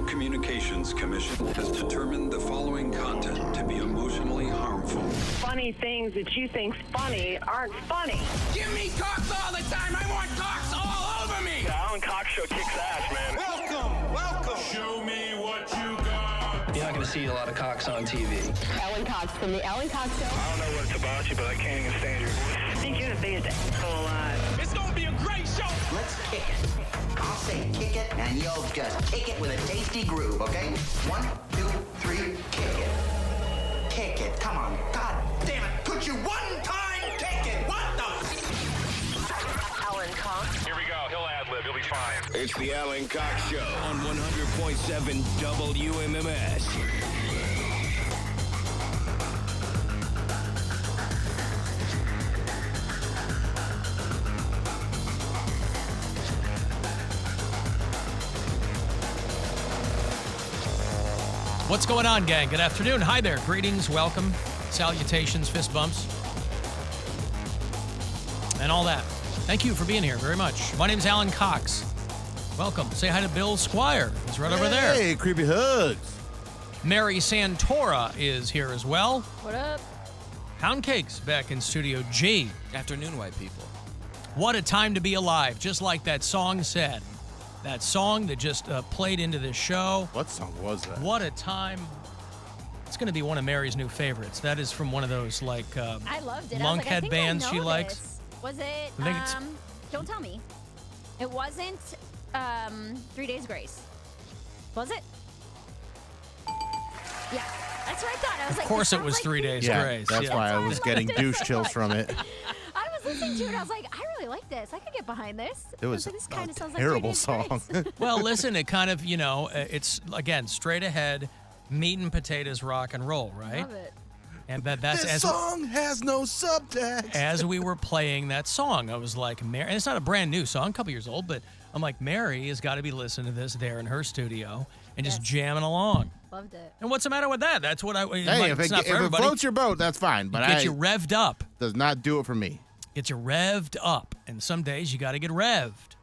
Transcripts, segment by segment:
Communications Commission has determined the following content to be emotionally harmful. Funny things that you think's funny aren't funny. Give me cocks all the time. I want cocks all over me. The Alan Cox Show kicks ass, man. Welcome. Show me what you got. You're not going to see a lot of cocks on TV. Alan Cox from the Alan Cox Show. I don't know what it's about you, but I can't even stand your voice. I think you're the biggest asshole alive. It's gonna be a great show. Let's kick it. I'll say kick it, and you'll just kick it with a tasty groove, okay? 1, 2, 3, kick it. Kick it. Come on. God damn it. Could you one time kick it? What the? Alan Cox. Here we go. He'll ad-lib. He'll be fine. It's the Alan Cox Show on 100.7 WMMS. What's going on, gang? Good afternoon. Hi there. Greetings, welcome, salutations, fist bumps, and all that. Thank you for being here very much. My name is Alan Cox. Welcome. Say hi to Bill Squire. He's right over there. Hey, creepy hugs. Mary Santora is here as well. What up? Poundcake's back in Studio G. Afternoon, white people. What a time to be alive, just like that song said. That song that just played into this show. What song was that? What a time. It's going to be one of Mary's new favorites. That is from one of those, like, I loved it. lunkhead I think bands I know she likes. this. Was it, I think it's- don't tell me. It wasn't 3 Days Grace. Was it? Yeah, that's what I thought. I was Of like, course this it was sounds 3 like Days Yeah, Grace. that's why I was getting douche chills from it. I was listening to it. I was like, I really like this. I could get behind this. It was this kind of sounds like terrible 3 Days song. Grace. Well, listen, it kind of, it's, again, straight ahead, meat and potatoes rock and roll, right? Love it. And that's This song has no subtext. as we were playing that song, I was like, Mary, and it's not a brand new song, a couple years old, but I'm like, Mary has got to be listening to this there in her studio and just Yes. jamming along. Loved it. And what's the matter with that? That's what I. Hey, like, if it's it, not for if it everybody. floats your boat, that's fine. But Get I you revved up. does not do it for me. Get you revved up. And some days you got to get revved.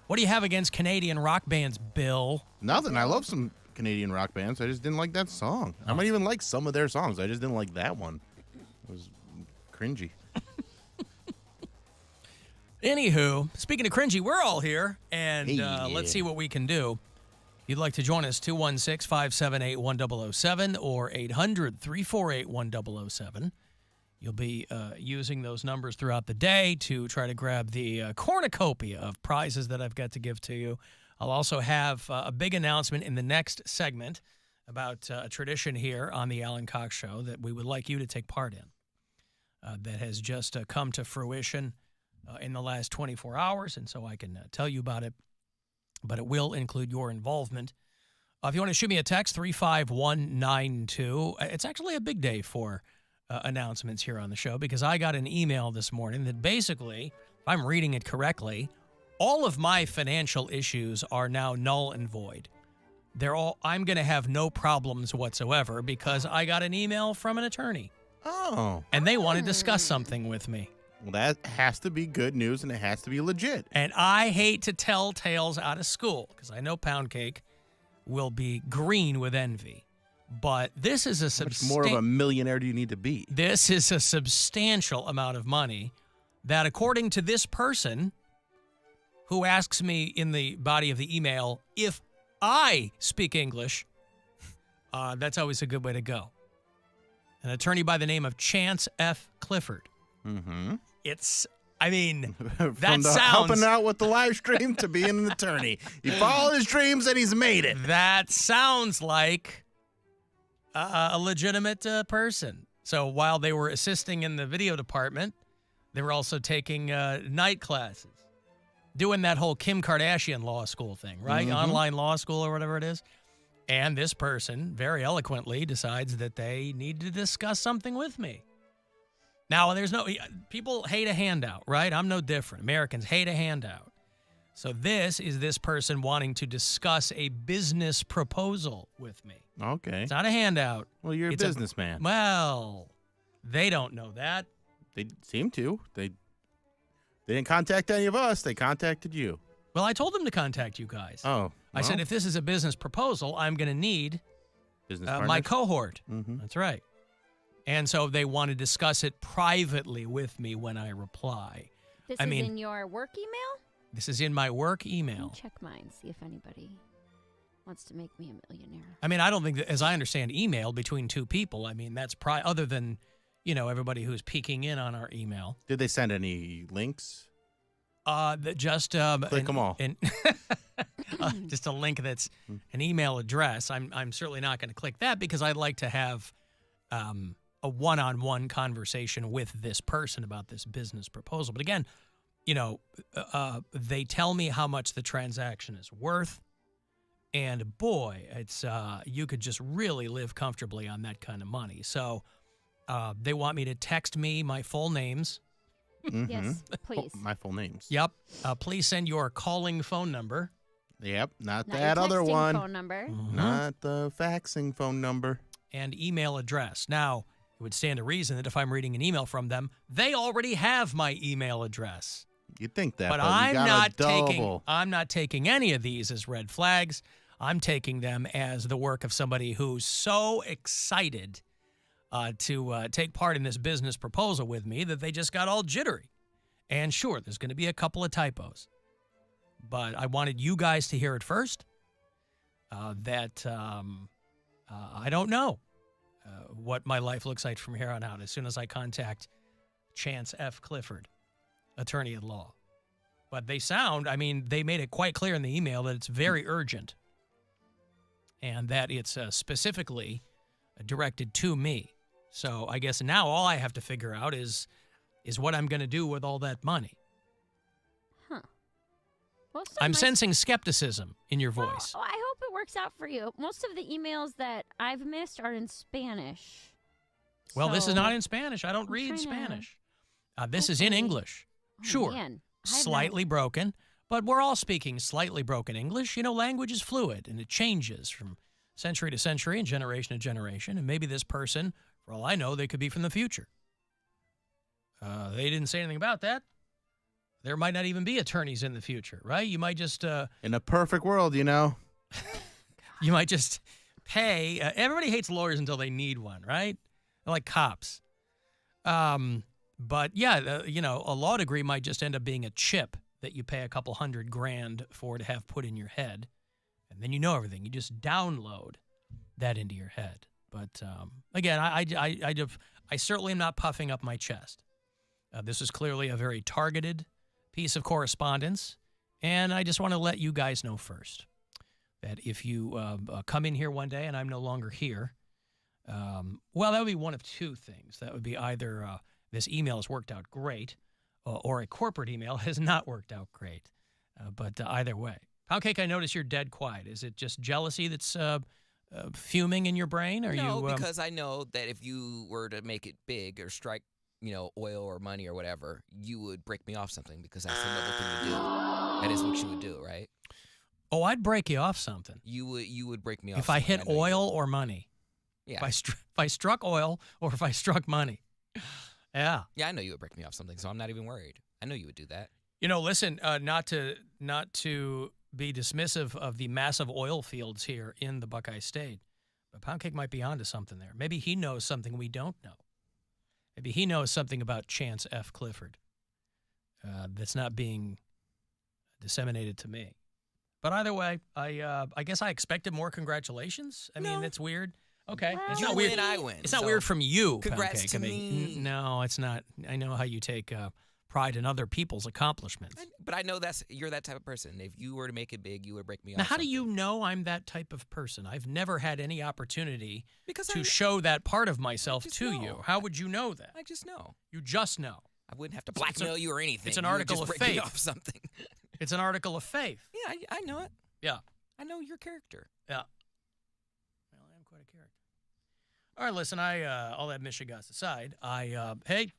What do you have against Canadian rock bands, Bill? Nothing. I love some Canadian rock bands. I just didn't like that song. I might even like some of their songs. I just didn't like that one. It was cringy. Anywho, speaking of cringy, we're all here, and Hey. let's see what we can do. If you'd like to join us, 216-578-1007 or 800-348-1007. You'll be using those numbers throughout the day to try to grab the cornucopia of prizes that I've got to give to you. I'll also have a big announcement in the next segment about a tradition here on the Alan Cox Show that we would like you to take part in that has just come to fruition in the last 24 hours, and so I can tell you about it, but it will include your involvement. If you want to shoot me a text, 35192. It's actually a big day for announcements here on the show because I got an email this morning that basically, if I'm reading it correctly, all of my financial issues are now null and void. I'm going to have no problems whatsoever because I got an email from an attorney. Oh. And they want to discuss something with me. Well, that has to be good news, and it has to be legit. And I hate to tell tales out of school because I know Poundcake will be green with envy. But this is How much more of a millionaire do you need to be? This is a substantial amount of money that, according to this person who asks me in the body of the email if I speak English, that's always a good way to go. An attorney by the name of Chance F. Clifford. Mm-hmm. That sounds... helping out with the live stream to being an attorney. He followed his dreams and he's made it. That sounds like a legitimate person. So while they were assisting in the video department, they were also taking night classes, doing that whole Kim Kardashian law school thing, right? Mm-hmm. Online law school or whatever it is. And this person very eloquently decides that they need to discuss something with me. Now, people hate a handout, right? I'm no different. Americans hate a handout. So this is this person wanting to discuss a business proposal with me. Okay. It's not a handout. Well, you're a It's businessman. Well, they don't know that. They seem to. They didn't contact any of us. They contacted you. Well, I told them to contact you guys. Oh. I said, if this is a business proposal, I'm going to need my cohort. That's right. And so they want to discuss it privately with me when I reply. This is in your work email? This is in my work email. Let me check mine, see if anybody wants to make me a millionaire. I mean, I don't think that, as I understand email between two people, I mean, that's other than, everybody who's peeking in on our email. Did they send any links? Just click them all. Just a link that's an email address. I'm certainly not going to click that because I'd like to have a one-on-one conversation with this person about this business proposal. But again, they tell me how much the transaction is worth, and boy, it's you could just really live comfortably on that kind of money. So they want me to text me my full names. Yes, please. My full names. Yep. Please send your calling phone number. Yep, not Not that your other texting one. phone number. Not the faxing phone number. And email address. Now, it would stand to reason that if I'm reading an email from them, they already have my email address. You'd think that, But you I'm gotta not double. I'm not taking any of these as red flags. I'm taking them as the work of somebody who's so excited to take part in this business proposal with me that they just got all jittery. And sure, there's going to be a couple of typos. But I wanted you guys to hear it first. That I don't know what my life looks like from here on out as soon as I contact Chance F. Clifford, attorney at law. But they made it quite clear in the email that it's very urgent and that it's specifically directed to me. So I guess now all I have to figure out is what I'm going to do with all that money. Huh. Well, I'm sensing skepticism in your voice. Oh, I hope it works out for you. Most of the emails that I've missed are in Spanish. Well, this is not in Spanish. I don't read Spanish. This is in English. Sure. Man. Slightly broken, but we're all speaking slightly broken English. Language is fluid, and it changes from century to century and generation to generation. And maybe this person, for all I know, they could be from the future. They didn't say anything about that. There might not even be attorneys in the future, right? You might just... in a perfect world, you might just pay... everybody hates lawyers until they need one, right? They're like cops. But yeah, a law degree might just end up being a chip that you pay a couple $100,000 for to have put in your head. And then you know everything. You just download that into your head. But again, I certainly am not puffing up my chest. This is clearly a very targeted piece of correspondence. And I just want to let you guys know first that if you come in here one day and I'm no longer here, well, that would be one of two things. That would be either this email has worked out great or a corporate email has not worked out great. But either way. Poundcake, I notice you're dead quiet. Is it just jealousy that's fuming in your brain? No, because I know that if you were to make it big or strike, oil or money or whatever, you would break me off something because that's the noble thing to do. That is what you would do, right? Oh, I'd break you off something. You would break me off if I hit oil or money. Yeah. If I struck oil or if I struck money. Yeah. Yeah, I know you would break me off something, so I'm not even worried. I know you would do that. Listen, not to be dismissive of the massive oil fields here in the Buckeye State, but Poundcake might be onto something there. Maybe he knows something we don't know. Maybe he knows something about Chance F. Clifford that's not being disseminated to me. But either way, I guess I expected more congratulations. I mean, it's weird. Okay, Well, it's You not win, weird. I win. It's not so weird from you. Congrats Poundcake. to me. No, it's not. I know how you take pride in other people's accomplishments. But I know you're that type of person. If you were to make it big, you would break me off. Now, how do something. you know I'm that type of person? I've never had any opportunity Because to I- show that part of myself just to know. you. How would you know that? I just know. You just know. I wouldn't have to blackmail you or anything. It's an You would article just of break me faith. off something. It's an article of faith. Yeah, I know it. Yeah. I know your character. Yeah. Well, I am quite a character. All right, listen, all that Michigas aside, hey,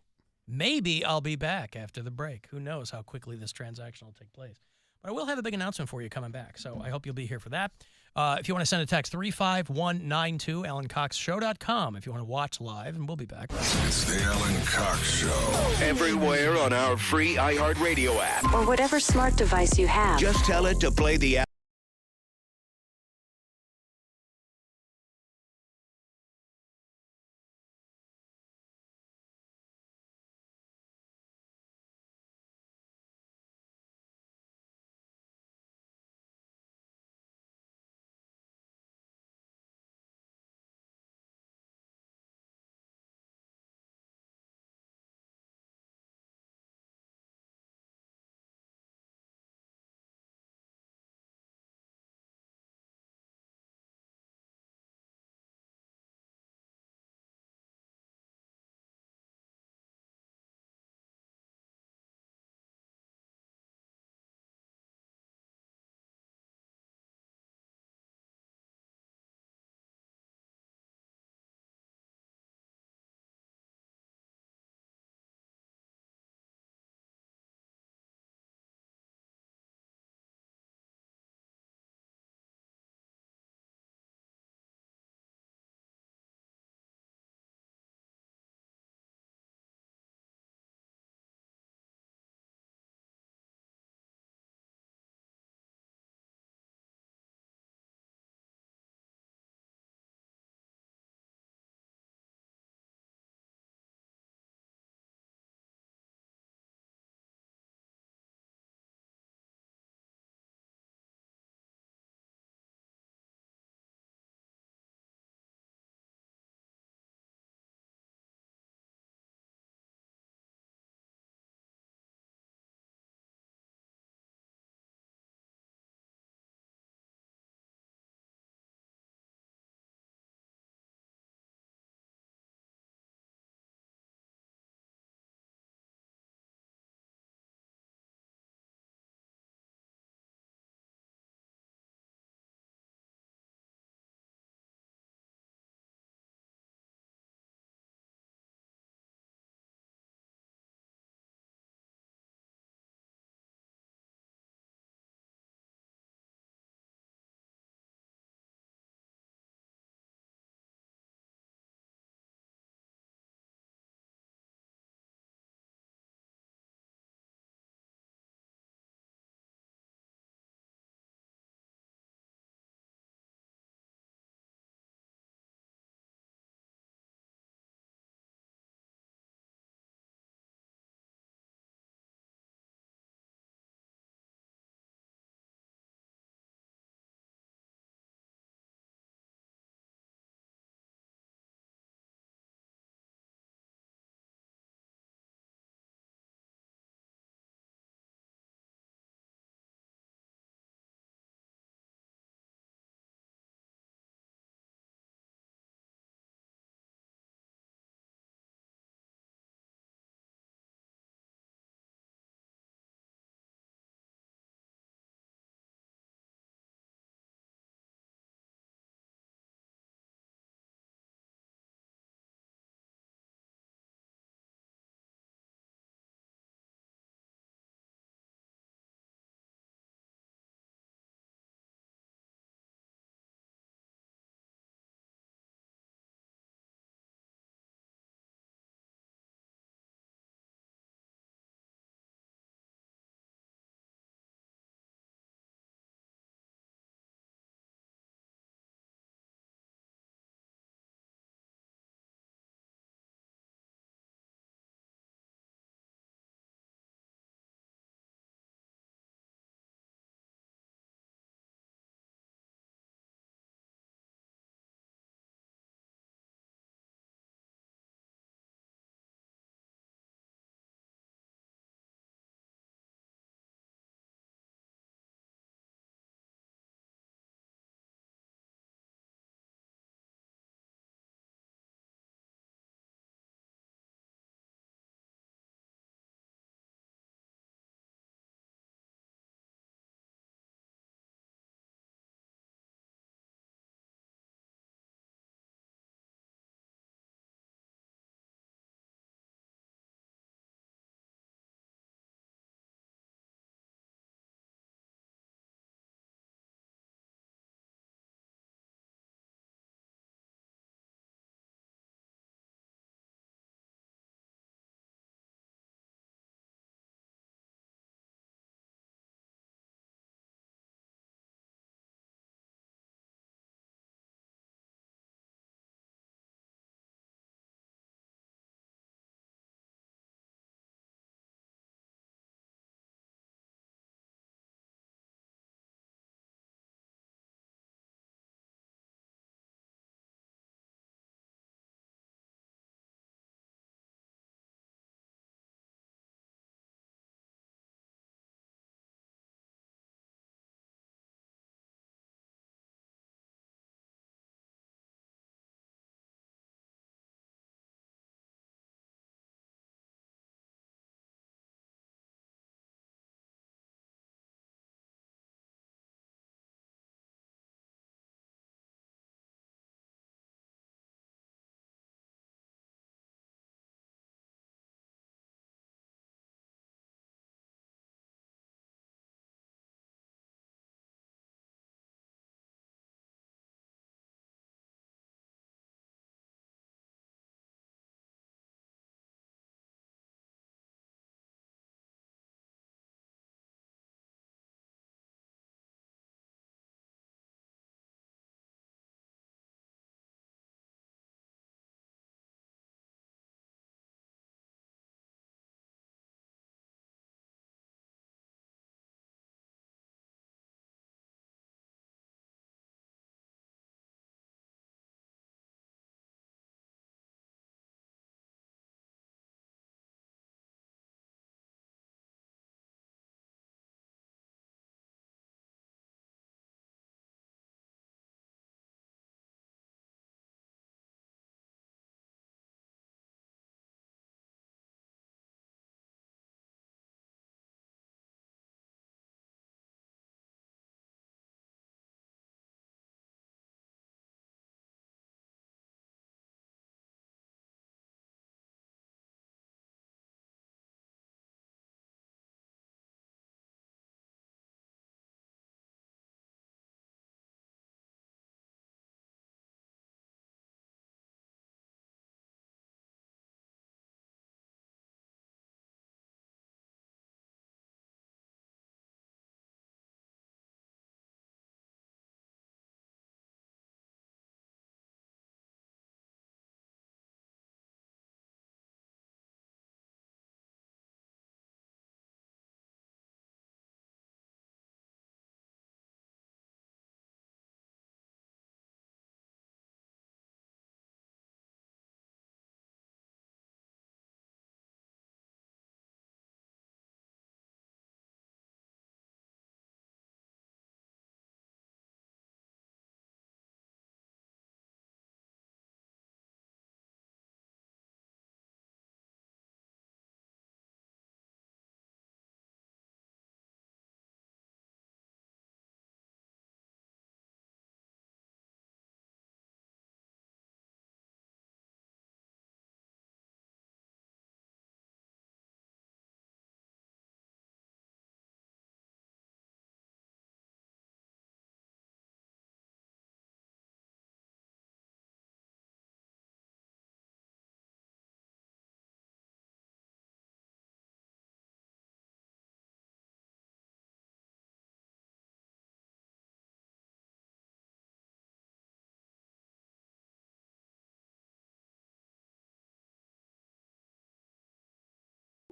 maybe I'll be back after the break. Who knows how quickly this transaction will take place. But I will have a big announcement for you coming back, so I hope you'll be here for that. If you want to send a text, 35192, AlanCoxShow.com if you want to watch live, and we'll be back. It's the Alan Cox Show. Everywhere on our free iHeartRadio app. Or whatever smart device you have. Just tell it to play the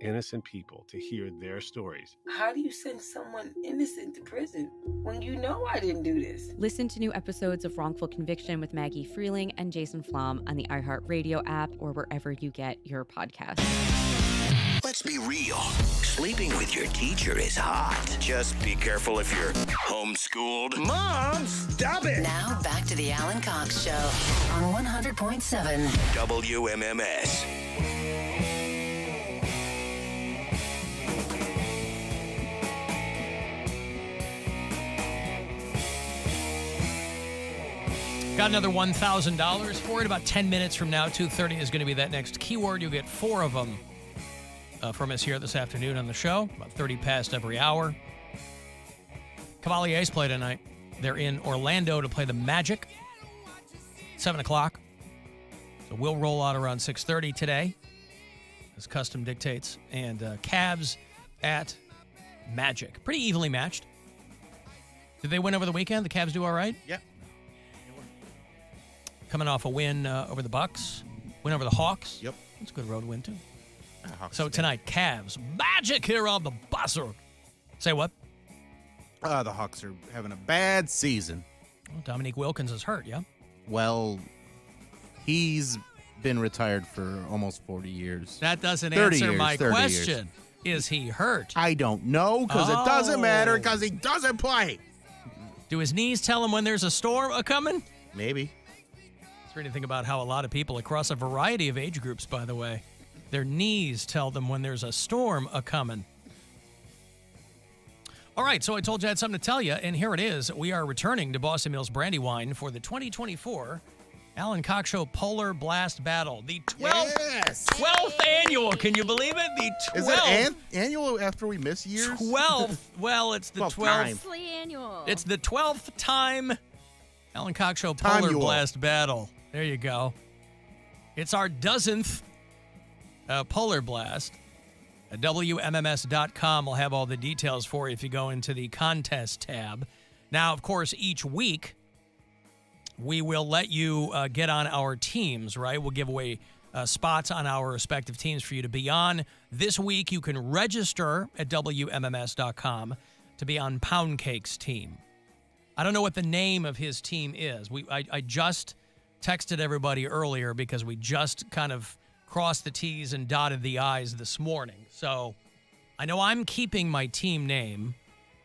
innocent people to hear their stories. How do you send someone innocent to prison when you know I didn't do this? Listen to new episodes of Wrongful Conviction with Maggie Freeling and Jason Flom on the iHeartRadio app or wherever you get your podcasts. Let's be real. Sleeping with your teacher is hot. Just be careful if you're homeschooled. Mom, stop it! Now back to the Alan Cox Show on 100.7 WMMS. Got another $1,000 for it. About 10 minutes from now, 2:30 is going to be that next keyword. You'll get 4 of them from us here this afternoon on the show. About 30 past every hour. Cavaliers play tonight. They're in Orlando to play the Magic. 7 o'clock. So we'll roll out around 6:30 today, as custom dictates. And Cavs at Magic. Pretty evenly matched. Did they win over the weekend? The Cavs do all right? Yeah. Coming off a win over the Bucks. Win over the Hawks. Yep. That's a good road win, too. So tonight, Cavs. Magic here on the Buzzard. Say what? The Hawks are having a bad season. Well, Dominique Wilkins is hurt, yeah? Well, he's been retired for almost 40 years. That doesn't 30 answer years, my 30 question. years. Is he hurt? I don't know, because it doesn't matter, because he doesn't play. Do his knees tell him when there's a storm a-coming? Maybe. Is there anything about how a lot of people across a variety of age groups, by the way, their knees tell them when there's a storm a-coming? All right, so I told you I had something to tell you, and here it is. We are returning to Boston Mills Brandywine for the 2024 Alan Cox Show Polar Blast Battle. The 12th annual. Can you believe it? The 12th. Is it annual after we miss years? 12th. Well, it's the 12th. Annual. It's the 12th time Alan Cox Show Polar Blast Battle. There you go. It's our 12th Polar Blast. WMMS.com will have all the details for you if you go into the contest tab. Now, of course, each week we will let you get on our teams, right? We'll give away spots on our respective teams for you to be on. This week, you can register at WMMS.com to be on Poundcake's team. I don't know what the name of his team is. I just texted everybody earlier because we just kind of crossed the T's and dotted the I's this morning. So I know I'm keeping my team name,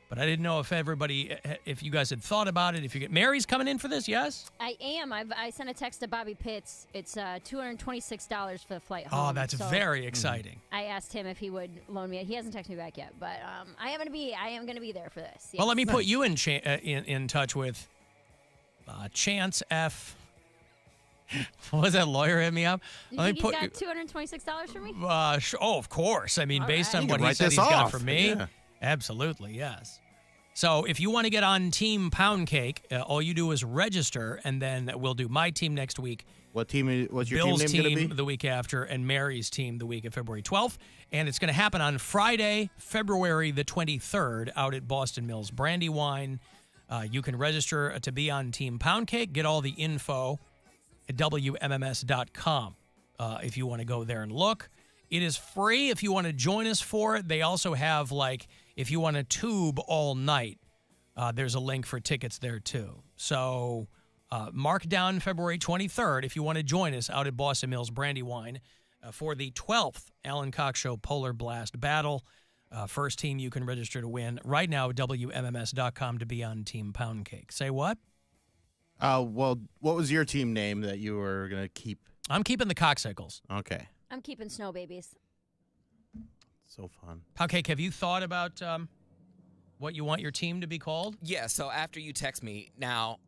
but I didn't know if you guys had thought about it. Mary's coming in for this, yes? I am. I sent a text to Bobby Pitts. It's $226 for the flight home. Oh, that's very exciting. I asked him if he would loan me. He hasn't texted me back yet, but I am going to be there for this. Yes. Well, let me put you in touch with Chance F. What was that lawyer hit me up? You got $226 for me? Of course. I mean, based on what he said he's got for me. Yeah. Absolutely, yes. So if you want to get on Team Poundcake, all you do is register, and then we'll do my team next week. What's your Bill's team name going to be? The week after, and Mary's team the week of February 12th. And it's going to happen on Friday, February the 23rd, out at Boston Mills Brandywine. You can register to be on Team Poundcake. Get all the info at WMMS.com if you want to go there and look. It is free if you want to join us for it. They also have, if you want to tube all night, there's a link for tickets there, too. So mark down February 23rd if you want to join us out at Boston Mills Brandywine for the 12th Alan Cox Show Polar Blast Battle. First team you can register to win right now at WMMS.com to be on Team Poundcake. Say what? Well, what was your team name that you were going to keep? I'm keeping the Coxicles. Okay. I'm keeping Snow Babies. So fun. Poundcake, have you thought about what you want your team to be called? Yeah, so after you text me, now,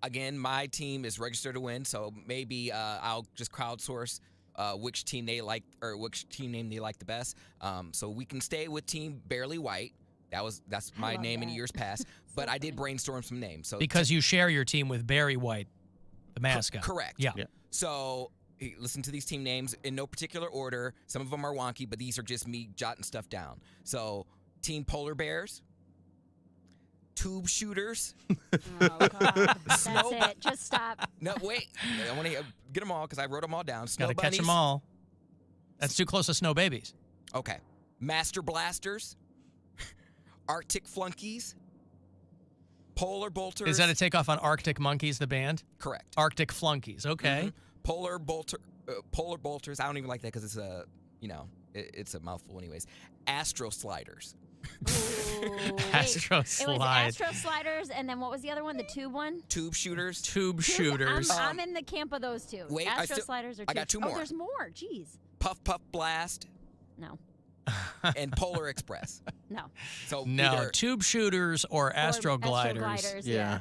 again, my team is registered to win, so maybe I'll just crowdsource which team they like or which team name they like the best. So we can stay with Team Barely White. That's my name in years past. But I did brainstorm some names. So because you share your team with Barry White, the mascot. Correct. Yeah. So listen to these team names in no particular order. Some of them are wonky, but these are just me jotting stuff down. So Team Polar Bears, Tube Shooters. Oh, God. That's it. Just stop. No, wait. I want to get them all because I wrote them all down. Got to catch them all. That's too close to Snow Babies. Okay. Master Blasters, Arctic Flunkies, Polar Bolters. Is that a takeoff on Arctic Monkeys, the band? Correct. Arctic Flunkies. Okay. Polar Bolters. I don't even like that because it's a, it's a mouthful anyways. Astro Sliders. Astro It was Slide. Astro Sliders, and then what was the other one? The tube one? Tube Shooters. Tube Shooters. I'm in the camp of those two. Wait, Astro Sliders or tube. I got two more. Oh, there's more. Jeez. Puff Puff Blast. No. And Polar Express. No. So No, either Tube Shooters or Astro Gliders. Gliders, yeah.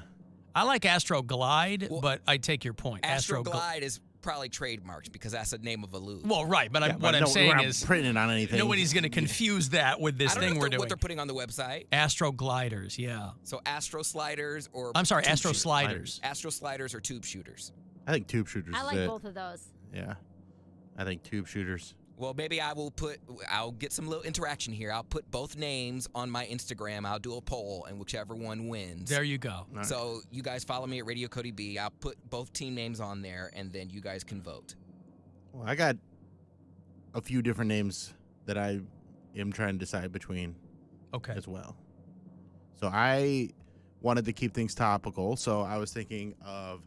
I like Astro Glide, but I take your point. Astro Glide is probably trademarked because that's the name of a lube. Well, right, but Yeah, what but I'm no, saying we're not is printing it on anything. nobody's going to confuse that with this I don't thing know we're doing. what they're putting on the website. Astro Gliders, yeah. So Astro Sliders or I'm sorry, Tube Astro Shooters. Sliders. Astro Sliders or Tube Shooters. I think Tube Shooters I is like it. both of those. Yeah. I think Tube Shooters. Well, maybe I'll get some little interaction here. I'll put both names on my Instagram. I'll do a poll, and whichever one wins. There you go. Right. So you guys follow me at Radio Cody B. I'll put both team names on there, and then you guys can vote. Well, I got a few different names that I am trying to decide between as well. So I wanted to keep things topical, so I was thinking of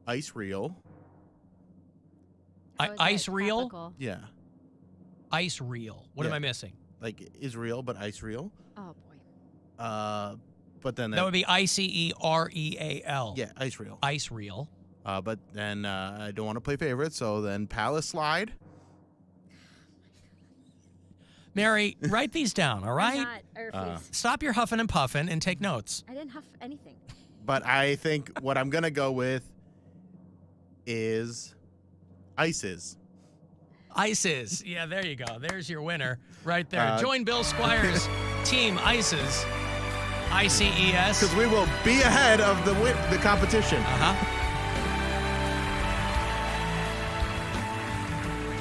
Ice Reel. Ice Reel? Yeah. Ice Reel. What am Yeah. I missing? Like Israel, but Ice Reel. Oh, boy. But then That would be ICEREAL. Yeah, Ice Reel. Ice Reel. But then I don't want to play favorites, so then Palace Slide. Mary, write these down, all right? Please. Stop your huffing and puffing and take notes. I didn't huff anything. But I think what I'm going to go with is ISIS. ISIS. Yeah, there you go. There's your winner right there. Join Bill Squire's team, ISIS. ICES. Because we will be ahead of the competition.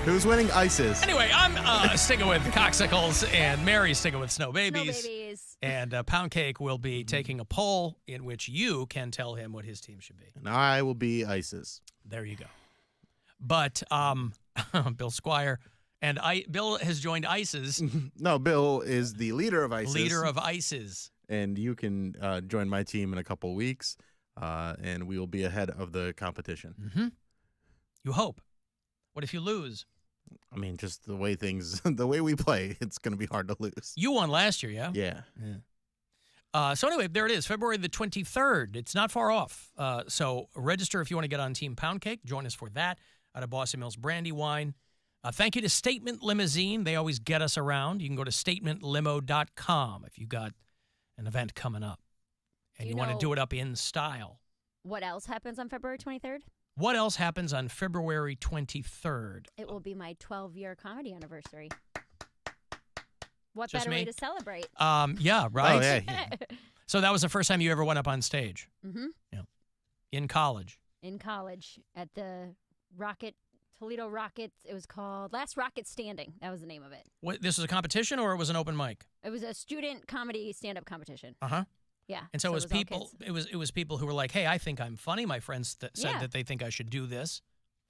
Who's winning? ISIS. Anyway, I'm sticking with Coxicles, and Mary's sticking with Snow Babies. Snow Babies. And Poundcake will be taking a poll in which you can tell him what his team should be. And I will be ISIS. There you go. But Bill Squire and Bill has joined ISIS. No, Bill is the leader of ISIS. Leader of ISIS. And you can join my team in a couple weeks, and we will be ahead of the competition. Mm-hmm. You hope. What if you lose? I mean, just the way the way we play, it's going to be hard to lose. You won last year, yeah? Yeah. So anyway, there it is, February the 23rd. It's not far off. So register if you want to get on Team Poundcake. Join us for that out of Boston Mills Brandywine. Thank you to Statement Limousine. They always get us around. You can go to statementlimo.com if you got an event coming up and you want to do it up in style. What else happens on February 23rd? What else happens on February 23rd? It will be my 12-year comedy anniversary. What Just better me? way to celebrate? Yeah, right? Oh, yeah. So that was the first time you ever went up on stage? Mm-hmm. Yeah. In college? In college at the Toledo Rockets. It was called Last Rocket Standing. That was the name of it. This was a competition or it was an open mic? It was a student comedy stand-up competition. Uh-huh. Yeah. And so it was all people. kids. It was people who were like, "Hey, I think I'm funny." My friends said Yeah. that they think I should do this.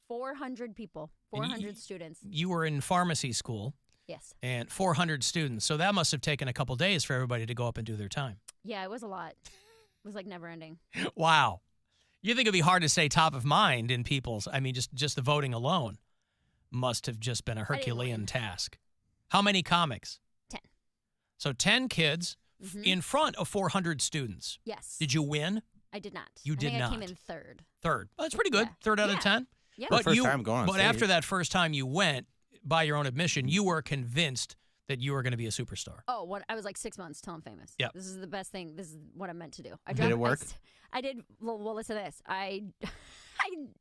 400 people. 400 students. You were in pharmacy school. Yes. And 400 students. So that must have taken a couple days for everybody to go up and do their time. Yeah, it was a lot. It was like never ending. Wow. You think it'd be hard to stay top of mind in people's? I mean, just the voting alone must have just been a Herculean task. How many comics? 10. So 10 kids in front of 400 students. Yes. Did you win? I did not. You did I think not. I came in third. Third. Well, that's pretty good. Yeah. Third out of Yeah. 10. Yeah. But First time going on But stage. after that first time you went, by your own admission, you were convinced that you were going to be a superstar. Oh, I was like 6 months till I'm famous. Yeah. This is the best thing. This is what I'm meant to do. Did it work? I did. Well, listen to this. I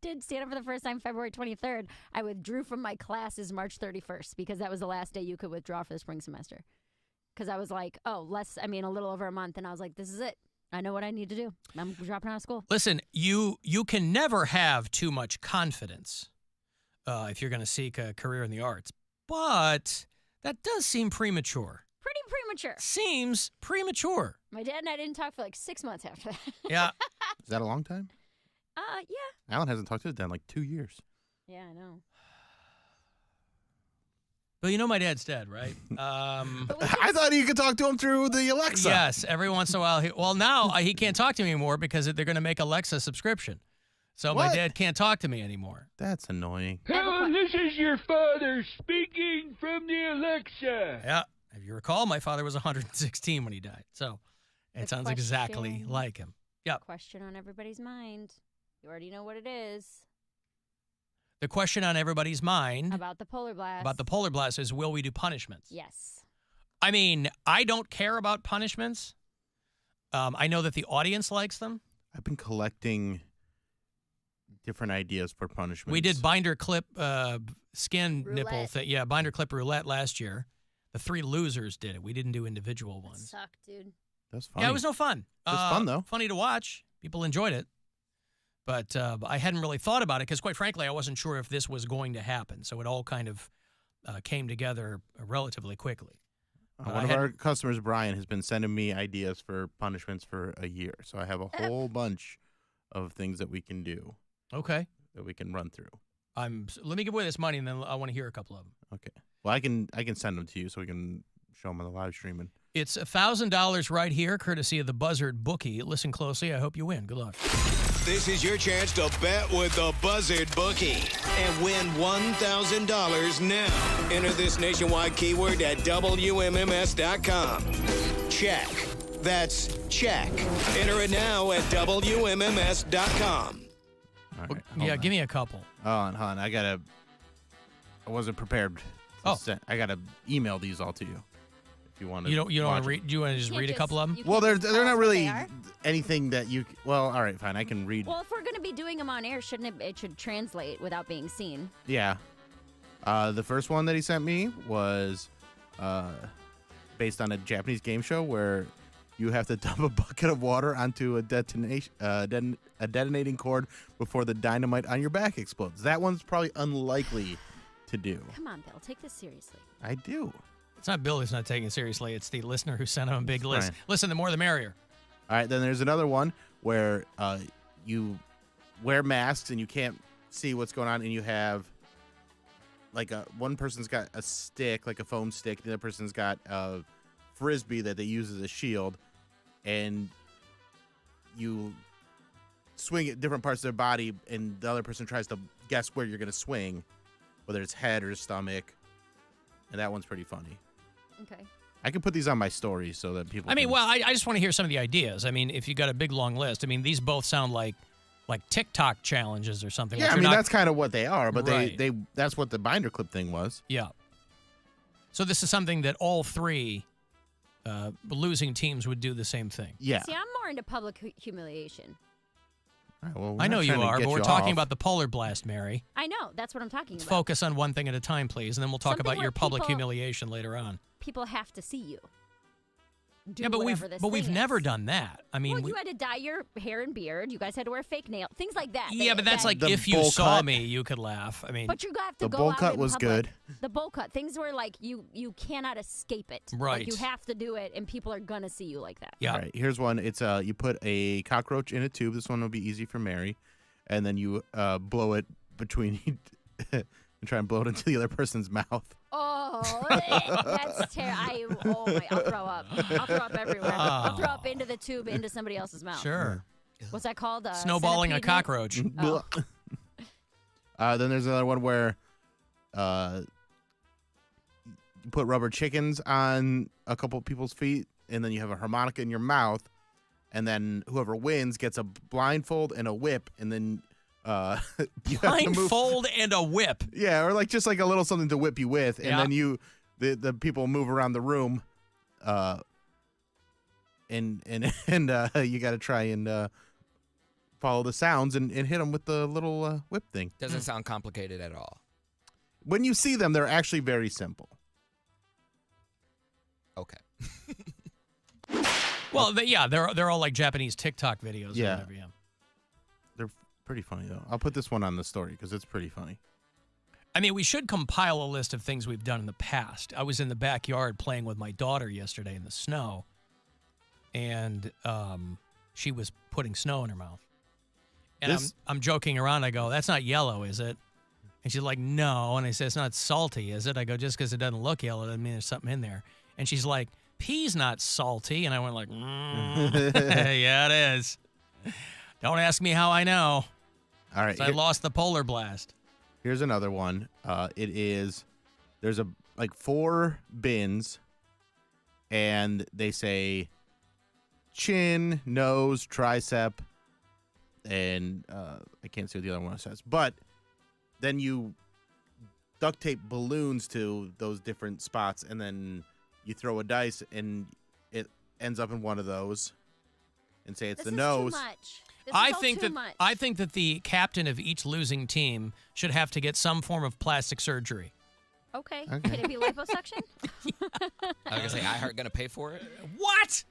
did stand up for the first time February 23rd. I withdrew from my classes March 31st because that was the last day you could withdraw for the spring semester. Because I was like, a little over a month. And I was like, this is it. I know what I need to do. I'm dropping out of school. Listen, you can never have too much confidence if you're going to seek a career in the arts. But that does seem premature. Pretty premature. Seems premature. My dad and I didn't talk for like 6 months after that. Yeah. Is that a long time? Yeah. Alan hasn't talked to his dad in like 2 years. Yeah, I know. But you know my dad's dead, right? I thought you could talk to him through the Alexa. Yes, every once in a while. Now he can't talk to me anymore because they're going to make Alexa subscription. So my dad can't talk to me anymore. That's annoying. Hello, this is your father speaking from the Alexa. Yeah. If you recall, my father was 116 when he died. So it sounds exactly like him. Yeah. Question on everybody's mind. You already know what it is. The question on everybody's mind About the polar blast. about the polar blast is, will we do punishments? Yes. I mean, I don't care about punishments. I know that the audience likes them. I've been collecting different ideas for punishments. We did binder clip skin Roulette. nipple thing. Yeah, binder clip roulette last year. The 3 losers did it. We didn't do individual ones. Sucked, dude. That's funny. Yeah, it was no fun. It was fun, though. Funny to watch. People enjoyed it. But I hadn't really thought about it because, quite frankly, I wasn't sure if this was going to happen. So it all kind of came together relatively quickly. One of our customers, Brian, has been sending me ideas for punishments for a year. So I have a whole bunch of things that we can do. Okay. That we can run through. Let me give away this money, and then I want to hear a couple of them. Okay. Well, I can send them to you so we can show them on the live streaming. It's $1,000 right here, courtesy of the Buzzard bookie. Listen closely. I hope you win. Good luck. This is your chance to bet with the Buzzard bookie and win $1,000 now. Enter this nationwide keyword at WMMS.com. Check. That's check. Enter it now at WMMS.com. All right, Yeah, give me a couple. Hold on. I wasn't prepared. I got to email these all to you. If you want to. You don't want to read? Do you want to just read a couple of them? Well, they're not really anything that you. Well, all right, fine. I can read. Well, if we're going to be doing them on air, shouldn't it should translate without being seen? Yeah. The first one that he sent me was based on a Japanese game show where you have to dump a bucket of water onto a detonating cord before the dynamite on your back explodes. That one's probably unlikely to do. Come on, Bill. Take this seriously. I do. It's not Bill who's not taking it seriously. It's the listener who sent him a big list. Right. Listen, the more the merrier. All right, then there's another one where you wear masks and you can't see what's going on, and you have like one person's got a stick, like a foam stick, the other person's got a frisbee that they use as a shield, and you swing at different parts of their body, and the other person tries to guess where you're going to swing, whether it's head or stomach, and that one's pretty funny. Okay. I can put these on my story so that people. I just want to hear some of the ideas. I mean, if you got a big long list, I mean, these both sound like TikTok challenges or something. Yeah, that's kind of what they are, but Right. they that's what the binder clip thing was. Yeah. So this is something that all 3 losing teams would do the same thing. Yeah. See, I'm more into public humiliation. All right, well, I know you are, but we're talking off. about the polar blast, Mary. I know. That's what I'm talking Let's about. focus on one thing at a time, please, and then we'll talk Something about where your public people- humiliation later on. People have to see you. Do Yeah, but whatever this we've thing never is. done that. I mean, Well, you had to dye your hair and beard. You guys had to wear fake nails. Things like that. yeah, but that's like The if you bowl saw cut. me, you could laugh. I mean, But you have to The go bowl out cut in was public. good. The bowl cut. Things where like you cannot escape it. Right. Like you have to do it, and people are gonna see you like that. Yeah. All right, here's one. It's you put a cockroach in a tube. This one will be easy for Mary, and then you blow it between and try and blow it into the other person's mouth. Oh, that's terrible. I'll throw up. I'll throw up everywhere. I'll throw up into the tube, into somebody else's mouth. Sure. What's that called? Snowballing a centipede net? cockroach. Oh. Then there's another one where you put rubber chickens on a couple people's feet, and then you have a harmonica in your mouth, and then whoever wins gets a blindfold and a whip, and then you have to move. Blindfold and a whip. Yeah, or just like a little something to whip you with, and Yeah. then the people move around the room, and you got to try and follow the sounds and hit them with the little whip thing. Doesn't sound complicated at all. When you see them, they're actually very simple. Okay. Well, they're all like Japanese TikTok videos. Yeah. Or whatever, yeah. They're pretty funny though. I'll put this one on the story because it's pretty funny. I mean, we should compile a list of things we've done in the past. I was in the backyard playing with my daughter yesterday in the snow, and she was putting snow in her mouth. And I'm joking around. I go, "That's not yellow, is it?" And she's like, no. And I said, it's not salty, is it? I go, just because it doesn't look yellow doesn't mean there's something in there. And she's like, pea's not salty. And I went like, yeah, it is. Don't ask me how I know. All right. I lost the polar blast. Here's another one. There's 4 bins, and they say chin, nose, tricep, and I can't see what the other one says. But then you duct tape balloons to those different spots, and then you throw a dice, and it ends up in one of those, and say it's the nose. Too much. I think that the captain of each losing team should have to get some form of plastic surgery. Okay. Can it be liposuction? I was going to say, iHeart going to pay for it? What?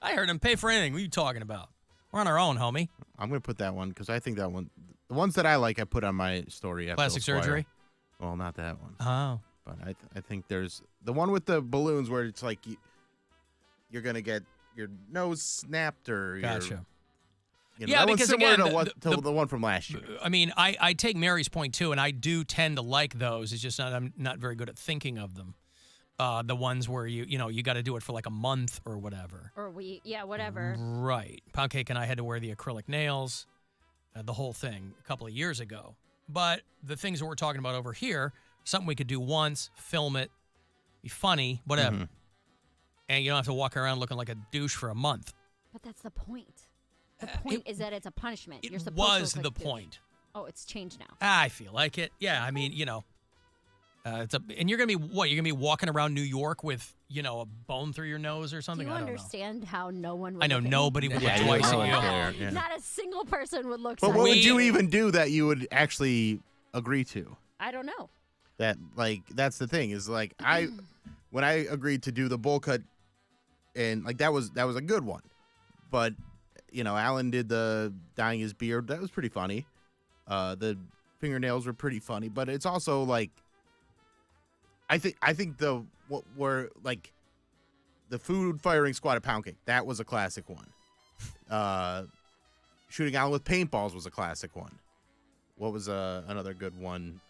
I heard him pay for anything. What are you talking about? We're on our own, homie. I'm going to put that one because I think that one, the ones that I like, I put on my story. At Plastic Bill Squire. surgery? Well, not that one. Oh. But I think there's the one with the balloons where it's like you're going to get your nose snapped or Gotcha. Yeah, because again, the one from last year. I mean, I take Mary's point too, and I do tend to like those. It's just I'm not very good at thinking of them. The ones where you got to do it for like a month or whatever. Or whatever. Right. Poundcake and I had to wear the acrylic nails, the whole thing a couple of years ago. But the things that we're talking about over here, something we could do once, film it, be funny, whatever. Mm-hmm. And you don't have to walk around looking like a douche for a month. But that's the point. The point is that it's a punishment. You're supposed Was to look the like point. Oh, it's changed now. I feel like it. Yeah, I mean, and you're gonna be what? You're gonna be walking around New York with, a bone through your nose or something. Do you I don't understand how no one would I know look at nobody me? would look twice at you. Not a single person would look. But what would you sideways. even do that you would actually agree to? I don't know. That's the thing is when I agreed to do the bowl cut, and that was a good one, but Alan did the dyeing his beard. That was pretty funny. The fingernails were pretty funny, but it's also I think the food firing squad at Poundcake, that was a classic one. Shooting Alan with paintballs was a classic one. What was another good one?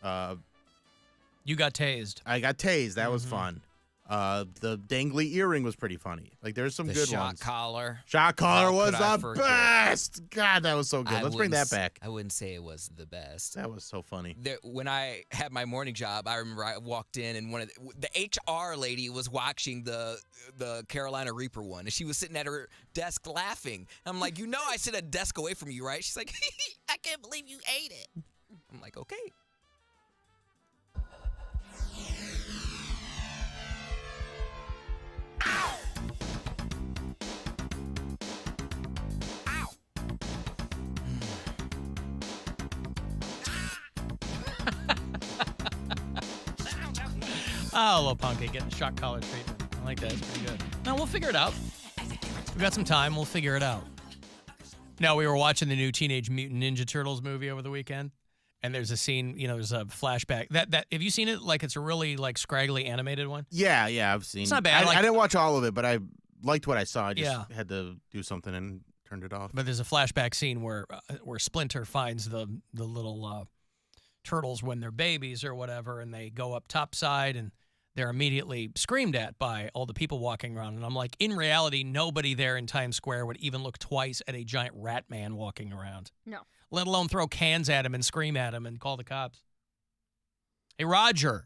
You got tased. I got tased. That was fun. The dangly earring was pretty funny. There's some good ones. Shot collar was the best. God, that was so good. Let's bring that back. I wouldn't say it was the best. That was so funny. When I had my morning job, I remember I walked in and one of the HR lady was watching the Carolina Reaper one, and she was sitting at her desk laughing. I'm like, I sit a desk away from you, right? She's like, I can't believe you ate it. I'm like, okay. Oh, little Poundcake getting the shot collar treatment. I like that. It's pretty good. No, we'll figure it out. We've got some time. We'll figure it out. No, we were watching the new Teenage Mutant Ninja Turtles movie over the weekend, and there's a scene, there's a flashback. That have you seen it? It's a really scraggly animated one. Yeah, I've seen. It's not bad. I didn't watch all of it, but I liked what I saw. I just had to do something and turned it off. But there's a flashback scene where Splinter finds the little turtles when they're babies or whatever, and they go up topside and they're immediately screamed at by all the people walking around. And I'm like, in reality, nobody there in Times Square would even look twice at a giant rat man walking around. No. Let alone throw cans at him and scream at him and call the cops. Hey, Roger.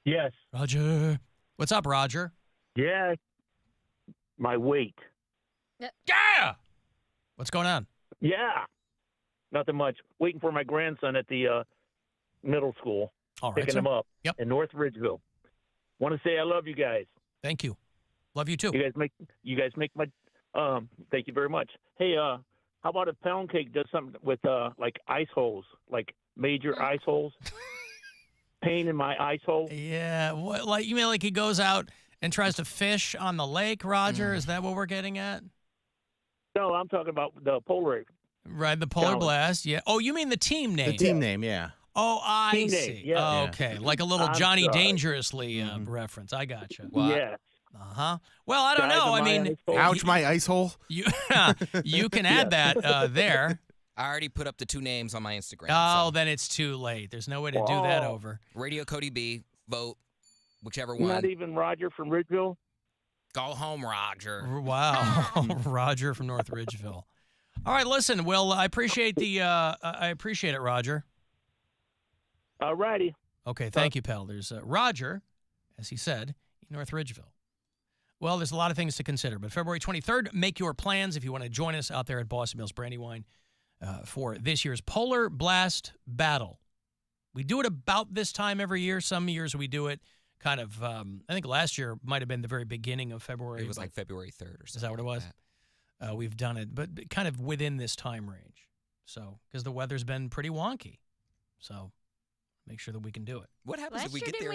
Yes. Roger. What's up, Roger? Yeah. My weight. Yeah. What's going on? Yeah. Nothing much. Waiting for my grandson at the middle school. All right, picking him up in North Ridgeville. Want to say I love you guys. Thank you. Love you too. You guys make my. Thank you very much. Hey, how about if Poundcake does something with ice holes, major ice holes? Pain in my ice hole. Yeah. What, you mean he goes out and tries to fish on the lake, Roger? Is that what we're getting at? No, I'm talking about the polar. Right, the polar blast. Yeah. Oh, you mean the team name? The team name, yeah. Oh, I Team see. name, yeah. Okay, like a little I'm Johnny sorry. Dangerously reference. I gotcha. Yeah. Uh-huh. Well, I don't know. I mean, ouch, my ice hole. You can add that there. I already put up the 2 names on my Instagram. Oh, so. then it's too late. There's no way to do that over. Radio Cody B, vote, whichever one. Not even Roger from Ridgeville? Go home, Roger. Wow. Roger from North Ridgeville. All right, listen, Will, I appreciate it, Roger. All righty. Okay, thank you, pal. There's Roger, as he said, in North Ridgeville. Well, there's a lot of things to consider, but February 23rd, make your plans if you want to join us out there at Boston Mills Brandywine for this year's Polar Blast Battle. We do it about this time every year. Some years we do it kind of, I think last year might have been the very beginning of February. It was like February 3rd or something. Is that what it was? We've done it, but kind of within this time range. So, because the weather's been pretty wonky. So, make sure that we can do it. What happens if we get there?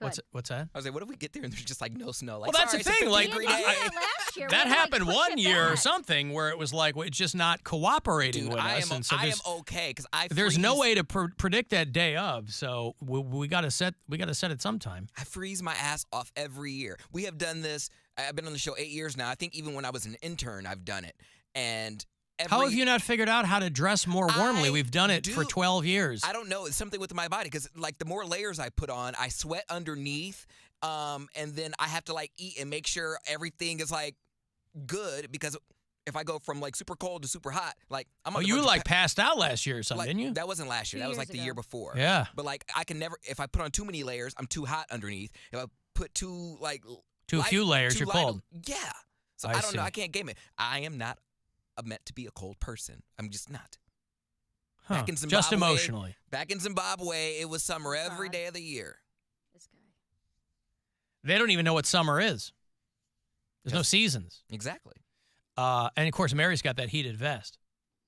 What's that? I was like, what if we get there and there's just like no snow? Like, Well, that's the thing. Like that happened push one it year or back. something where it was like it's just not cooperating Dude, with I us. am, And so I there's- am okay because I there's freeze, no way to predict that day of. So we got to set it sometime. I freeze my ass off every year. We have done this. I've been on the show 8 years now. I think even when I was an intern, I've done it. And How have you not figured out how to dress more warmly? We've done it for 12 years. I don't know. It's something with my body because like the more layers I put on, I sweat underneath. And then I have to like eat and make sure everything is like good because if I go from like super cold to super hot, like I'm on Oh, the you verge of like passed out last year or something, like, didn't you? That wasn't last year. 2 That was years like the ago. year before. Yeah. But like I can never, if I put on too many layers, I'm too hot underneath. If I put too few layers, too you're light, cold. Yeah. So I I don't know. see. I can't game it. I am not meant to be a cold person. I'm just not. Huh. Back in Zimbabwe, Just emotionally. Back in Zimbabwe, it was summer every day of the year. They don't even know what summer is. There's no seasons. Exactly. And of course, Mary's got that heated vest,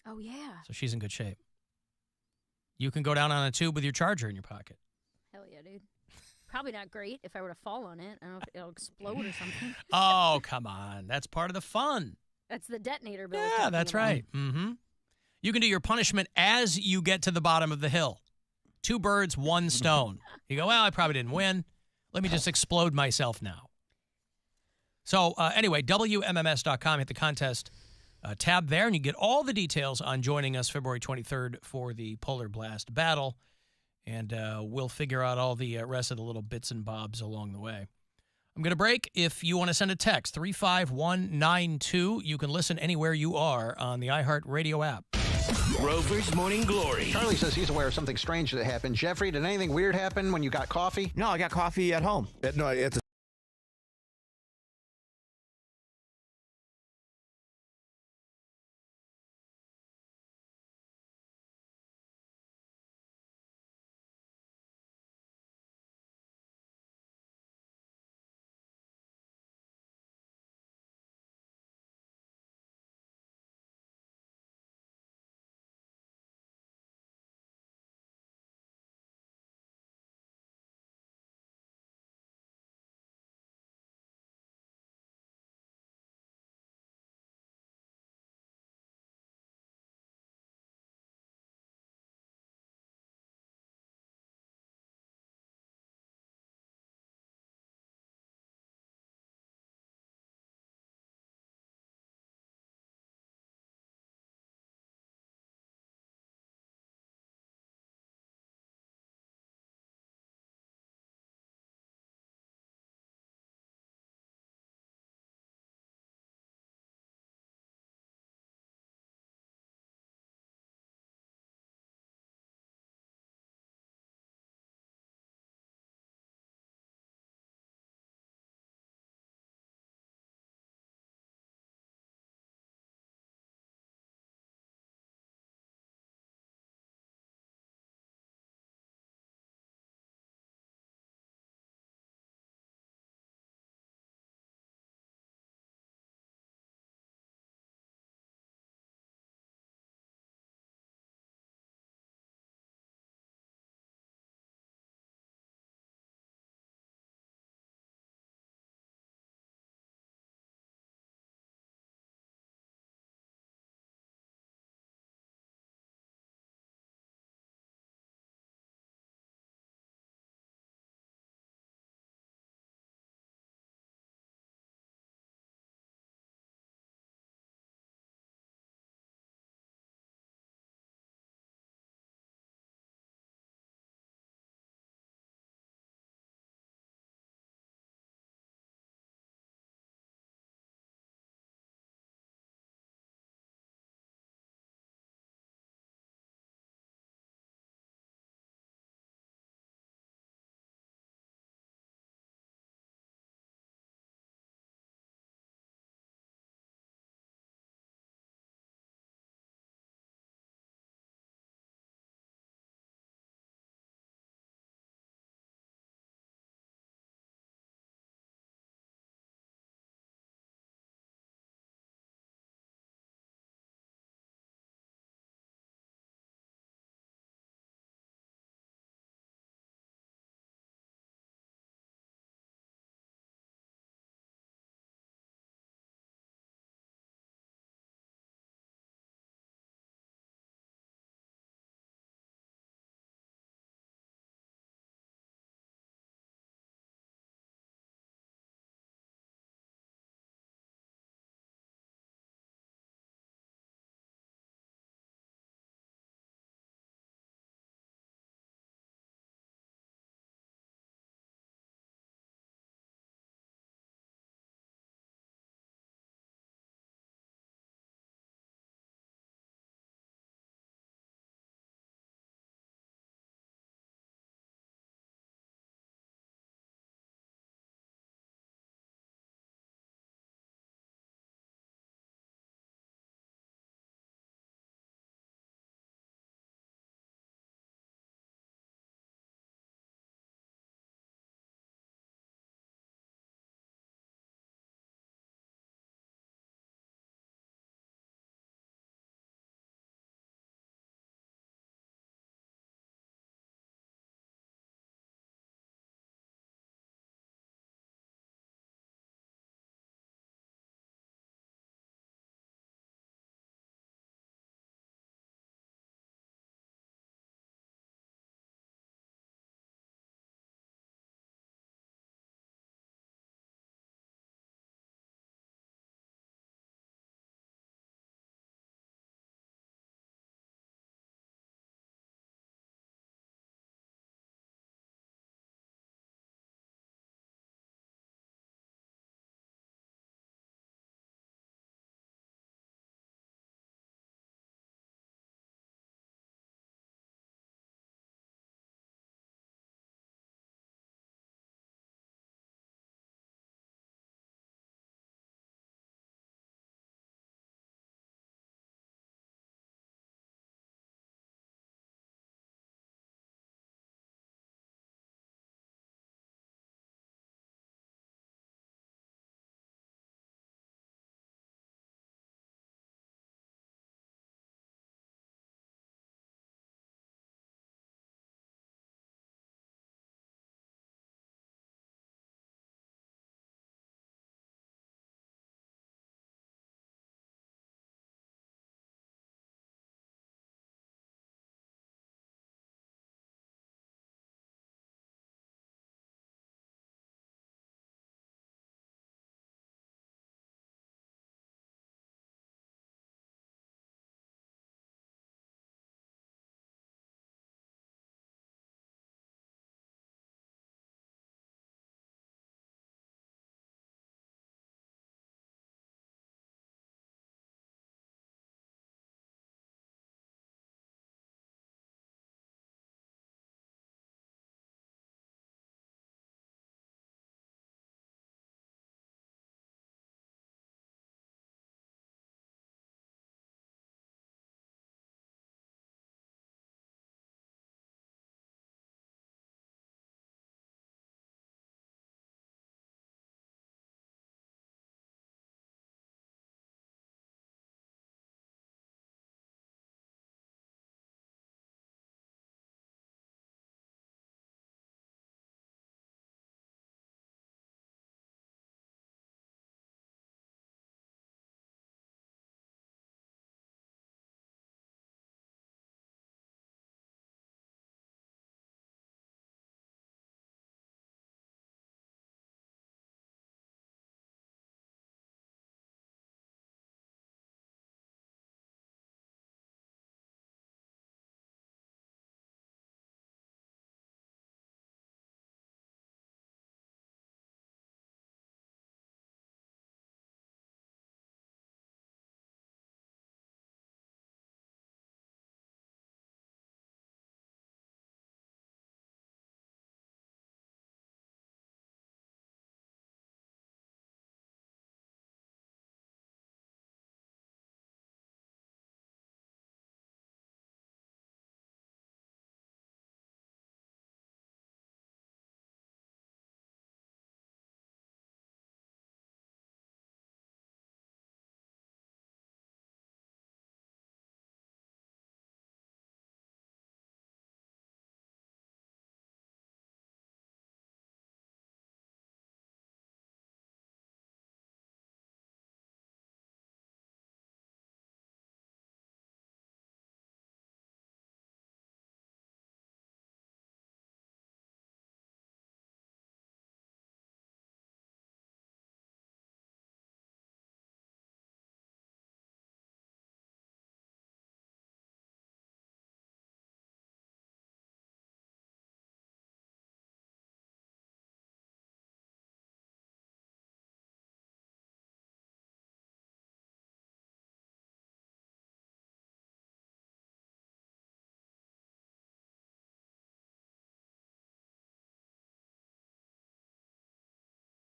Oh, yeah. so she's in good shape. You can go down on a tube with your charger in your pocket. Hell yeah, dude. Probably not great if I were to fall on it. I don't know if it'll explode or something. Oh, come on. That's part of the fun. That's the detonator bill. Yeah, that's right. Mm-hmm. You can do your punishment as you get to the bottom of the hill. 2 birds, 1 stone. You go, well, I probably didn't win. Let me just explode myself now. So anyway, WMMS.com, hit the contest tab there, and you get all the details on joining us February 23rd for the Polar Blast Battle. And we'll figure out all the rest of the little bits and bobs along the way. I'm going to break. If you want to send a text, 35192. You can listen anywhere you are on the iHeart Radio app. Rover's Morning Glory. Charlie says he's aware of something strange that happened. Jeffrey, did anything weird happen when you got coffee? No, I got coffee at home. No, it's a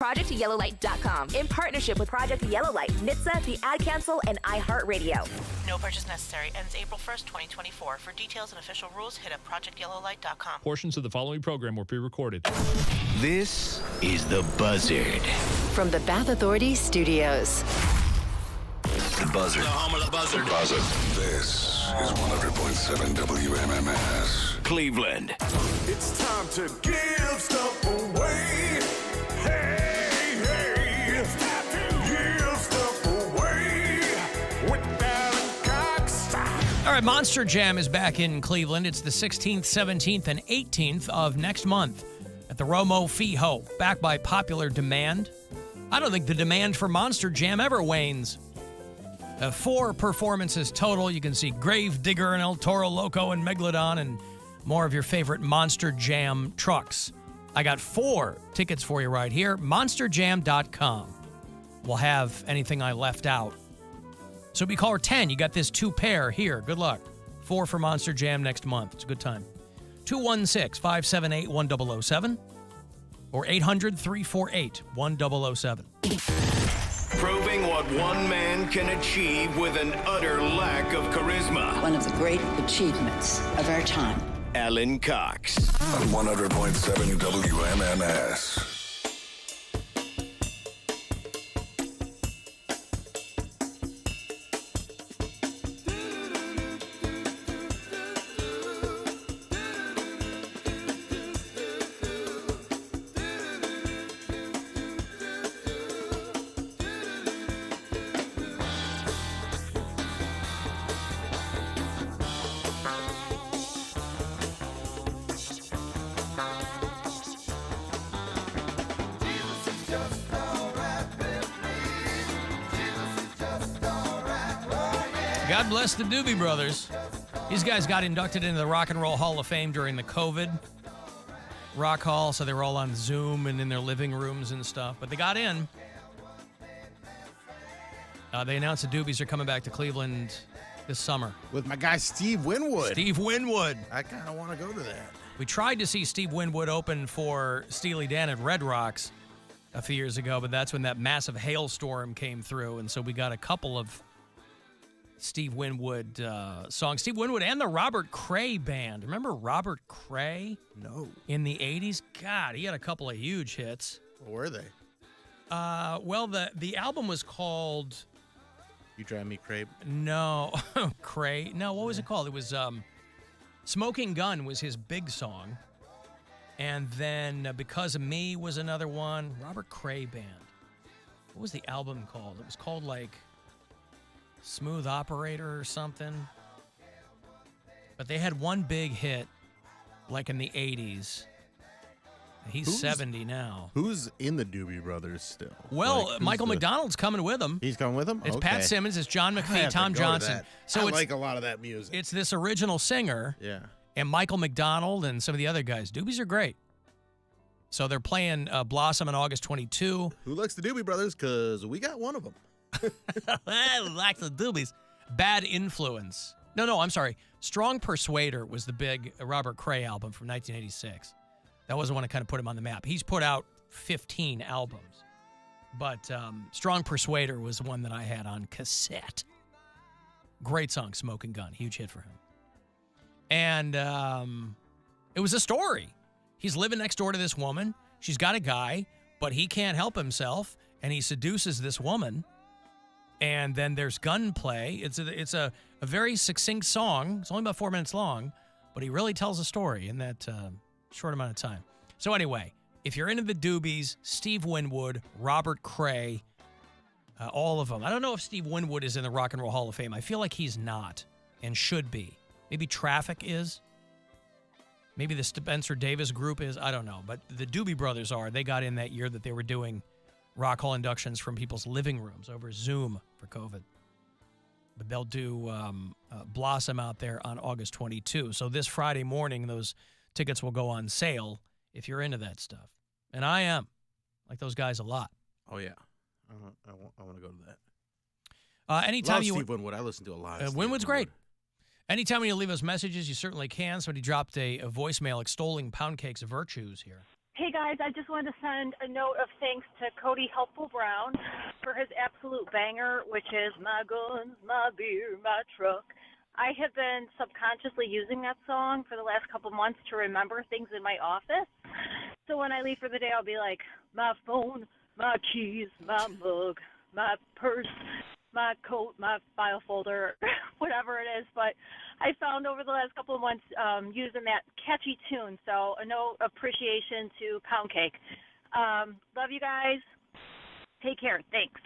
ProjectYellowlight.com in partnership with Project Yellowlight, NHTSA, the Ad Council, and iHeartRadio. No purchase necessary. Ends April 1st, 2024. For details and official rules, hit up ProjectYellowlight.com. Portions of the following program were pre-recorded. This is The Buzzard. From the Bath Authority Studios. The Buzzard. The home of the Buzzard. The Buzzard. This is 100.7 WMMS. Cleveland. It's time to give stuff away. Hey, hey. It's time to give stuff away with Alan Cox. All right, Monster Jam is back in Cleveland. It's the 16th, 17th, and 18th of next month at the Romo Fijo, back by popular demand. I don't think the demand for Monster Jam ever wanes. 4 performances total. You can see Grave Digger and El Toro Loco and Megalodon and more of your favorite Monster Jam trucks. I got 4 tickets for you right here. MonsterJam.com will have anything I left out. So be caller 10. You got this 2 pair here. Good luck. 4 for Monster Jam next month. It's a good time. 216-578-1007 or 800-348-1007. Proving what one man can achieve with an utter lack of charisma. One of the great achievements of our time. Alan Cox. On 100.7 WMMS. God bless the Doobie Brothers. These guys got inducted into the Rock and Roll Hall of Fame during the COVID Rock Hall, so they were all on Zoom and in their living rooms and stuff. But they got in. They announced the Doobies are coming back to Cleveland this summer. With my guy Steve Winwood. Steve Winwood. I kind of want to go to that. We tried to see Steve Winwood open for Steely Dan at Red Rocks a few years ago, but that's when that massive hailstorm came through, and so we got a couple of Steve Winwood songs. Steve Winwood and the Robert Cray Band. Remember Robert Cray? No. In the 80s? God, he had a couple of huge hits. What were they? Well, the album was called... You Drive Me Cray? No. Cray? No, what was it called? It was Smoking Gun was his big song. And then Because of Me was another one. Robert Cray Band. What was the album called? It was called like... Smooth Operator or something. But they had one big hit, like in the 80s. He's 70 now. Who's in the Doobie Brothers still? Well, like, Michael McDonald's coming with them. He's coming with them? It's Pat Simmons, it's John McPhee, Tom Johnson. So I like a lot of that music. It's this original singer. Yeah. And Michael McDonald and some of the other guys. Doobies are great. So they're playing Blossom on August 22. Who likes the Doobie Brothers? Because we got one of them. I like the Doobies. Bad Influence. No, I'm sorry. Strong Persuader was the big Robert Cray album from 1986. That was the one that kind of put him on the map. He's put out 15 albums. But Strong Persuader was the one that I had on cassette. Great song, Smoking Gun. Huge hit for him. And it was a story. He's living next door to this woman. She's got a guy, but he can't help himself, and he seduces this woman. And then there's gunplay. It's a very succinct song. It's only about 4 minutes long, but he really tells a story in that short amount of time. So anyway, if you're into the Doobies, Steve Winwood, Robert Cray, all of them. I don't know if Steve Winwood is in the Rock and Roll Hall of Fame. I feel like he's not and should be. Maybe Traffic is. Maybe the Spencer Davis group is. I don't know. But the Doobie Brothers are. They got in that year that they were doing Rock Hall inductions from people's living rooms over Zoom for COVID. But they'll do Blossom out there on August 22. So this Friday morning, those tickets will go on sale if you're into that stuff. And I am. Like those guys a lot. Oh, yeah. I want to go to that. Anytime Steve Winwood. I listen to a lot of Winwood's great. Anytime when you leave us messages, you certainly can. Somebody dropped a voicemail extolling Poundcake's virtues here. Hey guys, I just wanted to send a note of thanks to Cody Helpful Brown for his absolute banger, which is My Guns, My Beer, My Truck. I have been subconsciously using that song for the last couple months to remember things in my office. So when I leave for the day, I'll be like, my phone, my keys, my mug, my purse, my coat, my file folder, whatever it is. But I found over the last couple of months using that catchy tune. So a note of appreciation to Poundcake. Love you guys. Take care. Thanks.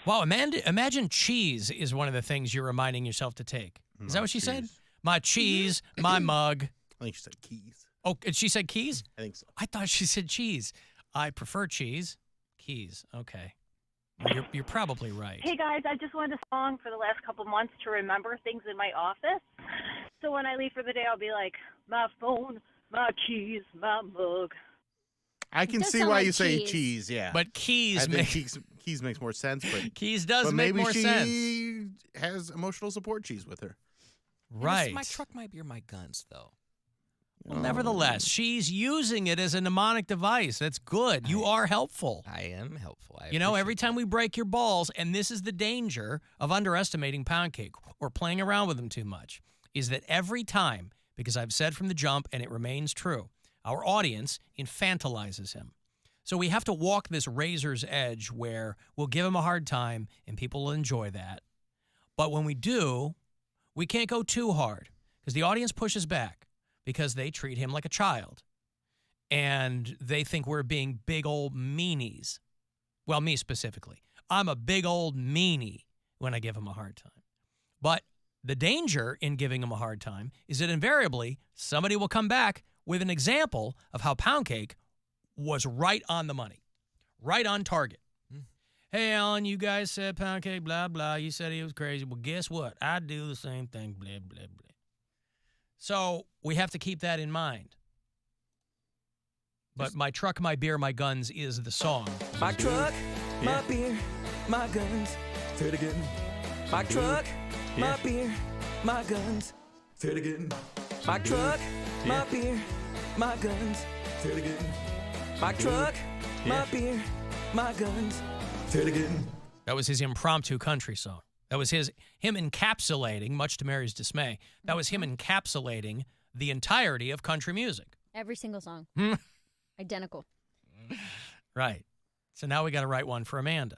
Wow, imagine cheese is one of the things you're reminding yourself to take. Is that what she said? My cheese, my mug. I think she said keys. Oh, and she said keys? I think so. I thought she said cheese. I prefer cheese. Keys. Okay. Well, you're probably right. Hey guys, I just wanted a song for the last couple months to remember things in my office. So when I leave for the day, I'll be like, my phone, my keys, my mug. I can see why you say cheese, yeah. But keys I think keys makes more sense, but keys does make more sense. Maybe she has emotional support cheese with her. Right. My truck, my beer, my guns, though. Well, nevertheless, she's using it as a mnemonic device. That's good. You are helpful. I am helpful. Every time we break your balls, and this is the danger of underestimating Poundcake or playing around with him too much, is that every time, because I've said from the jump, and it remains true, our audience infantilizes him. So we have to walk this razor's edge where we'll give him a hard time, and people will enjoy that. But when we do, we can't go too hard because the audience pushes back because they treat him like a child. And they think we're being big old meanies. Well, me specifically. I'm a big old meanie when I give him a hard time. But the danger in giving him a hard time is that invariably somebody will come back with an example of how Poundcake was right on the money, right on target. Hey, Alan, you guys said Poundcake, blah, blah. You said he was crazy. Well, guess what? I do the same thing, blah, blah, blah. So we have to keep that in mind. But My Truck, My Beer, My Guns is the song. My truck, my beer, my guns. Say it again. My truck, my beer, my guns. Say it again. My truck, my beer, my guns. Say it again. My truck, my beer, my guns. Say it again. That was his impromptu country song. That was him encapsulating, much to Mary's dismay, that was him encapsulating the entirety of country music. Every single song. Identical. Right. So now we got to write one for Amanda.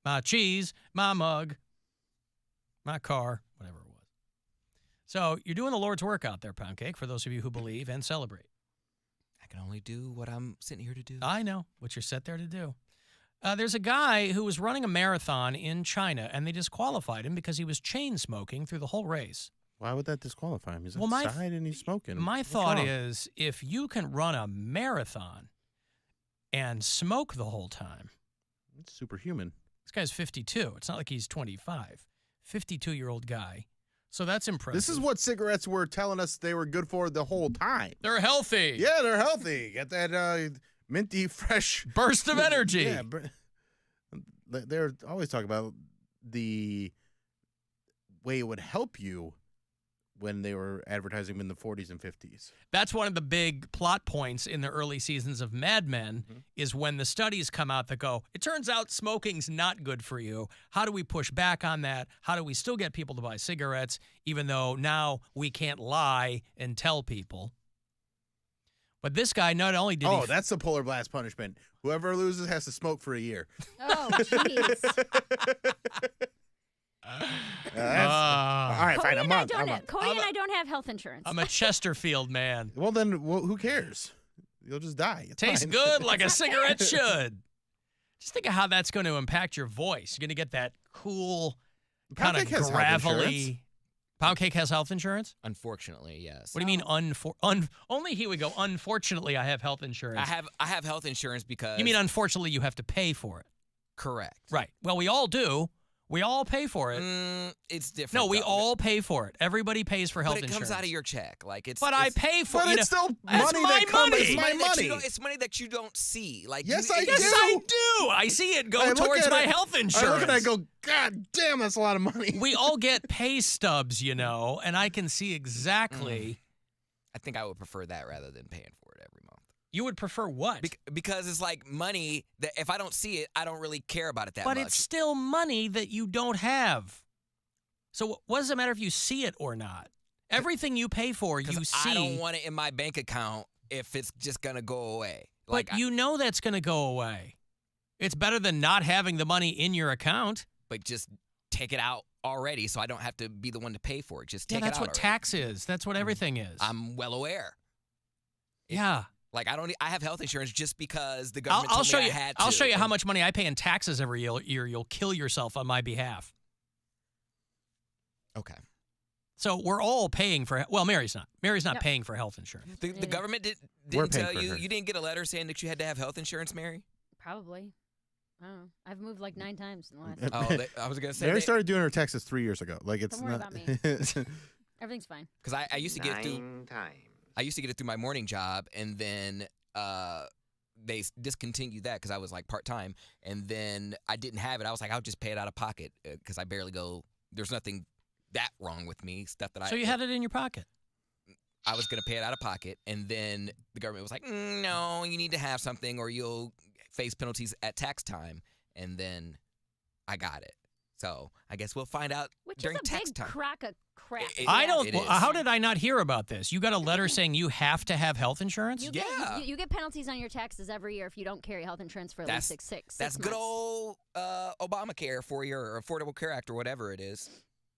My cheese, my mug, my car, whatever it was. So you're doing the Lord's work out there, Poundcake, for those of you who believe and celebrate. I can only do what I'm sitting here to do. I know what you're set there to do. There's a guy who was running a marathon in China, and they disqualified him because he was chain smoking through the whole race. Why would that disqualify him? He's outside and he's smoking. My thought is, if you can run a marathon and smoke the whole time. It's superhuman. This guy's 52. It's not like he's 25. 52-year-old guy. So that's impressive. This is what cigarettes were telling us they were good for the whole time. They're healthy. Yeah, they're healthy. Get that minty, fresh burst of energy. Yeah, they're always talking about the way it would help you when they were advertising them in the 40s and 50s. That's one of the big plot points in the early seasons of Mad Men is when the studies come out that go, it turns out smoking's not good for you. How do we push back on that? How do we still get people to buy cigarettes, even though now we can't lie and tell people? But this guy not only did he... that's the polar blast punishment. Whoever loses has to smoke for a year. Oh, jeez. All right, fine. Cody and I don't have health insurance. I'm a Chesterfield man. Well, then who cares? You'll just die. It's Tastes fine. good like a cigarette should. Just think of how that's going to impact your voice. You're going to get that cool, kind of gravelly... Poundcake has health insurance? Unfortunately, yes. What do you mean only he would go, unfortunately, I have health insurance. I have health insurance because... You mean unfortunately you have to pay for it? Correct. Right. Well, we all do. We all pay for it. It's different. No, we all pay for it. Everybody pays for health insurance. But it insurance. comes out of your check. I pay for it. But it's still money that comes. It's my money. It's money that you don't see. Yes, I do. I see it go towards my health insurance. I look at it and I go, God damn, that's a lot of money. We all get pay stubs, and I can see exactly. I think I would prefer that rather than paying for it every month. You would prefer what? Because it's like money that if I don't see it, I don't really care about it that much. But it's still money that you don't have. So what does it matter if you see it or not? Everything you pay for, you see. I don't want it in my bank account if it's just going to go away. But you know that's going to go away. It's better than not having the money in your account. But just take it out already so I don't have to be the one to pay for it. Just take it out. That's what tax is. That's what everything is. I'm well aware. Yeah. Like I have health insurance just because the government told me I had to. I'll show you how much money I pay in taxes every year. You'll kill yourself on my behalf. Okay. So we're all paying for. Well, Mary's not. Mary's not paying for health insurance. The government didn't tell you. You didn't get a letter saying that you had to have health insurance, Mary? Probably. I don't know. I've moved like 9 times in the last. I was gonna say. Mary started doing her taxes 3 years ago. Like it's Don't worry not. about me. Everything's fine. Because I used to get it through. 9 times. I used to get it through my morning job, and then they discontinued that because I was like part time, and then I didn't have it. I was like, I'll just pay it out of pocket because I barely go. There's nothing that wrong with me. Stuff that So you had it in your pocket. I was gonna pay it out of pocket, and then the government was like, no, you need to have something, or you'll face penalties at tax time. And then I got it. So I guess we'll find out during tax time. Which is a big crock of crap. I don't. How did I not hear about this? You got a letter saying you have to have health insurance? You get penalties on your taxes every year if you don't carry health insurance for at least six months. That's good old Obamacare for your Affordable Care Act or whatever it is.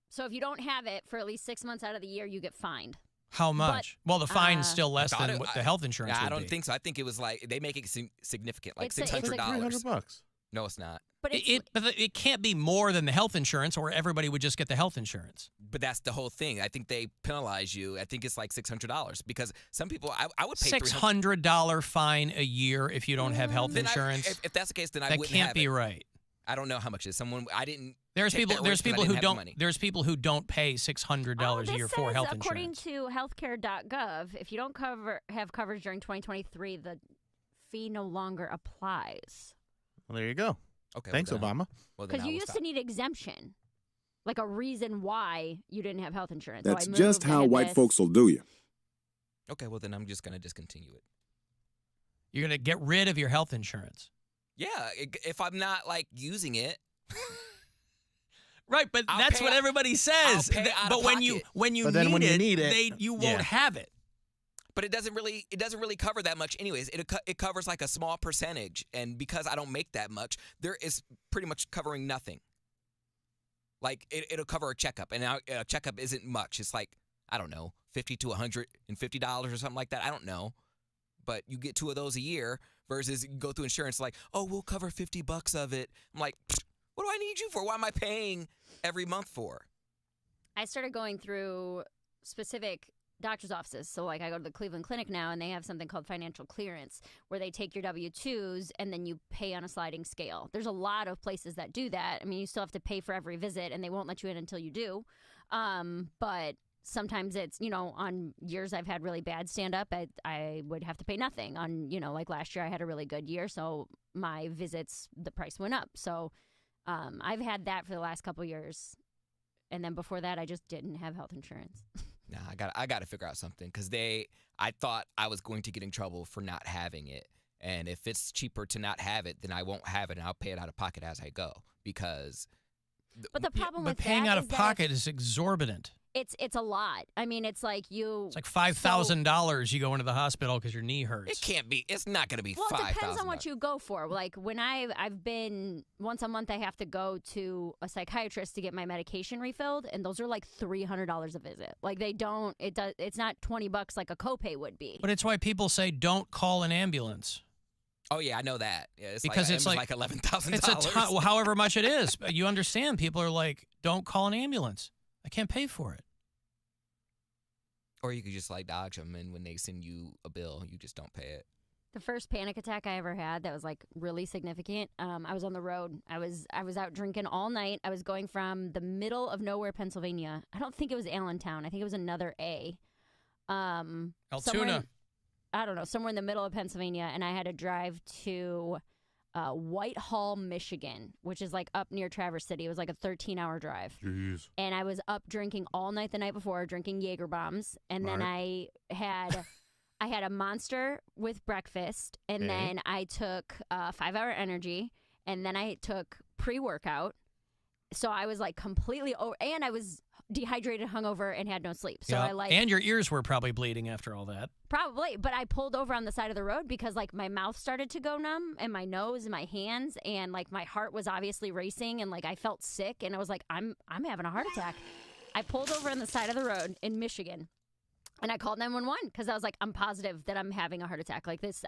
So if you don't have it for at least 6 months out of the year, you get fined. How much? Well, the fine's still less than what the health insurance would be. I don't think so. I think it was like they make it significant, like $600. It's like $300. No, it's not. But it can't be more than the health insurance, or everybody would just get the health insurance. But that's the whole thing. I think they penalize you. I think it's like $600 because some people I would pay $600 fine a year if you don't have health Then insurance. if that's the case, then I that wouldn't can't have be it. right. I don't know how much it is. I didn't. There's take people. that There's risk 'cause I people didn't who have the don't. money. There's people who don't pay $600 a year for health according insurance. to healthcare.gov, if you don't have coverage during 2023, the fee no longer applies. Well, there you go. Okay. Thanks, Obama. Because you used to need exemption, like a reason why you didn't have health insurance. That's So I just moved, I how had white this. folks will do you. Okay, well then I'm just gonna discontinue it. You're gonna get rid of your health insurance. Yeah, if I'm not like using it. Right, but that's what everybody says. But when you need it, you won't have it. But it doesn't really cover that much anyways. It covers like a small percentage, and because I don't make that much, there is pretty much covering nothing. Like it'll cover a checkup, and a checkup isn't much. It's like, I don't know, $50 to $150 or something like that. I don't know, but you get 2 of those a year versus you go through insurance like, oh, we'll cover $50 of it. I'm like, what do I need you for? Why am I paying every month for? I started going through specific doctor's offices. So like I go to the Cleveland Clinic now, and they have something called financial clearance where they take your W-2s and then you pay on a sliding scale. There's a lot of places that do that. I mean, you still have to pay for every visit, and they won't let you in until you do. But sometimes it's, on years I've had really bad stand-up, I would have to pay nothing. On, like last year I had a really good year, so my visits, the price went up. So I've had that for the last couple years. And then before that, I just didn't have health insurance. Nah, I got to figure out something because I thought I was going to get in trouble for not having it. And if it's cheaper to not have it, then I won't have it, and I'll pay it out of pocket as I go because. But the problem with paying that out is of that pocket is exorbitant. It's a lot. I mean, it's like It's like $5,000 you go into the hospital because your knee hurts. It can't be. It's not going to be $5,000. Well, it depends on what you go for. Like when I've been once a month, I have to go to a psychiatrist to get my medication refilled, and those are like $300 a visit. Like it's not $20 like a copay would be. But it's why people say don't call an ambulance. Oh yeah, I know that. Yeah, it's because it's like $11,000. It's well, however much it is. But you understand, people are like, don't call an ambulance. I can't pay for it. Or you could just like dodge them, and when they send you a bill, you just don't pay it. The first panic attack I ever had that was like really significant. I was on the road. I was out drinking all night. I was going from the middle of nowhere, Pennsylvania. I don't think it was Allentown. I think it was another A. Altoona. I don't know, somewhere in the middle of Pennsylvania, and I had to drive to Whitehall, Michigan, which is like up near Traverse City. It was like a 13-hour drive. Jeez. And I was up drinking all night the night before, drinking Jaeger bombs, and then I had I had a Monster with breakfast, and then I took 5-Hour Energy, and then I took pre-workout. So I was like completely and I was dehydrated, hungover, and had no sleep. So I and your ears were probably bleeding after all that. Probably, but I pulled over on the side of the road because like my mouth started to go numb, and my nose and my hands, and like my heart was obviously racing, and like I felt sick, and I was like, I'm having a heart attack. I pulled over on the side of the road in Michigan. And I called 911 because I was like, I'm positive that I'm having a heart attack. Like this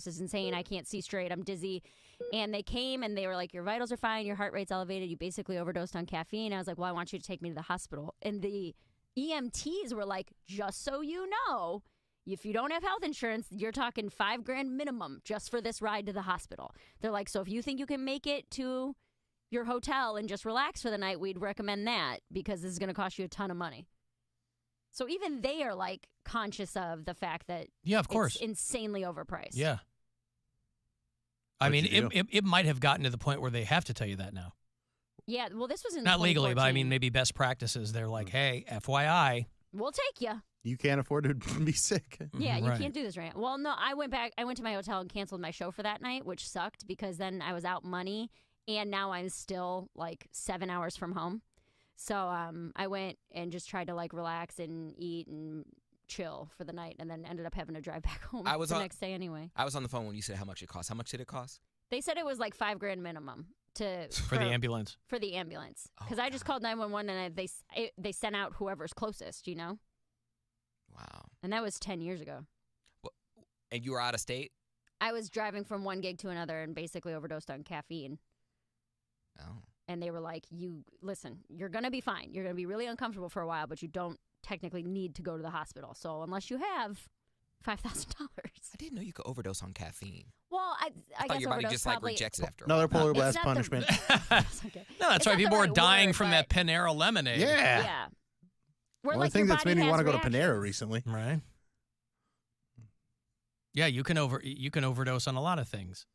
is insane. I can't see straight. I'm dizzy. And they came and they were like, your vitals are fine. Your heart rate's elevated. You basically overdosed on caffeine. I was like, well, I want you to take me to the hospital. And the EMTs were like, just so you know, if you don't have health insurance, you're talking $5,000 minimum just for this ride to the hospital. They're like, so if you think you can make it to your hotel and just relax for the night, we'd recommend that because this is going to cost you a ton of money. So even they are like conscious of the fact that of course. It's insanely overpriced. Yeah. I mean, it might have gotten to the point where they have to tell you that now. Yeah, well, this was in not legally, but I mean maybe best practices. They're like, hey, FYI. We'll take you. You can't afford to be sick. Yeah, you can't do this right. Well, no, I went to my hotel and canceled my show for that night, which sucked because then I was out money, and now I'm still like 7 hours from home. So I went and just tried to like relax and eat and chill for the night, and then ended up having to drive back home the next day anyway. I was on the phone when you said how much it cost. How much did it cost? They said it was like $5,000 minimum for the ambulance. For the ambulance, because I just called 911 and they sent out whoever's closest, you know. Wow. And that was 10 years ago. Well, and you were out of state? I was driving from one gig to another and basically overdosed on caffeine. Oh. And they were like, listen, you're going to be fine. You're going to be really uncomfortable for a while, but you don't technically need to go to the hospital. So unless you have $5,000. I didn't know you could overdose on caffeine. Well, I thought guess your body overdose just like probably, rejects it after Another a while. polar blast punishment. No, that's why people were dying from that Panera lemonade. Yeah. Yeah. Well, the thing that's made me want to go to Panera recently. Right. Yeah, you can overdose on a lot of things.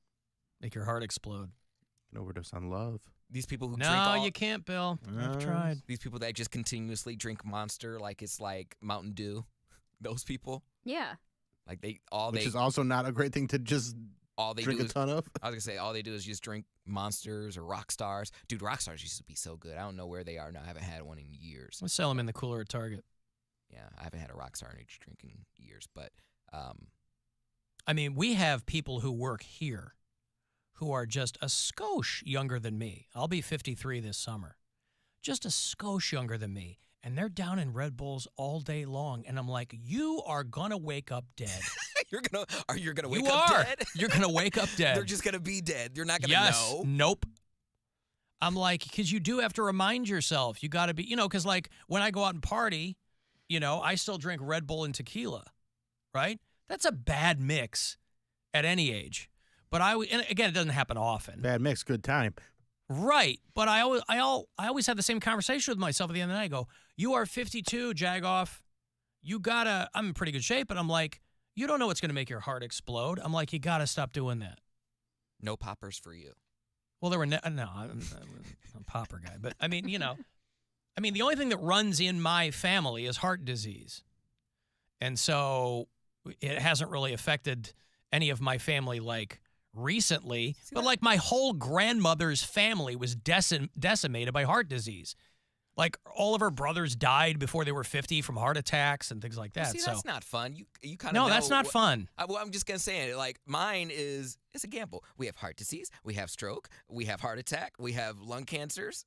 Make your heart explode. You can overdose on love. These people who drink No, you can't, Bill. I've tried. These people that just continuously drink Monster like it's like Mountain Dew. Those people. Yeah. Like Which is also not a great thing to just drink a ton of. I was going to say, all they do is just drink Monsters or Rock Stars. Dude, Rock Stars used to be so good. I don't know where they are now. I haven't had one in years. We'll sell them in the cooler at Target. Yeah, I haven't had a Rock Star energy drink in years. But, I mean, we have people who work here who are just a skosh younger than me. I'll be 53 this summer. Just a skosh younger than me. And they're down in Red Bulls all day long. And I'm like, you are going to wake up dead. You're going to wake up dead? You're going to wake up dead. They're just going to be dead. You're not going to know. Nope. I'm like, because you do have to remind yourself. You got to be, because like when I go out and party, I still drink Red Bull and tequila, right? That's a bad mix at any age. But and again, it doesn't happen often. Bad mix, good time. Right. But I always have the same conversation with myself at the end of the night. I go, you are 52, Jagoff. I'm in pretty good shape. But I'm like, you don't know what's going to make your heart explode. I'm like, you got to stop doing that. No poppers for you. Well, there were no, I'm a popper guy. But I mean, the only thing that runs in my family is heart disease. And so it hasn't really affected any of my family like recently, but like my whole grandmother's family was decimated by heart disease. Like all of her brothers died before they were 50 from heart attacks and things like that. See, so that's not fun. You kind of No, that's not fun. I'm just going to say it. Like mine it's a gamble. We have heart disease. We have stroke. We have heart attack. We have lung cancers.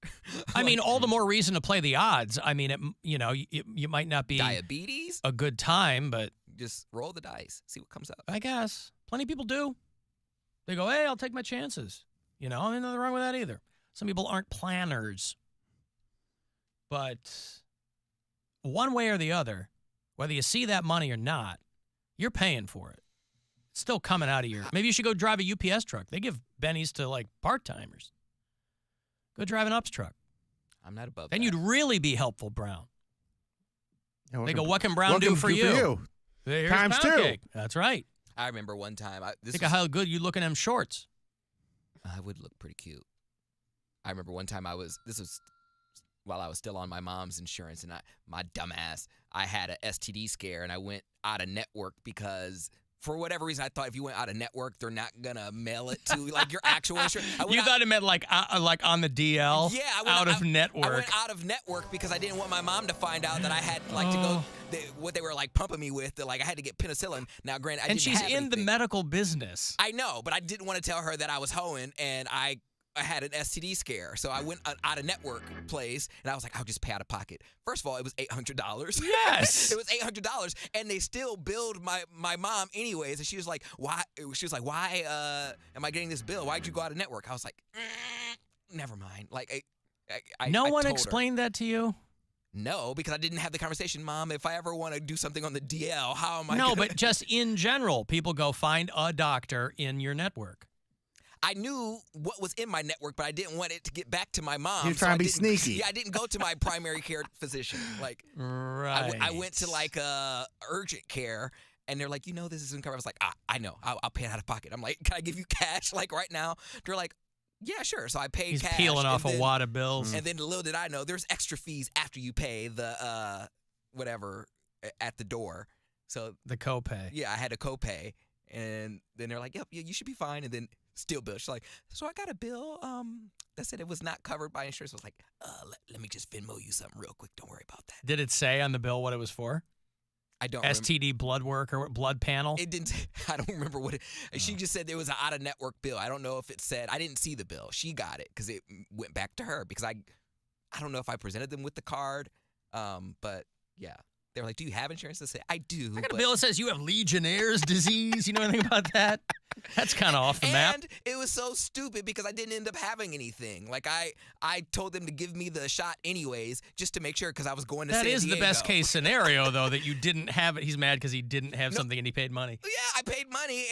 I mean, all the more reason to play the odds. I mean, you might not be diabetes, a good time, but just roll the dice. See what comes up. I guess. Plenty of people do. They go, hey, I'll take my chances. There's nothing wrong with that either. Some people aren't planners. But one way or the other, whether you see that money or not, you're paying for it. It's still coming out of your... Maybe you should go drive a UPS truck. They give bennies to, like, part-timers. Go drive an UPS truck. I'm not above Then that. you'd really be helpful, Brown. Yeah, they go, what can Brown do for you? Here's Times Poundcake. two. That's right. I remember one time. Think of how good you look in them shorts. I would look pretty cute. I remember one time this was while I was still on my mom's insurance, and my dumbass, I had an STD scare, and I went out of network because for whatever reason, I thought if you went out of network, they're not gonna mail it to like your actual insurance. You thought it meant like on the DL? Yeah, out of network. I went out of network because I didn't want my mom to find out that I had like to go. What they were like pumping me with, that like I had to get penicillin. Now, granted, I didn't she's have in anything. the medical business. I know, but I didn't want to tell her that I was hoeing, and I had an STD scare. So I went out of network place, and I was like, I'll just pay out of pocket. First of all, it was $800. Yes. It was $800, and they still billed my mom anyways. And she was like, why? She was like, why am I getting this bill? Why'd you go out of network? I was like, never mind. Like, no I one told explained that to you? No, because I didn't have the conversation. Mom, if I ever want to do something on the DL, how am I No, gonna... but just in general, people go find a doctor in your network. I knew what was in my network, but I didn't want it to get back to my mom. You're trying to be sneaky. Yeah, I didn't go to my primary care physician. Like, right. I went to like urgent care, and they're like, this isn't covered. I was like, I know, I'll pay it out of pocket. I'm like, can I give you cash like right now? They're like, yeah, sure. So I paid He's cash. peeling off a wad of bills. And then little did I know, there's extra fees after you pay the whatever at the door. So the copay. Yeah, I had a copay, and then they're like, yep, yeah, you should be fine. And then still bill. She's like, so I got a bill that said it was not covered by insurance. I was like, let me just Venmo you something real quick. Don't worry about that. Did it say on the bill what it was for? I don't STD blood work or blood panel? It didn't. I don't remember what it. She just said there was an out of network bill. I don't know if it said. I didn't see the bill. She got it because it went back to her because I don't know if I presented them with the card. But yeah, they were like, "Do you have insurance?" I said, "I do." I got a bill that says you have Legionnaire's disease. You know anything about that? That's kind of off the map. And it was so stupid because I didn't end up having anything. Like I told them to give me the shot anyways, just to make sure because I was going to San Diego. That is the best case scenario, though, that you didn't have it. He's mad because he didn't have something and he paid money. Yeah, I paid money,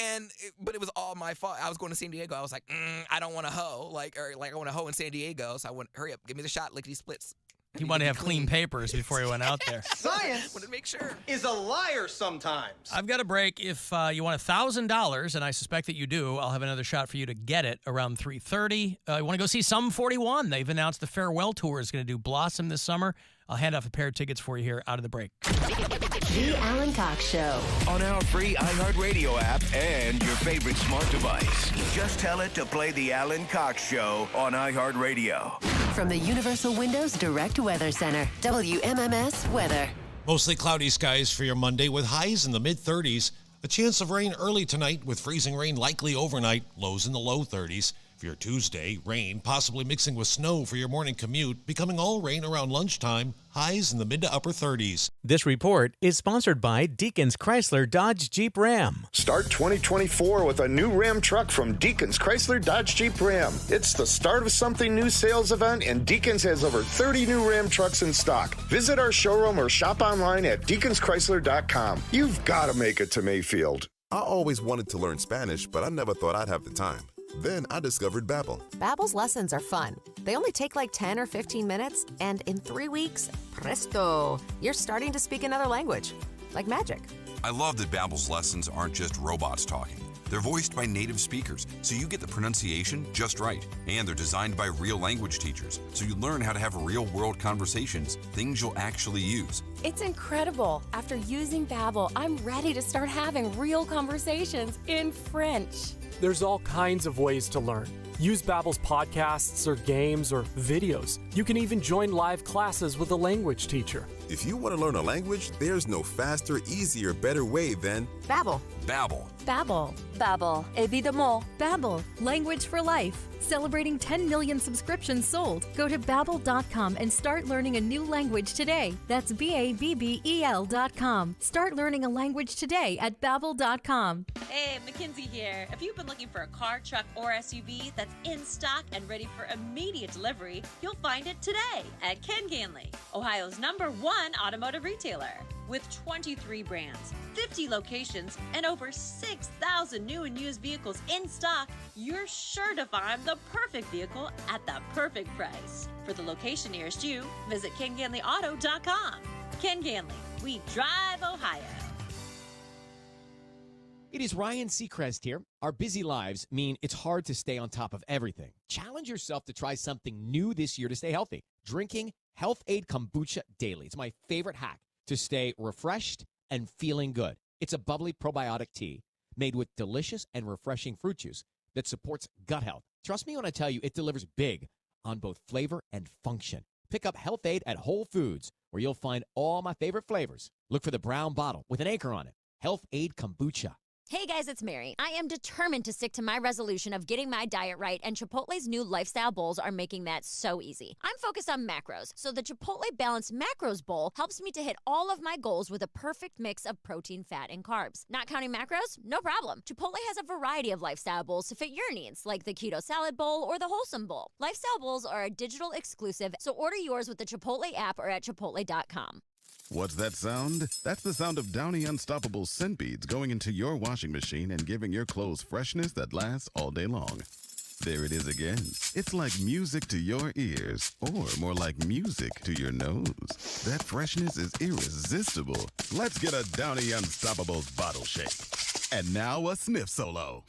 but it was all my fault. I was going to San Diego. I was like, I don't want to hoe. I want to hoe in San Diego. So I went, hurry up, give me the shot, lickety splits. He wanted to have clean papers before he went out there. Science wanted to make sure. Is a liar sometimes. I've got a break. If you want $1,000, and I suspect that you do, I'll have another shot for you to get it around 3:30. You want to go see Sum 41? They've announced the farewell tour is going to do Blossom this summer. I'll hand off a pair of tickets for you here out of the break. The Alan Cox Show. On our free iHeartRadio app and your favorite smart device. Just tell it to play the Alan Cox Show on iHeartRadio. From the Universal Windows Direct Weather Center, WMMS Weather. Mostly cloudy skies for your Monday with highs in the mid-30s. A chance of rain early tonight with freezing rain likely overnight, lows in the low 30s. For your Tuesday, rain possibly mixing with snow for your morning commute, becoming all rain around lunchtime, highs in the mid to upper 30s. This report is sponsored by Deacons Chrysler Dodge Jeep Ram. Start 2024 with a new Ram truck from Deacons Chrysler Dodge Jeep Ram. It's the start of something new sales event, and Deacons has over 30 new Ram trucks in stock. Visit our showroom or shop online at deaconschrysler.com. You've got to make it to Mayfield. I always wanted to learn Spanish, but I never thought I'd have the time. Then I discovered Babbel. Babbel's lessons are fun. They only take like 10 or 15 minutes, and in 3 weeks, presto, you're starting to speak another language, like magic. I love that Babbel's lessons aren't just robots talking. They're voiced by native speakers, so you get the pronunciation just right. And they're designed by real language teachers, so you learn how to have real-world conversations, things you'll actually use. It's incredible. After using Babbel, I'm ready to start having real conversations in French. There's all kinds of ways to learn. Use Babbel's podcasts or games or videos. You can even join live classes with a language teacher. If you want to learn a language, there's no faster, easier, better way than Babbel. Babbel. Babbel. Babbel. Évidemment. Babbel. Language for life. Celebrating 10 million subscriptions sold. Go to Babbel.com and start learning a new language today. That's Babbel.com. Start learning a language today at Babbel.com. Hey, Mackenzie here. If you've been looking for a car, truck, or SUV that's in stock and ready for immediate delivery, you'll find it today at Ken Ganley, Ohio's #1 automotive retailer. With 23 brands, 50 locations, and over 6,000 new and used vehicles in stock, you're sure to find the perfect vehicle at the perfect price. For the location nearest you, visit KenGanleyAuto.com. Ken Ganley, we drive Ohio. It is Ryan Seacrest here. Our busy lives mean it's hard to stay on top of everything. Challenge yourself to try something new this year to stay healthy. Drinking Health Aid Kombucha Daily. It's my favorite hack to stay refreshed and feeling good. It's a bubbly probiotic tea made with delicious and refreshing fruit juice that supports gut health. Trust me when I tell you it delivers big on both flavor and function. Pick up Health Aid at Whole Foods, where you'll find all my favorite flavors. Look for the brown bottle with an anchor on it. Health Aid Kombucha. Hey guys, it's Mary. I am determined to stick to my resolution of getting my diet right, and Chipotle's new lifestyle bowls are making that so easy. I'm focused on macros, so the Chipotle Balanced Macros Bowl helps me to hit all of my goals with a perfect mix of protein, fat, and carbs. Not counting macros? No problem. Chipotle has a variety of lifestyle bowls to fit your needs, like the Keto Salad Bowl or the Wholesome Bowl. Lifestyle bowls are a digital exclusive, so order yours with the Chipotle app or at chipotle.com. What's that sound? That's the sound of Downy Unstoppable scent beads going into your washing machine and giving your clothes freshness that lasts all day long. There it is again. It's like music to your ears, or more like music to your nose. That freshness is irresistible. Let's get a Downy Unstoppables bottle shake. And now a sniff solo.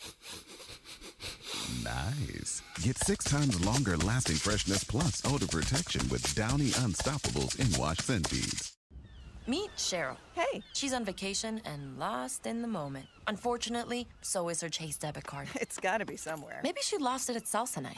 Nice. Get 6 times longer lasting freshness plus odor protection with Downy Unstoppables in-wash scent beads. Meet Cheryl. Hey. She's on vacation and lost in the moment. Unfortunately, so is her Chase debit card. It's gotta be somewhere. Maybe she lost it at salsa night.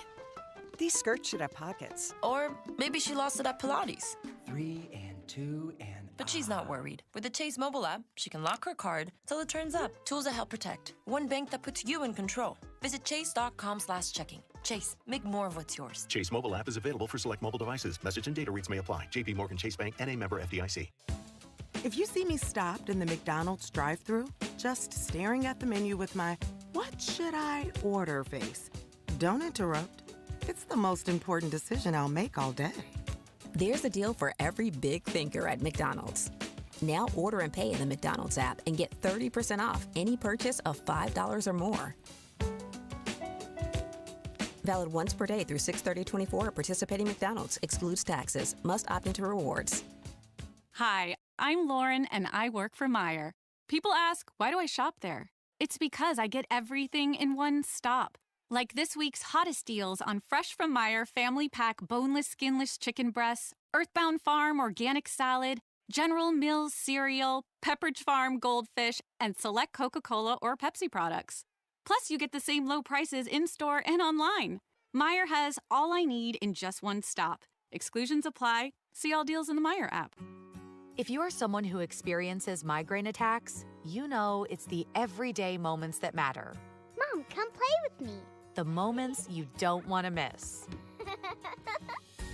These skirts should have pockets. Or maybe she lost it at Pilates. 3 and 2 and... But she's not worried. With the Chase mobile app, she can lock her card till it turns up. Tools that help protect. One bank that puts you in control. Visit chase.com/checking. Chase, make more of what's yours. Chase mobile app is available for select mobile devices. Message and data rates may apply. JP Morgan Chase Bank, N.A. member FDIC. If you see me stopped in the McDonald's drive-thru, just staring at the menu with my "what should I order" face, don't interrupt. It's the most important decision I'll make all day. There's a deal for every big thinker at McDonald's. Now order and pay in the McDonald's app and get 30% off any purchase of $5 or more. Valid once per day through 6/30/24 at participating McDonald's. Excludes taxes. Must opt into rewards. Hi, I'm Lauren and I work for Meijer. People ask, why do I shop there? It's because I get everything in one stop. Like this week's hottest deals on fresh from Meijer family pack boneless, skinless chicken breasts, Earthbound Farm organic salad, General Mills cereal, Pepperidge Farm goldfish, and select Coca-Cola or Pepsi products. Plus, you get the same low prices in-store and online. Meijer has all I need in just one stop. Exclusions apply. See all deals in the Meijer app. If you are someone who experiences migraine attacks, you know it's the everyday moments that matter. Mom, come play with me. The moments you don't want to miss.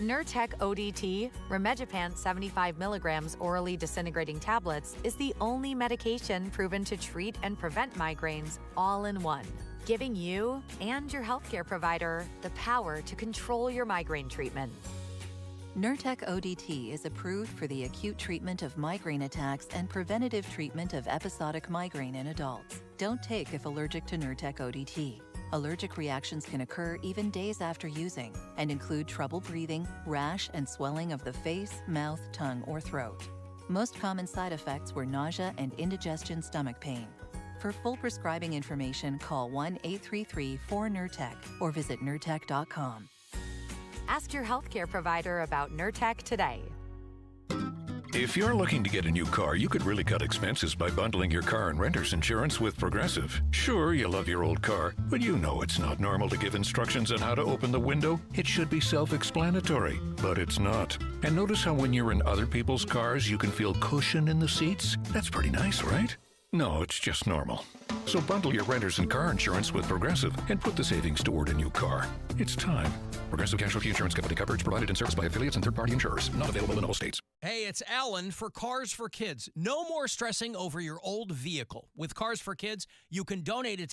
Nurtec ODT, Rimegepant 75 milligrams orally disintegrating tablets, is the only medication proven to treat and prevent migraines all in one, giving you and your healthcare provider the power to control your migraine treatment. Nurtec ODT is approved for the acute treatment of migraine attacks and preventative treatment of episodic migraine in adults. Don't take if allergic to Nurtec ODT. Allergic reactions can occur even days after using and include trouble breathing, rash, and swelling of the face, mouth, tongue, or throat. Most common side effects were nausea and indigestion stomach pain. For full prescribing information, call 1-833-4-NURTEC or visit Nurtec.com. Ask your healthcare provider about Nurtec today. If you're looking to get a new car, you could really cut expenses by bundling your car and renter's insurance with Progressive. Sure, you love your old car, but you know it's not normal to give instructions on how to open the window. It should be self-explanatory, but it's not. And notice how when you're in other people's cars, you can feel cushion in the seats? That's pretty nice, right? No, it's just normal. So bundle your renter's and car insurance with Progressive and put the savings toward a new car. It's time. Progressive Casualty Insurance Company. Coverage provided and serviced by affiliates and third-party insurers. Not available in all states. Hey, it's Alan for Cars for Kids. No more stressing over your old vehicle. With Cars for Kids, you can donate it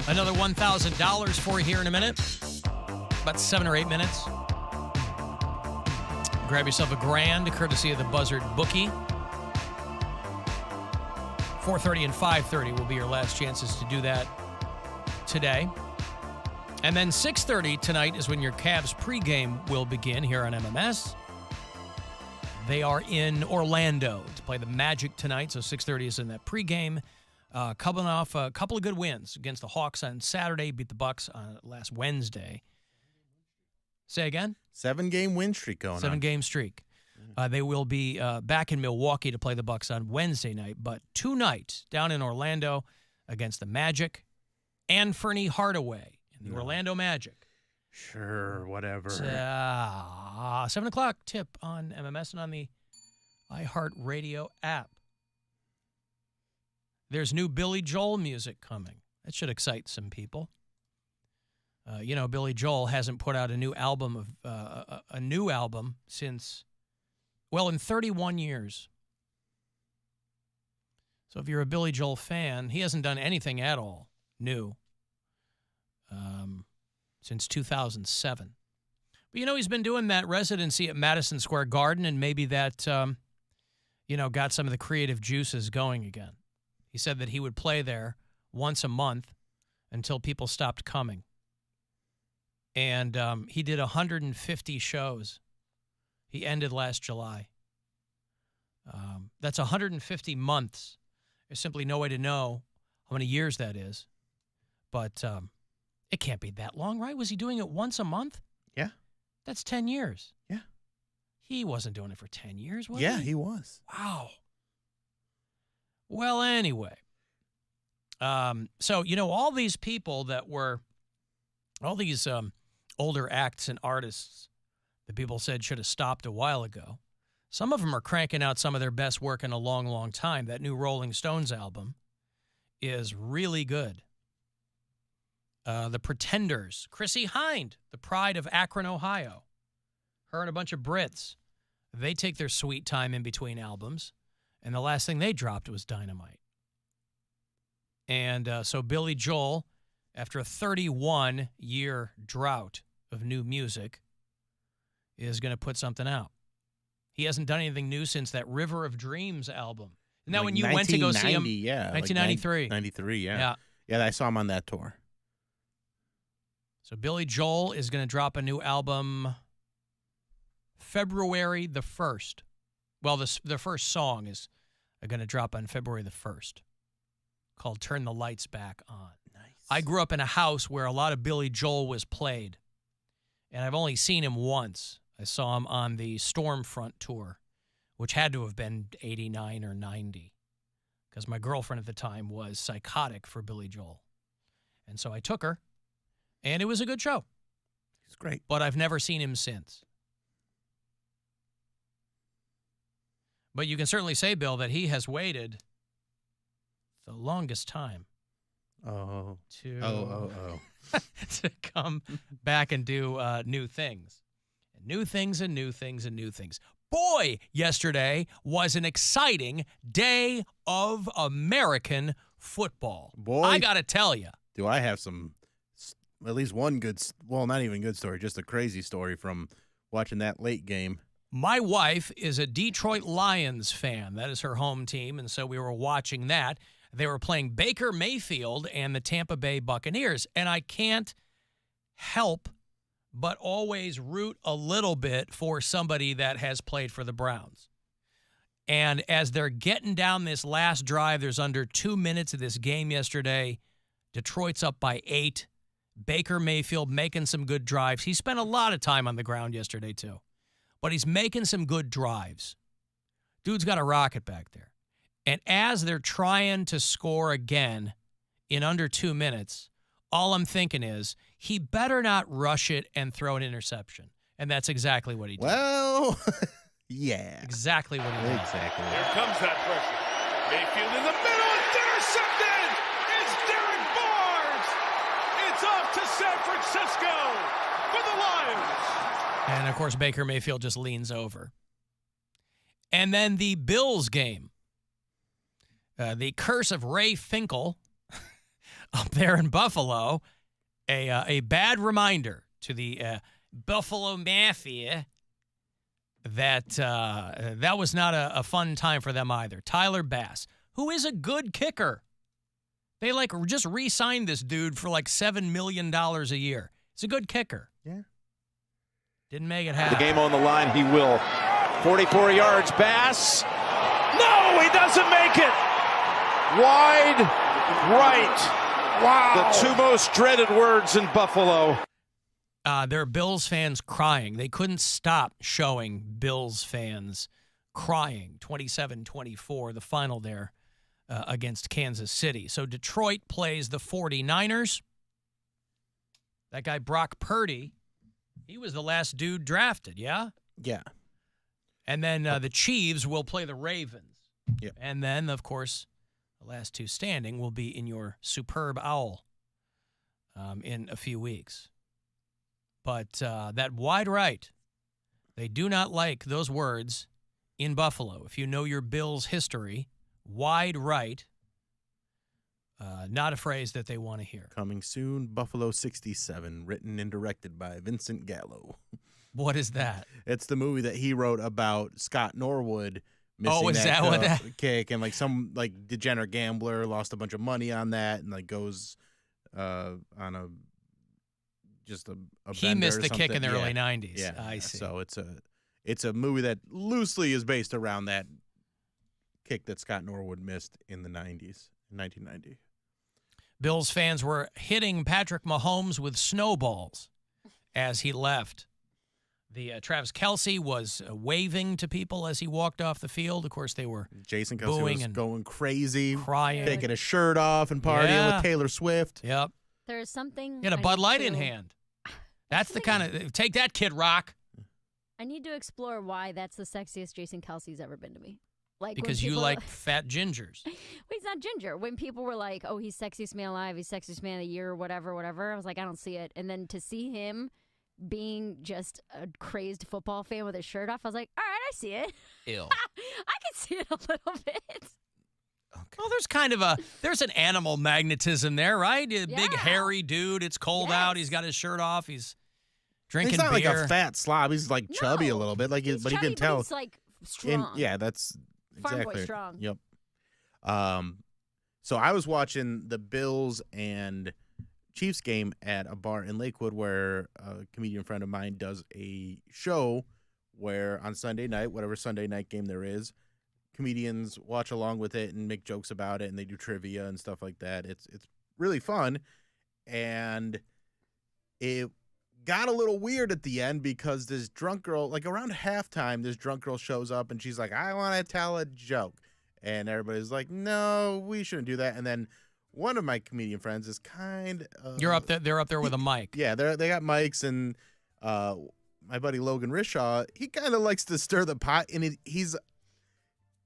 Another $1,000 for you here in a minute. About 7 or 8 minutes. Grab yourself a grand, courtesy of the Buzzard Bookie. 4:30 and 5:30 will be your last chances to do that today. And then 6:30 tonight is when your Cavs pregame will begin here on MMS. They are in Orlando to play the Magic tonight, so 6:30 is in that pregame. Coming off a couple of good wins against the Hawks on Saturday, beat the Bucks on last Wednesday. Say again? 7-game win streak going on. 7-game streak. They will be back in Milwaukee to play the Bucks on Wednesday night, but tonight down in Orlando against the Magic and Fernie Hardaway in the Orlando Magic. Sure, whatever. 7 o'clock tip on MMS and on the iHeartRadio app. There's new Billy Joel music coming. That should excite some people. Billy Joel hasn't put out a new album since, in 31 years. So if you're a Billy Joel fan, he hasn't done anything at all new since 2007. But, he's been doing that residency at Madison Square Garden, and maybe that, got some of the creative juices going again. He said that he would play there once a month until people stopped coming. And he did 150 shows. He ended last July. That's 150 months. There's simply no way to know how many years that is. But it can't be that long, right? Was he doing it once a month? Yeah. That's 10 years. Yeah. He wasn't doing it for 10 years, was Yeah, he? he was. Wow. Well, anyway. So, all these people that were, all these older acts and artists that people said should have stopped a while ago, some of them are cranking out some of their best work in a long, long time. That new Rolling Stones album is really good. The Pretenders, Chrissy Hind, the pride of Akron, Ohio. Her and a bunch of Brits. They take their sweet time in between albums, and the last thing they dropped was Dynamite. And so Billy Joel, after a 31-year drought of new music, is going to put something out. He hasn't done anything new since that River of Dreams album. Isn't that when you went to go see him? Yeah. 1993. 93, yeah. Yeah, I saw him on that tour. So Billy Joel is going to drop a new album February the 1st. Well, the first song is going to drop on February the 1st, called Turn the Lights Back On. Nice. I grew up in a house where a lot of Billy Joel was played, and I've only seen him once. I saw him on the Stormfront tour, which had to have been 89 or 90, because my girlfriend at the time was psychotic for Billy Joel. And so I took her, and it was a good show. He's great. But I've never seen him since. But you can certainly say, Bill, that he has waited the longest time to come back and do new things. And new things and new things and new things. Boy, yesterday was an exciting day of American football. Boy, I got to tell you. Do I have at least one good, well, not even good story, just a crazy story from watching that late game. My wife is a Detroit Lions fan. That is her home team, and so we were watching that. They were playing Baker Mayfield and the Tampa Bay Buccaneers, and I can't help but always root a little bit for somebody that has played for the Browns. And as they're getting down this last drive, there's under 2 minutes of this game yesterday. Detroit's up by 8. Baker Mayfield making some good drives. He spent a lot of time on the ground yesterday, too. But he's making some good drives. Dude's got a rocket back there. And as they're trying to score again in under 2 minutes, all I'm thinking is he better not rush it and throw an interception. And that's exactly what he did. Well, yeah. Exactly what he did. Exactly. Here comes that pressure. Mayfield in the middle. Intercepted! It's Derek Barnes! It's off to San Francisco for the Lions! And, of course, Baker Mayfield just leans over. And then the Bills game. The curse of Ray Finkel up there in Buffalo, a bad reminder to the Buffalo Mafia that that was not a fun time for them either. Tyler Bass, who is a good kicker. They just re-signed this dude for like $7 million a year. He's a good kicker. Yeah. Didn't make it happen. The game on the line, he will. 44 yards, Bass. No, he doesn't make it. Wide right. Wow. The two most dreaded words in Buffalo. There are Bills fans crying. They couldn't stop showing Bills fans crying. 27-24, the final there against Kansas City. So Detroit plays the 49ers. That guy Brock Purdy, he was the last dude drafted, yeah? Yeah. And then the Chiefs will play the Ravens. Yep. And then, of course, the last two standing will be in your superb owl in a few weeks. But that wide right, they do not like those words in Buffalo. If you know your Bills history, wide right, not a phrase that they want to hear. Coming soon, Buffalo 67, written and directed by Vincent Gallo. What is that? It's the movie that he wrote about Scott Norwood missing that kick, and some degenerate gambler lost a bunch of money on that, and goes on a he missed the kick in the early 90s. Yeah, I see. So it's a movie that loosely is based around that kick that Scott Norwood missed in the 90s, in 1990. Bills fans were hitting Patrick Mahomes with snowballs as he left. The Travis Kelce was waving to people as he walked off the field. Of course, they were Jason Kelce booing was and going crazy, crying, taking his shirt off and partying with Taylor Swift. Yep. There's something. He had a Bud Light in hand. That's the kind of take that, Kid Rock. I need to explore why that's the sexiest Jason Kelce's ever been to me. Because you like fat gingers. Well, he's not ginger. When people were like, "Oh, he's sexiest man alive. He's sexiest man of the year," or whatever, I was like, I don't see it. And then to see him being just a crazed football fan with his shirt off, I was like, all right, I see it. Ew. I can see it a little bit. Okay. Well, there's an animal magnetism there, right? A big hairy dude. It's cold out. He's got his shirt off. He's drinking He's not beer. like a fat slob. He's chubby a little bit. But chubby, you can tell. But he's strong. That's Farm exactly. boy strong. Yep. So I was watching the Bills and Chiefs game at a bar in Lakewood where a comedian friend of mine does a show where on Sunday night, whatever Sunday night game there is, comedians watch along with it and make jokes about it, and they do trivia and stuff like that. It's really fun, and it got a little weird at the end because this drunk girl, around halftime, this drunk girl shows up and she's like, "I want to tell a joke," and everybody's like, "No, we shouldn't do that." And then one of my comedian friends is kind of... You're up there. They're up there with a mic. Yeah, they got mics, and my buddy Logan Rishaw, he kind of likes to stir the pot, and he's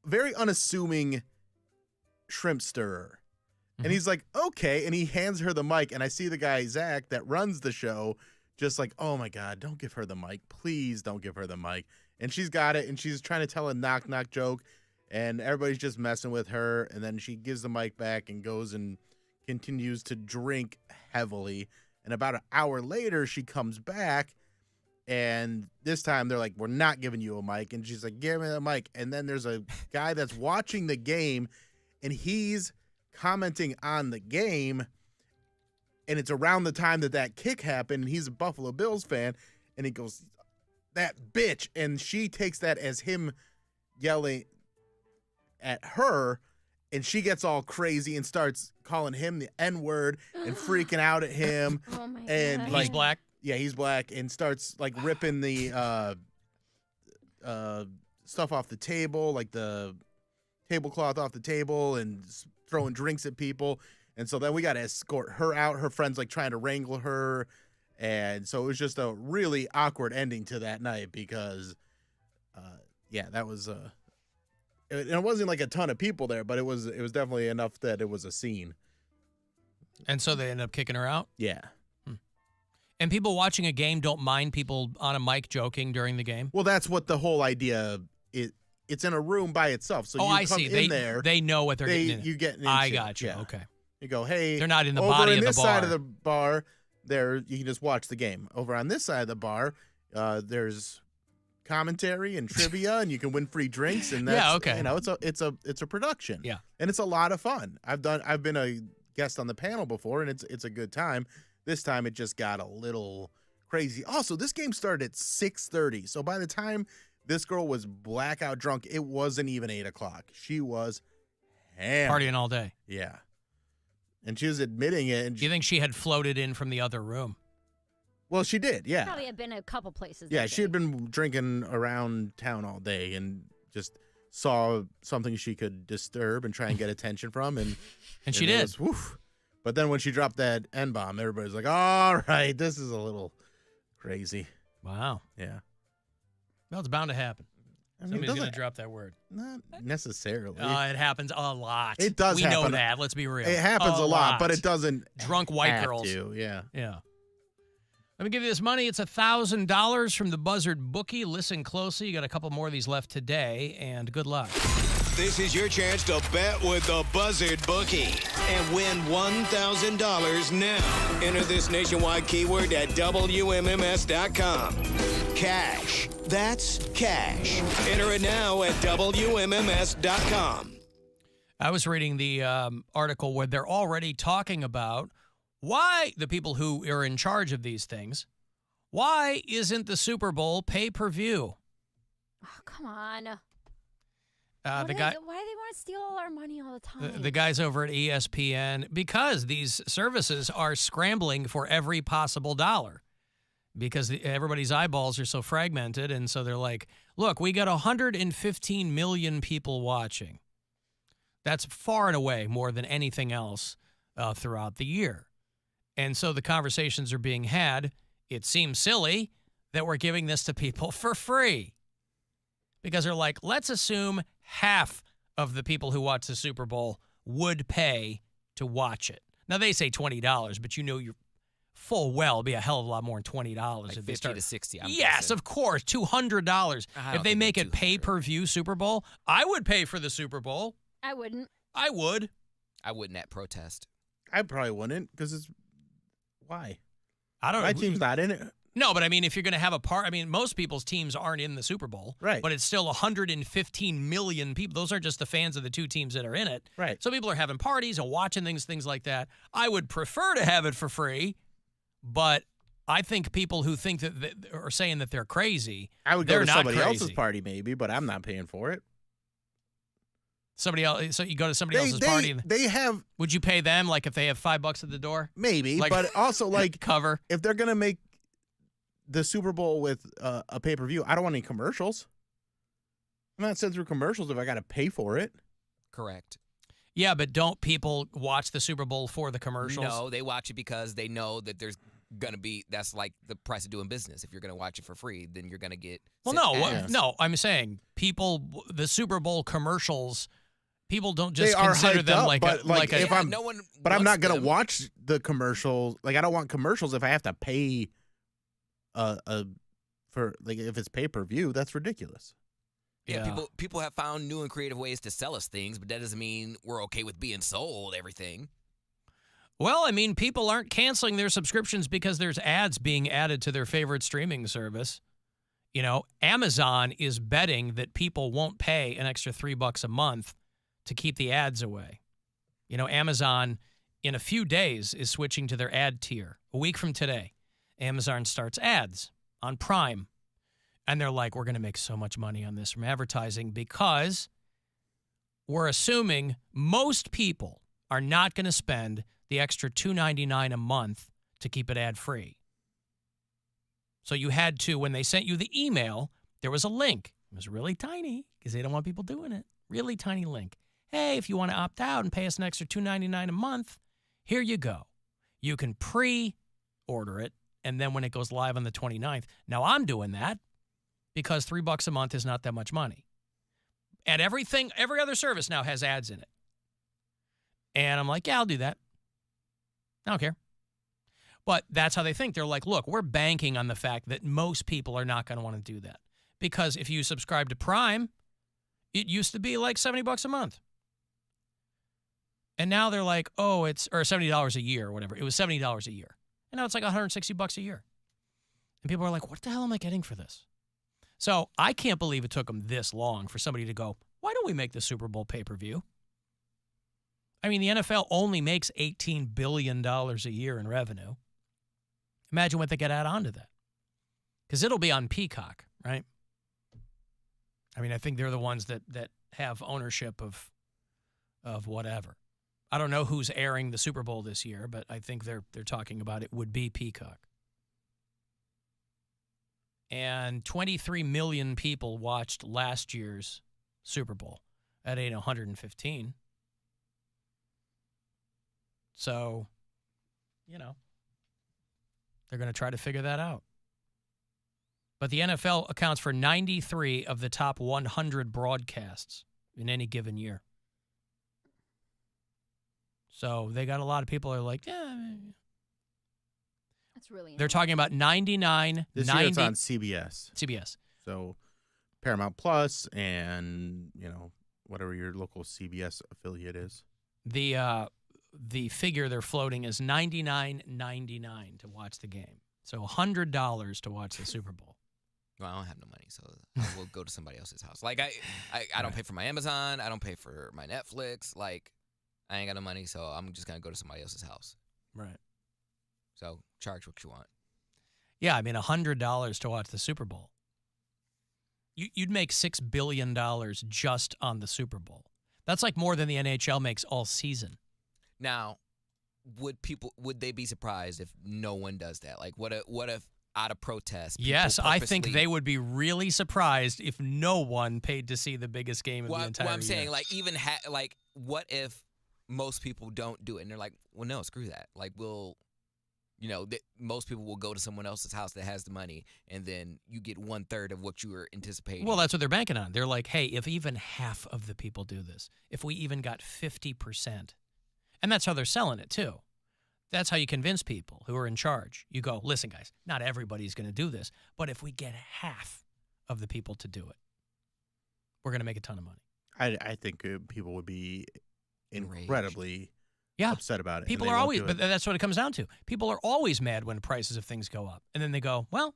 very unassuming shrimp stirrer. Mm-hmm. And he's like, okay, and he hands her the mic, and I see the guy, Zach, that runs the show, just like, oh my God, don't give her the mic. Please don't give her the mic. And she's got it, and she's trying to tell a knock-knock joke, and everybody's just messing with her, and then she gives the mic back and goes and continues to drink heavily. And about an hour later, she comes back, and this time they're like, "We're not giving you a mic." And she's like, "Give me the mic." And then there's a guy that's watching the game, and he's commenting on the game, and it's around the time that kick happened, and he's a Buffalo Bills fan, and he goes, "That bitch." And she takes that as him yelling at her, and she gets all crazy and starts calling him the N-word and freaking out at him. Oh my and God. He's black? Yeah, he's black, and starts ripping the stuff off the table, the tablecloth off the table, and throwing drinks at people. And so then we got to escort her out. Her friend's trying to wrangle her. And so it was just a really awkward ending to that night because, that was it wasn't a ton of people there, but it was definitely enough that it was a scene. And so they ended up kicking her out? Yeah. And people watching a game don't mind people on a mic joking during the game? Well, that's what the whole idea is. It's in a room by itself. So you I come see. in there. They know what they're getting into. You get into. I got you. Yeah. Okay. You go, hey, they're not in the over body in of the this bar. side of the bar, there you can just watch the game. Over on this side of the bar, there's commentary and trivia, and you can win free drinks. And that's, okay. You know, it's a production. Yeah, and it's a lot of fun. I've been a guest on the panel before, and it's a good time. This time it just got a little crazy. Also, this game started at 6:30, so by the time this girl was blackout drunk, it wasn't even 8 o'clock. She was hammered. Partying all day. Yeah. And she was admitting it. And Do you think she had floated in from the other room? Well, she did, yeah. Probably had been a couple places. Yeah, that she day. had been drinking around town all day and just saw something she could disturb and try and get attention from. And she it did. was, woof. But then when she dropped that N-bomb, everybody's like, all right, this is a little crazy. Wow. Yeah. Well, it's bound to happen. I mean, Somebody's going to doesn't- drop that word. Not necessarily. It happens a lot. It does We happen. know that. Let's be real. It happens a lot, but it doesn't Drunk white have girls. to, yeah. Yeah. Let me give you this money. It's $1,000 from the Buzzard Bookie. Listen closely. You got a couple more of these left today, and good luck. This is your chance to bet with the Buzzard Bookie and win $1,000 now. Enter this nationwide keyword at WMMS.com. Cash. That's cash. Enter it now at WMMS.com. I was reading the article where they're already talking about why the people who are in charge of these things, why isn't the Super Bowl pay-per-view? Oh, come on. The why do guy, they want to steal all our money all the time? the guys over at ESPN, because these services are scrambling for every possible dollar because everybody's eyeballs are so fragmented. And so they're like, look, we got 115 million people watching. That's far and away more than anything else throughout the year. And so the conversations are being had. It seems silly that we're giving this to people for free because they're like, let's assume half of the people who watch the Super Bowl would pay to watch it. Now, they say $20, but you know you're full well it'll be a hell of a lot more than $20 Like if they 50 start. to 60. Yes, of course, $200. If they make it pay-per-view Super Bowl, I would pay for the Super Bowl. I wouldn't. I would. I wouldn't at protest. I probably wouldn't because it's why? I don't know. My team's not in it. No, but I mean, if you're going to have a part, I mean, most people's teams aren't in the Super Bowl. Right. But it's still 115 million people. Those are just the fans of the two teams that are in it. Right. So people are having parties and watching things like that. I would prefer to have it for free, but I think people who think that are saying that they're crazy, I would go they're to not somebody crazy. else's party maybe, but I'm not paying for it. Somebody else. So you go to somebody else's party. They have. Would you pay them like if they have $5 at the door? Maybe, Like- but also like cover. If they're gonna make the Super Bowl with a pay-per-view, I don't want any commercials. I'm not sitting through commercials if I got to pay for it. Correct. Yeah, but don't people watch the Super Bowl for the commercials? No, they watch it because they know that there's going to be, that's like the price of doing business. If you're going to watch it for free, then you're going to get Well, no, I'm saying people, the Super Bowl commercials, people don't just They are consider hyped them up, like but a, like a. if I'm, no one but I'm wants not gonna them. watch the commercials. Like I don't want commercials if I have to pay, for like if it's pay-per-view. That's ridiculous. Yeah, people have found new and creative ways to sell us things, but that doesn't mean we're okay with being sold everything. Well, I mean, people aren't canceling their subscriptions because there's ads being added to their favorite streaming service. You know, Amazon is betting that people won't pay an extra $3 a month to keep the ads away. You know, Amazon, in a few days, is switching to their ad tier. A week from today, Amazon starts ads on Prime. And they're like, we're going to make so much money on this from advertising because we're assuming most people are not going to spend the extra $2.99 a month to keep it ad-free. So you had to, when they sent you the email, there was a link. It was really tiny because they don't want people doing it. Really tiny link. Hey, if you want to opt out and pay us an extra $2.99 a month, here you go. You can pre-order it, and then when it goes live on the 29th. Now, I'm doing that because $3 a month is not that much money. And every other service now has ads in it. And I'm like, yeah, I'll do that. I don't care. But that's how they think. They're like, look, we're banking on the fact that most people are not going to want to do that. Because if you subscribe to Prime, it used to be like $70 a month. And now they're like, oh, it's or $70 a year or whatever. It was $70 a year. And now it's like $160 a year. And people are like, what the hell am I getting for this? So I can't believe it took them this long for somebody to go, why don't we make the Super Bowl pay-per-view? I mean, the NFL only makes $18 billion a year in revenue. Imagine what they could add on to that. Because it'll be on Peacock, right? I mean, I think they're the ones that have ownership of whatever. I don't know who's airing the Super Bowl this year, but I think they're talking about it would be Peacock. And 23 million people watched last year's Super Bowl. That ain't 115. So, they're going to try to figure that out. But the NFL accounts for 93 of the top 100 broadcasts in any given year. So they got a lot of people who are like, yeah. That's really They're talking about 99. This 90, year it's on CBS. CBS. So Paramount Plus and, whatever your local CBS affiliate is. The figure they're floating is $99.99 to watch the game. So $100 to watch the Super Bowl. Well, I don't have no money, so I will go to somebody else's house. Like, I don't pay for my Amazon. I don't pay for my Netflix. Like, I ain't got no money, so I'm just going to go to somebody else's house. Right. So charge what you want. Yeah, I mean, $100 to watch the Super Bowl. You'd make $6 billion just on the Super Bowl. That's like more than the NHL makes all season. Now, would they be surprised if no one does that? Like, what if out of protest? Yes, I think they would be really surprised if no one paid to see the biggest game of the entire year. Well, I'm saying, like, even what if most people don't do it and they're like, well, no, screw that. Like, most people will go to someone else's house that has the money, and then you get 1/3 of what you were anticipating. Well, that's what they're banking on. They're like, hey, if even half of the people do this, if we even got 50%, and that's how they're selling it too. That's how you convince people who are in charge. You go, listen, guys, not everybody's going to do this, but if we get half of the people to do it, we're going to make a ton of money. I think people would be incredibly upset about it. People are always, but that's what it comes down to. People are always mad when prices of things go up, and then they go, well,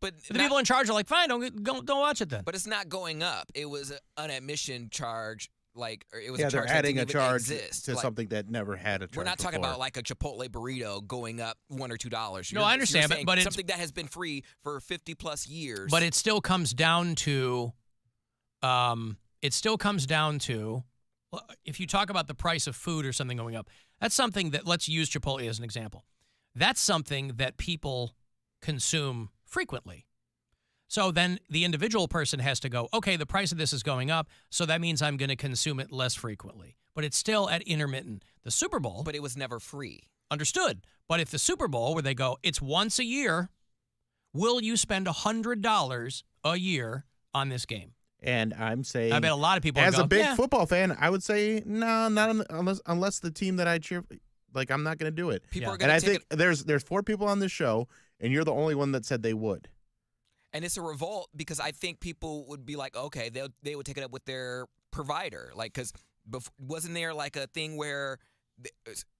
but the people in charge are like, fine, don't watch it then. But it's not going up. It was an admission charge. Like, it was they're adding a charge to like, something that never had a charge. We're not talking before. about like a Chipotle burrito going up $1 or $2. No, I understand, but it's something that has been free for 50+ years. But it still comes down to, if you talk about the price of food or something going up, that's something that, let's use Chipotle as an example. That's something that people consume frequently. So then the individual person has to go, okay, the price of this is going up, so that means I'm going to consume it less frequently. But it's still at intermittent. The Super Bowl. But it was never free. Understood. But if the Super Bowl, where they go, it's once a year, will you spend $100 a year on this game? And I'm saying, I bet a lot of people as go, a big football fan, I would say, no, not unless the team that I cheer, like, I'm not going to do it. And I think there's 4 people on this show, and you're the only one that said they would. And it's a revolt because I think people would be like, okay, they would take it up with their provider. Like, because wasn't there like a thing where,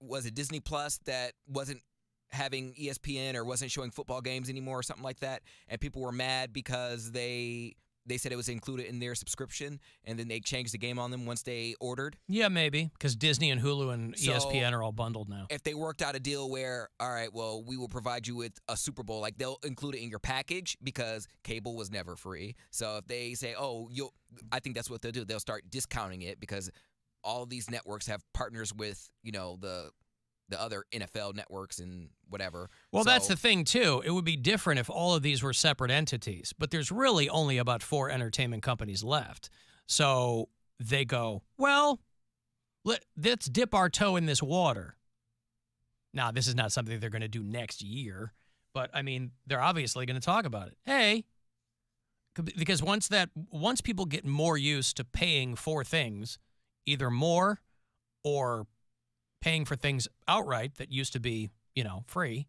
was it Disney Plus that wasn't having ESPN or wasn't showing football games anymore or something like that? And people were mad because they said it was included in their subscription, and then they changed the game on them once they ordered? Yeah, maybe, because Disney and Hulu and ESPN are all bundled now. If they worked out a deal where, all right, well, we will provide you with a Super Bowl, like they'll include it in your package because cable was never free. So if they say, I think that's what they'll do. They'll start discounting it because all of these networks have partners with, the other NFL networks and whatever. Well, that's the thing, too. It would be different if all of these were separate entities, but there's really only about 4 entertainment companies left. So they go, well, let's dip our toe in this water. Now, this is not something they're going to do next year, but, I mean, they're obviously going to talk about it. Hey, because once people get more used to paying for things, either more or paying for things outright that used to be, free,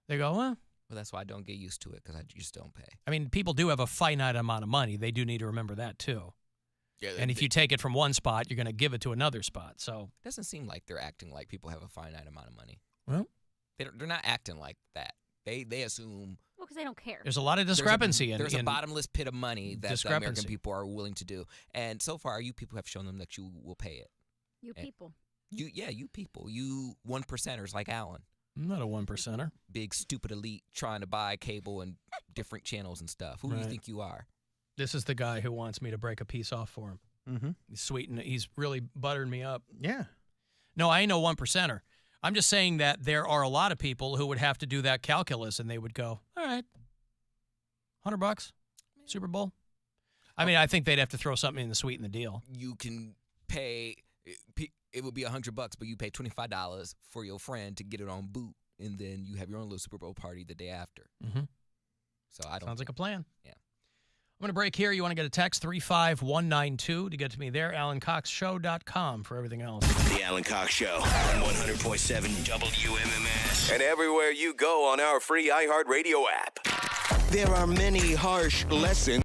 they go, well, that's why I don't get used to it because I just don't pay. I mean, people do have a finite amount of money. They do need to remember that, too. Yeah, And if you take it from one spot, you're going to give it to another spot. So it doesn't seem like they're acting like people have a finite amount of money. Well, they're not acting like that. They assume. Well, because they don't care. there's a lot of discrepancy. There's a in bottomless pit of money that the discrepancy. American people are willing to do, and so far, you people have shown them that you will pay it. You And people. You people, you 1%ers like Alan. I'm not a 1%er. Big stupid elite trying to buy cable and different channels and stuff. Who do you Right. think you are? This is the guy who wants me to break a piece off for him. Mm-hmm. He's sweetened. He's really buttered me up. Yeah. No, I ain't no 1%er. I'm just saying that there are a lot of people who would have to do that calculus, and they would go, all right, $100, Super Bowl. I mean, I think they'd have to throw something in to sweeten the deal. You can pay. It would be $100, but you pay $25 for your friend to get it on boot, and then you have your own little Super Bowl party the day after. Mm-hmm. So I don't. Sounds like a plan. Yeah. I'm going to break here. You want to get a text, 35192 to get to me there. AlanCoxShow.com for everything else. The Alan Cox Show on 100.7 WMMS. And everywhere you go on our free iHeartRadio app. There are many harsh lessons.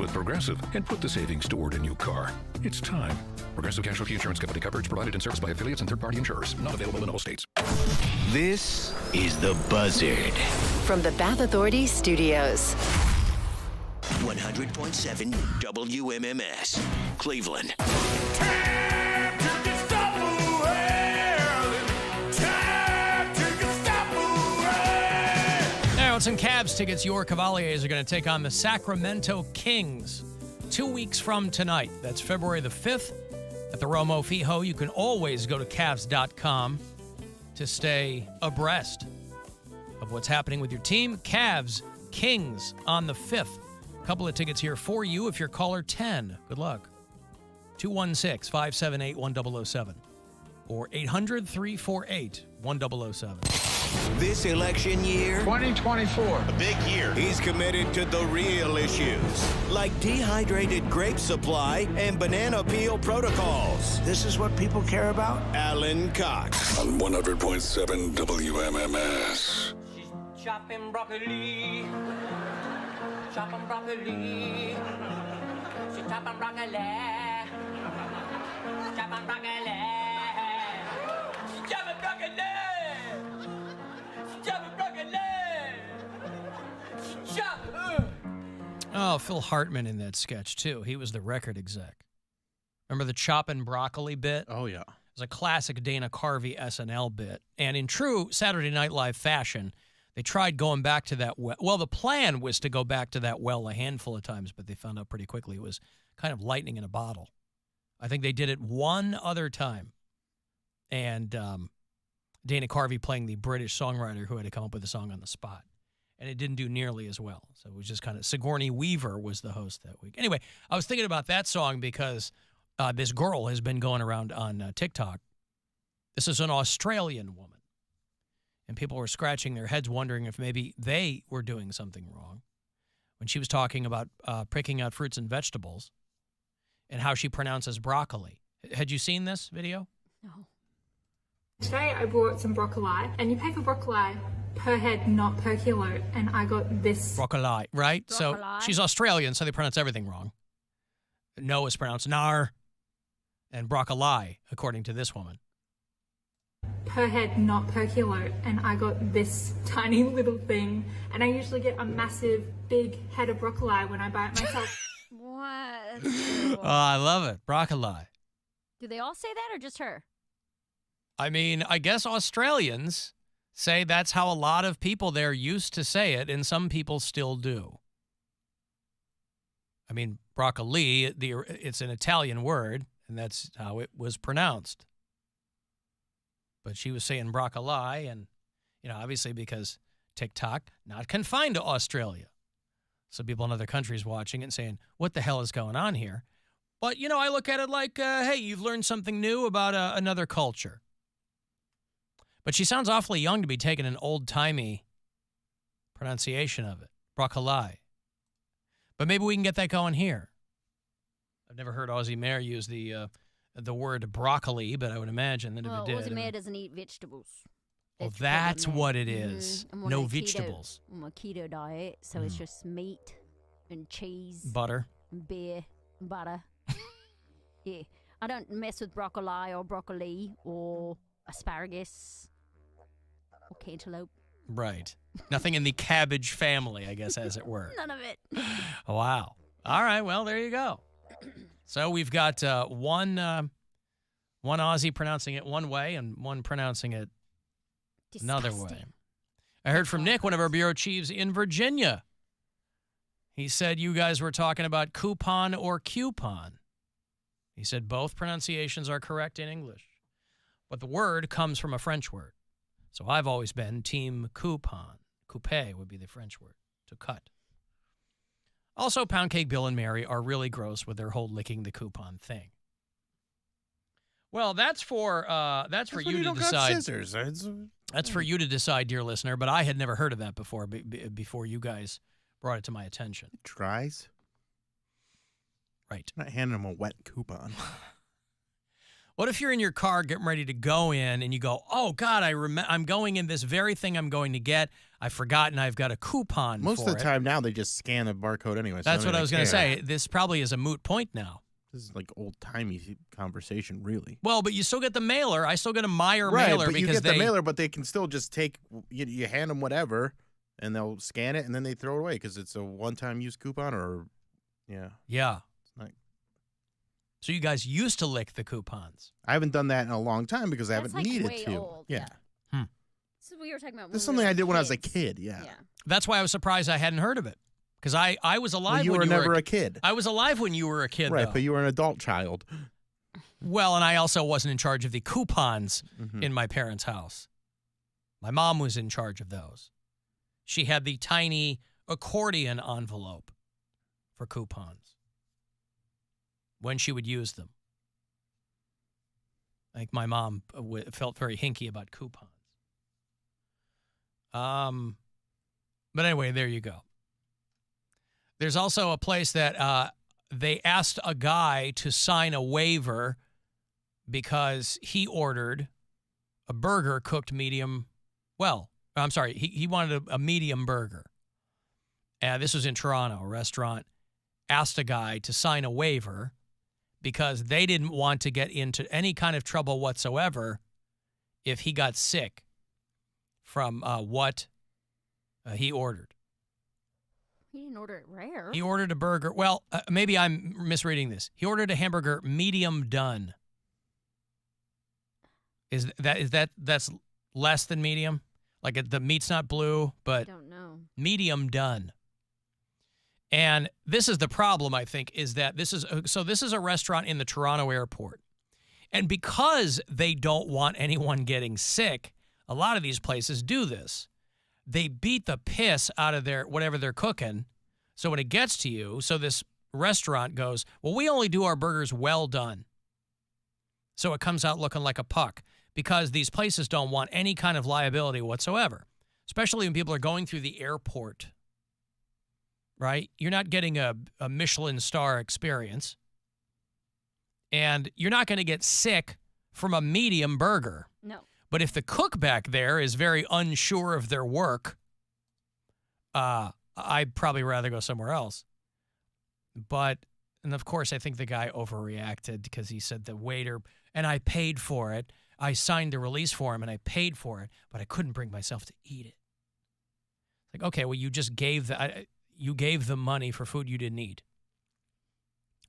with Progressive and put the savings toward a new car. It's time. Progressive Casualty Insurance Company. Coverage provided and serviced by affiliates and third-party insurers. Not available in all states. This is The Buzzard. From the Bath Authority Studios. 100.7 WMMS, Cleveland. Now, some Cavs tickets. Your Cavaliers are going to take on the Sacramento Kings 2 weeks from tonight. That's February the 5th at the Romo Fijo. You can always go to Cavs.com to stay abreast of what's happening with your team. Cavs, Kings on the 5th. A couple of tickets here for you if you're caller 10. Good luck. 216-578-1007 or 800-348-1007. This election year, 2024, a big year. He's committed to the real issues, like dehydrated grape supply and banana peel protocols. This is what people care about? Alan Cox. On 100.7 WMMS. Chopping broccoli. Chopping broccoli. She's chopping broccoli. Chopping broccoli. She's chopping broccoli. Oh, Phil Hartman in that sketch, too. He was the record exec. Remember the chopping broccoli bit? Oh, yeah. It was a classic Dana Carvey SNL bit. And in true Saturday Night Live fashion, they tried going back to that well. Well, the plan was to go back to that well a handful of times, but they found out pretty quickly it was kind of lightning in a bottle. I think they did it one other time. And Dana Carvey playing the British songwriter who had to come up with the song on the spot. And it didn't do nearly as well. So it was just kind of, Sigourney Weaver was the host that week. Anyway, I was thinking about that song because this girl has been going around on TikTok. This is an Australian woman. And people were scratching their heads wondering if maybe they were doing something wrong when she was talking about picking out fruits and vegetables and how she pronounces broccoli. Had you seen this video? No. Today I bought some broccoli, and you pay for broccoli per head, not per kilo, and I got this. Broccoli, right? Broccoli. So she's Australian, so they pronounce everything wrong. No is pronounced nar, and broccoli, according to this woman. Per head, not per kilo, and I got this tiny little thing, and I usually get a massive, big head of broccoli when I buy it myself. What? Oh, I love it. Broccoli. Do they all say that or just her? I mean, I guess Australians say that's how a lot of people there used to say it, and some people still do. I mean, broccoli, it's an Italian word, and that's how it was pronounced. But she was saying broccoli, and, you know, obviously because TikTok, not confined to Australia. So people in other countries watching it and saying, what the hell is going on here? But, you know, I look at it like, hey, you've learned something new about another culture. But she sounds awfully young to be taking an old-timey pronunciation of it. Broccoli. But maybe we can get that going here. I've never heard Ozzie Mayer use the word broccoli, but I would imagine that if it did. Ozzie Mayer doesn't eat vegetables. Well, that's what it is. I'm No on a vegetables. I'm on a keto diet, so it's just meat and cheese. Butter. And beer and butter. Yeah. I don't mess with broccoli or asparagus. Or cantaloupe. Right. Nothing in the cabbage family, I guess, as it were. None of it. Wow. All right. Well, there you go. So we've got one Aussie pronouncing it one way and one pronouncing it another way. I heard from Nick, one of our bureau chiefs in Virginia. He said you guys were talking about coupon or coupon. He said both pronunciations are correct in English, but the word comes from a French word. So I've always been team coupon. Coupe would be the French word, to cut. Also, Poundcake Bill and Mary are really gross with their whole licking the coupon thing. Well, that's for you to decide. Scissors. That's for you to decide, dear listener. But I had never heard of that before. Before you guys brought it to my attention. It dries. Right. I'm not handing them a wet coupon. What if you're in your car getting ready to go in and you go, oh, God, I'm going in this very thing I'm going to get. I've forgotten I've got a coupon Most for of the time now, they just scan a barcode anyway. So That's they what I don't was going to care. say. This probably is a moot point now. This is like old-timey conversation, really. Well, but you still get the mailer. I still get a Meijer Right, mailer but because you get they the mailer, but they can still just take, you hand them whatever, and they'll scan it, and then they throw it away because it's a one-time use coupon or, yeah. Yeah. It's not, So you guys used to lick the coupons. I haven't done that in a long time because I That's, haven't like, needed way to. old, Yeah. This is what we were talking about. This is when we something were I did when I was a kids. kid, yeah. That's why I was surprised I hadn't heard of it. Because I was alive you when were you never were a kid. I was alive when you were a kid, Right, though. but you were an adult child. Well, and I also wasn't in charge of the coupons Mm-hmm. in my parents' house. My mom was in charge of those. She had the tiny accordion envelope for coupons when she would use them. I think my mom felt very hinky about coupons. But anyway, there you go. There's also a place that they asked a guy to sign a waiver because he ordered a burger cooked medium. Well, I'm sorry, he wanted a medium burger. This was in Toronto. A restaurant asked a guy to sign a waiver because they didn't want to get into any kind of trouble whatsoever if he got sick from what he ordered. He didn't order it rare. He ordered a burger. Well, maybe I'm misreading this. He ordered a hamburger medium done. That's less than medium? Like the meat's not blue, but I don't know. Medium done. And this is the problem, I think, is that this is a restaurant in the Toronto airport. And because they don't want anyone getting sick, a lot of these places do this. They beat the piss out of whatever they're cooking. So when it gets to you, so this restaurant goes, well, we only do our burgers well done. So it comes out looking like a puck because these places don't want any kind of liability whatsoever, especially when people are going through the airport, right? You're not getting a Michelin star experience, and you're not going to get sick from a medium burger. No. But if the cook back there is very unsure of their work, I'd probably rather go somewhere else. And of course, I think the guy overreacted because he said the waiter, and I paid for it. I signed the release for him and I paid for it, but I couldn't bring myself to eat it. Like, okay, well, you just gave them money for food you didn't eat.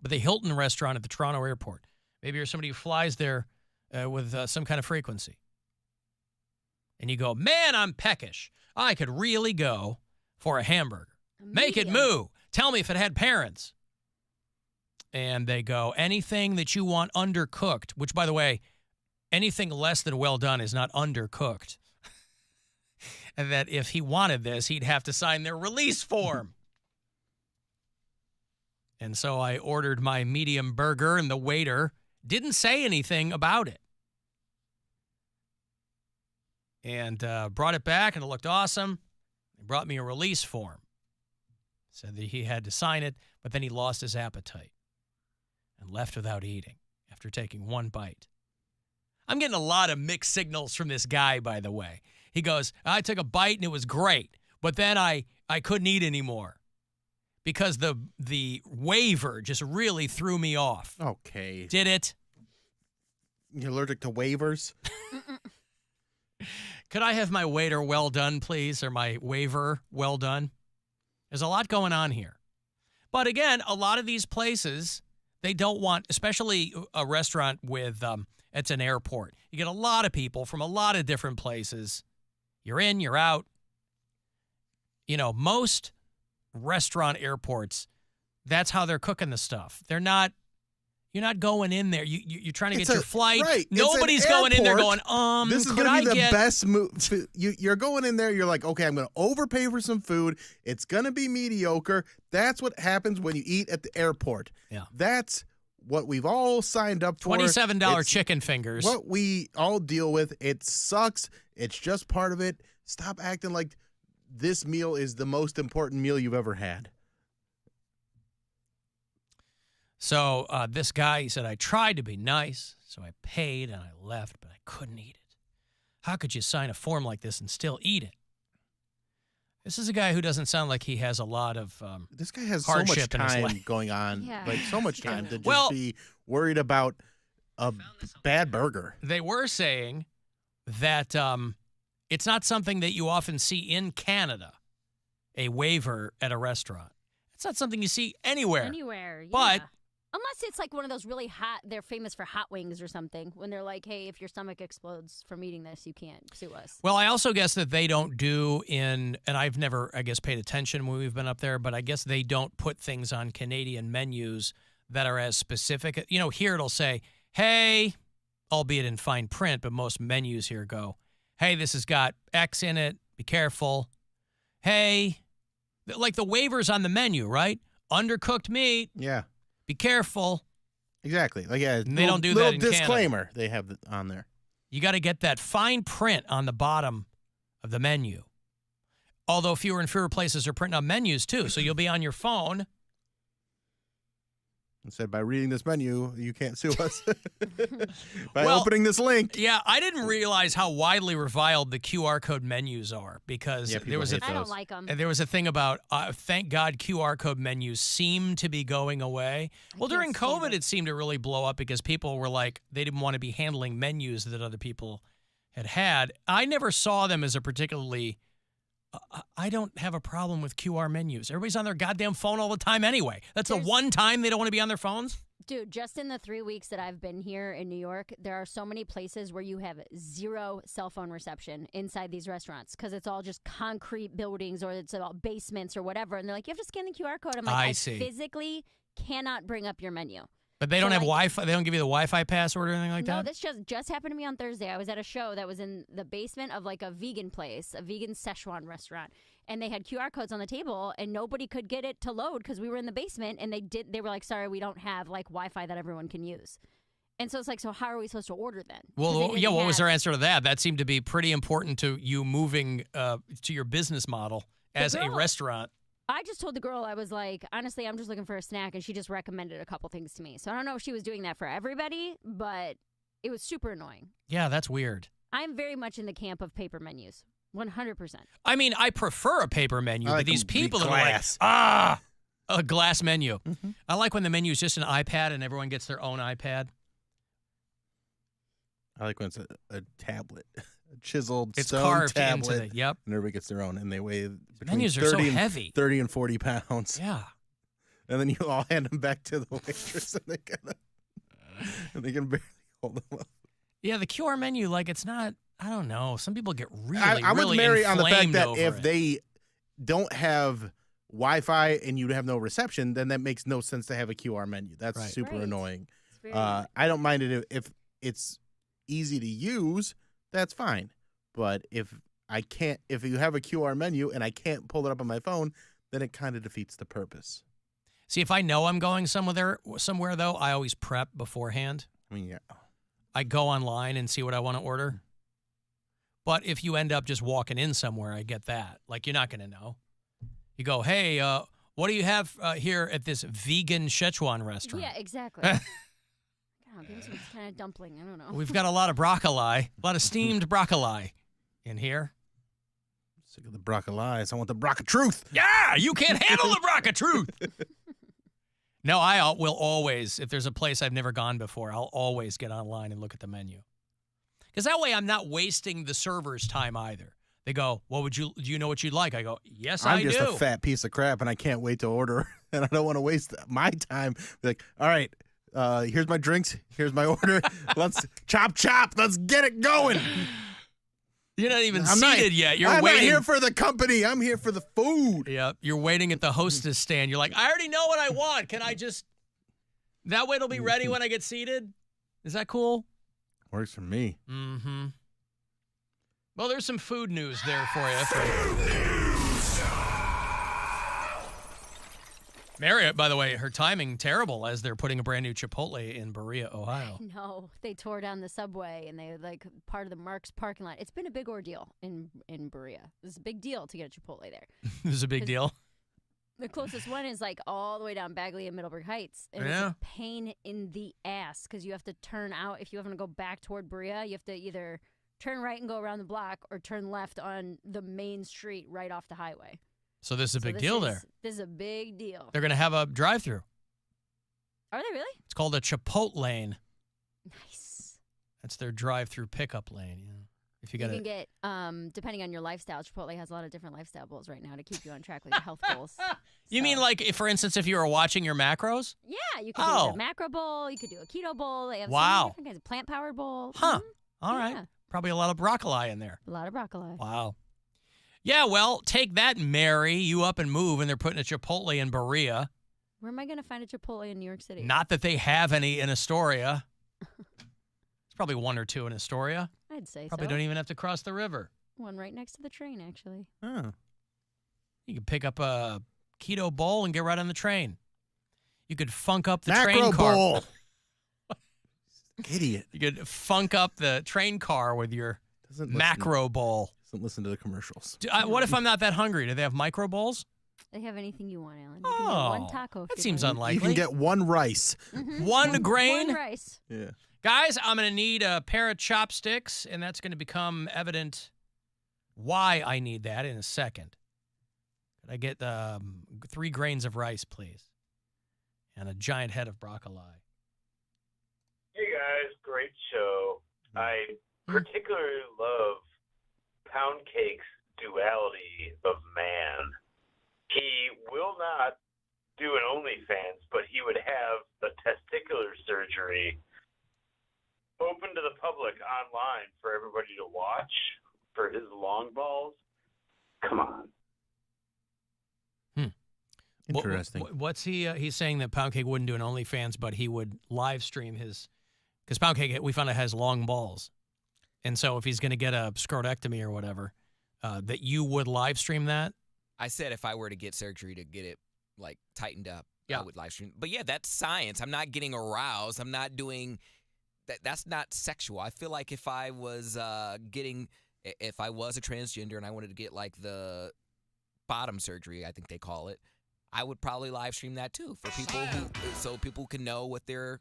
But the Hilton restaurant at the Toronto airport, maybe you're somebody who flies there with some kind of frequency. And you go, man, I'm peckish. I could really go for a hamburger. Make it moo. Tell me if it had parents. And they go, anything that you want undercooked, which, by the way, anything less than well done is not undercooked. And that if he wanted this, he'd have to sign their release form. And so I ordered my medium burger, and the waiter didn't say anything about it. And brought it back, and it looked awesome. He brought me a release form. Said that he had to sign it, but then he lost his appetite and left without eating after taking one bite. I'm getting a lot of mixed signals from this guy, by the way. He goes, I took a bite and it was great, but then I couldn't eat anymore because the waiver just really threw me off. Okay. Did it? You're allergic to waivers? Could I have my waiter well done, please, or my waiver well done? There's a lot going on here. But again, a lot of these places, they don't want, especially a restaurant with, it's an airport. You get a lot of people from a lot of different places. You're in, you're out. You know, most restaurant airports, that's how they're cooking the stuff. You're not going in there. You're trying to get your flight. Right. Nobody's going in there going, this is could gonna be I the get best move. You're going in there, you're like, okay, I'm going to overpay for some food. It's going to be mediocre. That's what happens when you eat at the airport. Yeah. That's what we've all signed up for. $27 chicken fingers. What we all deal with. It sucks. It's just part of it. Stop acting like this meal is the most important meal you've ever had. So this guy, he said, I tried to be nice, so I paid and I left, but I couldn't eat it. How could you sign a form like this and still eat it? This is a guy who doesn't sound like he has a lot of This guy has so much hardship in his time life. going on, Yeah. like so much time to just Well- be worried about a bad burger. They were saying that it's not something that you often see in Canada, a waiver at a restaurant. It's not something you see anywhere. Anywhere, yeah. But unless it's like one of those really hot, they're famous for hot wings or something, when they're like, hey, if your stomach explodes from eating this, you can't sue us. Well, I also guess that they don't do and I've never, I guess, paid attention when we've been up there, but I guess they don't put things on Canadian menus that are as specific. You know, here it'll say, hey, albeit in fine print, but most menus here go, hey, this has got X in it. Be careful. Hey, like the waivers on the menu, right? Undercooked meat. Yeah. Be careful. Exactly. Like, yeah, And they don't do little that in Canada. disclaimer they have on there. You got to get that fine print on the bottom of the menu. Although fewer and fewer places are printing on menus too, so you'll be on your phone. And said, by reading this menu, you can't sue us. By Well, opening this link. Yeah, I didn't realize how widely reviled the QR code menus are because Yeah, people there was hate I don't like them. there was a thing about thank God QR code menus seem to be going away. Well, during COVID, it seemed to really blow up because people were like they didn't want to be handling menus that other people had. I never saw them as a particularly. I don't have a problem with QR menus. Everybody's on their goddamn phone all the time anyway. That's the one time they don't want to be on their phones. Dude, just in the 3 weeks that I've been here in New York, there are so many places where you have zero cell phone reception inside these restaurants because it's all just concrete buildings or it's all basements or whatever. And they're like, you have to scan the QR code. I'm like, I I see. physically cannot bring up your menu. But they don't have Wi-Fi. They don't give you the Wi-Fi password or anything like No, that. this just happened to me on Thursday. I was at a show that was in the basement of like a vegan place, a vegan Szechuan restaurant, and they had QR codes on the table, and nobody could get it to load because we were in the basement, and they were like, sorry, we don't have like Wi-Fi that everyone can use. And so it's like, so how are we supposed to order then? 'Cause they Well, didn't yeah. What was have- their answer to that? That seemed to be pretty important to you moving to your business model as a girl- restaurant. I just told the girl, I was like, honestly, I'm just looking for a snack, and she just recommended a couple things to me. So I don't know if she was doing that for everybody, but it was super annoying. Yeah, that's weird. I'm very much in the camp of paper menus, 100%. I mean, I prefer a paper menu, I but like these them to be people that are like, glass. a glass menu. I like when the menu is just an iPad and everyone gets their own iPad. I like when it's a tablet, a chiseled It's stone carved tablet. into the, yep. And everybody gets their own, and they weigh between Menus are so 30 and, heavy. 30 and 40 pounds. Yeah. And then you all hand them back to the waitress, and they can barely hold them up. Yeah, the QR menu, like it's not, I don't know. Some people get really, I'm really with Mary on the fact inflamed that over if it. they don't have Wi-Fi and you have no reception, then that makes no sense to have a QR menu. That's Right. super Right. annoying. It's very annoying. I don't mind it if it's easy to use. That's fine. But if you have a QR menu and I can't pull it up on my phone, then it kind of defeats the purpose. See, if I know I'm going somewhere though, I always prep beforehand. I mean, yeah. I go online and see what I want to order. But if you end up just walking in somewhere, I get that. Like, you're not going to know. You go, hey, what do you have here at this vegan Szechuan restaurant? Yeah, exactly. God, give me some kind of dumpling. I don't know. We've got a lot of broccoli, a lot of steamed broccoli in here. Sick of the broccoli. I want the broccoli truth. Yeah, you can't handle the broccoli truth. No, I will always, if there's a place I've never gone before, I'll always get online and look at the menu. Because that way I'm not wasting the server's time either. They go, do you know what you'd like? I go, yes, I do. I'm just a fat piece of crap, and I can't wait to order, and I don't want to waste my time. Be like, all right, here's my drinks, here's my order. Let's chop. Let's get it going. You're not even seated yet. You're I'm waiting. not here for the company. I'm here for the food. Yep. You're waiting at the hostess stand. You're like, I already know what I want. Can I just... That way it'll be ready when I get seated? Is that cool? Works for me. Mm-hmm. Well, there's some food news there for you. Marriott, by the way, her timing terrible as they're putting a brand new Chipotle in Berea, Ohio. No, they tore down the subway and they like part of the Mark's parking lot. It's been a big ordeal in Berea. It's a big deal to get a Chipotle there. This is a big deal. The closest one is like all the way down Bagley and Middleburg Heights. And it's Yeah. a pain in the ass because you have to turn out. If you want to go back toward Berea, you have to either turn right and go around the block or turn left on the main street right off the highway. So this is a big deal there. This is a big deal. They're going to have a drive-through. Are they really? It's called a Chipotle lane. Nice. That's their drive-through pickup lane. Yeah. If you got can get, depending on your lifestyle, Chipotle has a lot of different lifestyle goals right now to keep you on track with your health goals. You mean like, if, for instance, if you were watching your macros? Yeah, you could do a macro bowl. You could do a keto bowl. They have so many different kinds of plant-powered bowl. Huh. Mhm. All right. Yeah. Probably a lot of broccoli in there. A lot of broccoli. Wow. Yeah, well, take that, Mary. You up and move, and they're putting a Chipotle in Berea. Where am I going to find a Chipotle in New York City? Not that they have any in Astoria. There's probably one or two in Astoria. I'd say Probably so. don't even have to cross the river. One right next to the train, actually. Oh. You could pick up a keto bowl and get right on the train. You could funk up the train Macro car. bowl. Idiot. You could funk up the train car with your macro bowl. Doesn't listen to the commercials. What if I'm not that hungry? Do they have micro bowls? They have anything you want, Alan. You can get one taco. That seems unlikely. You can get one rice. One grain? One rice. Yeah. Guys, I'm going to need a pair of chopsticks, and that's going to become evident why I need that in a second. Could I get 3 grains of rice, please? And a giant head of broccoli. Hey guys, great show. I particularly love Poundcake's duality of man. He will not do an OnlyFans, but he would have a testicular surgery open to the public online for everybody to watch for his long balls. Come on. Interesting. What's he's saying that Poundcake wouldn't do an OnlyFans, but he would live stream his, because Poundcake, we found out, has long balls. And so if he's going to get a scrotectomy or whatever, that you would live stream that? I said if I were to get surgery to get it like tightened up, I would live stream. But yeah, that's science. I'm not getting aroused. I'm not doing that. That's not sexual. I feel like if I was if I was a transgender and I wanted to get like the bottom surgery, I think they call it, I would probably live stream that too for people so people can know what they're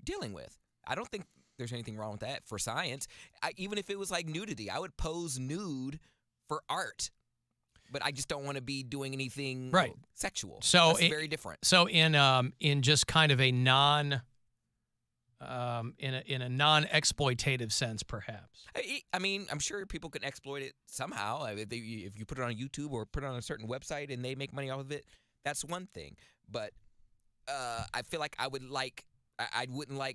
dealing with. I don't think there's anything wrong with that for science. Even if it was like nudity, I would pose nude for art. But I just don't want to be doing anything sexual. So that's very different. So in just kind of a non in a non-exploitative sense, perhaps. I mean, I'm sure people can exploit it somehow. If you put it on YouTube or put it on a certain website and they make money off of it, that's one thing. But I feel like I wouldn't like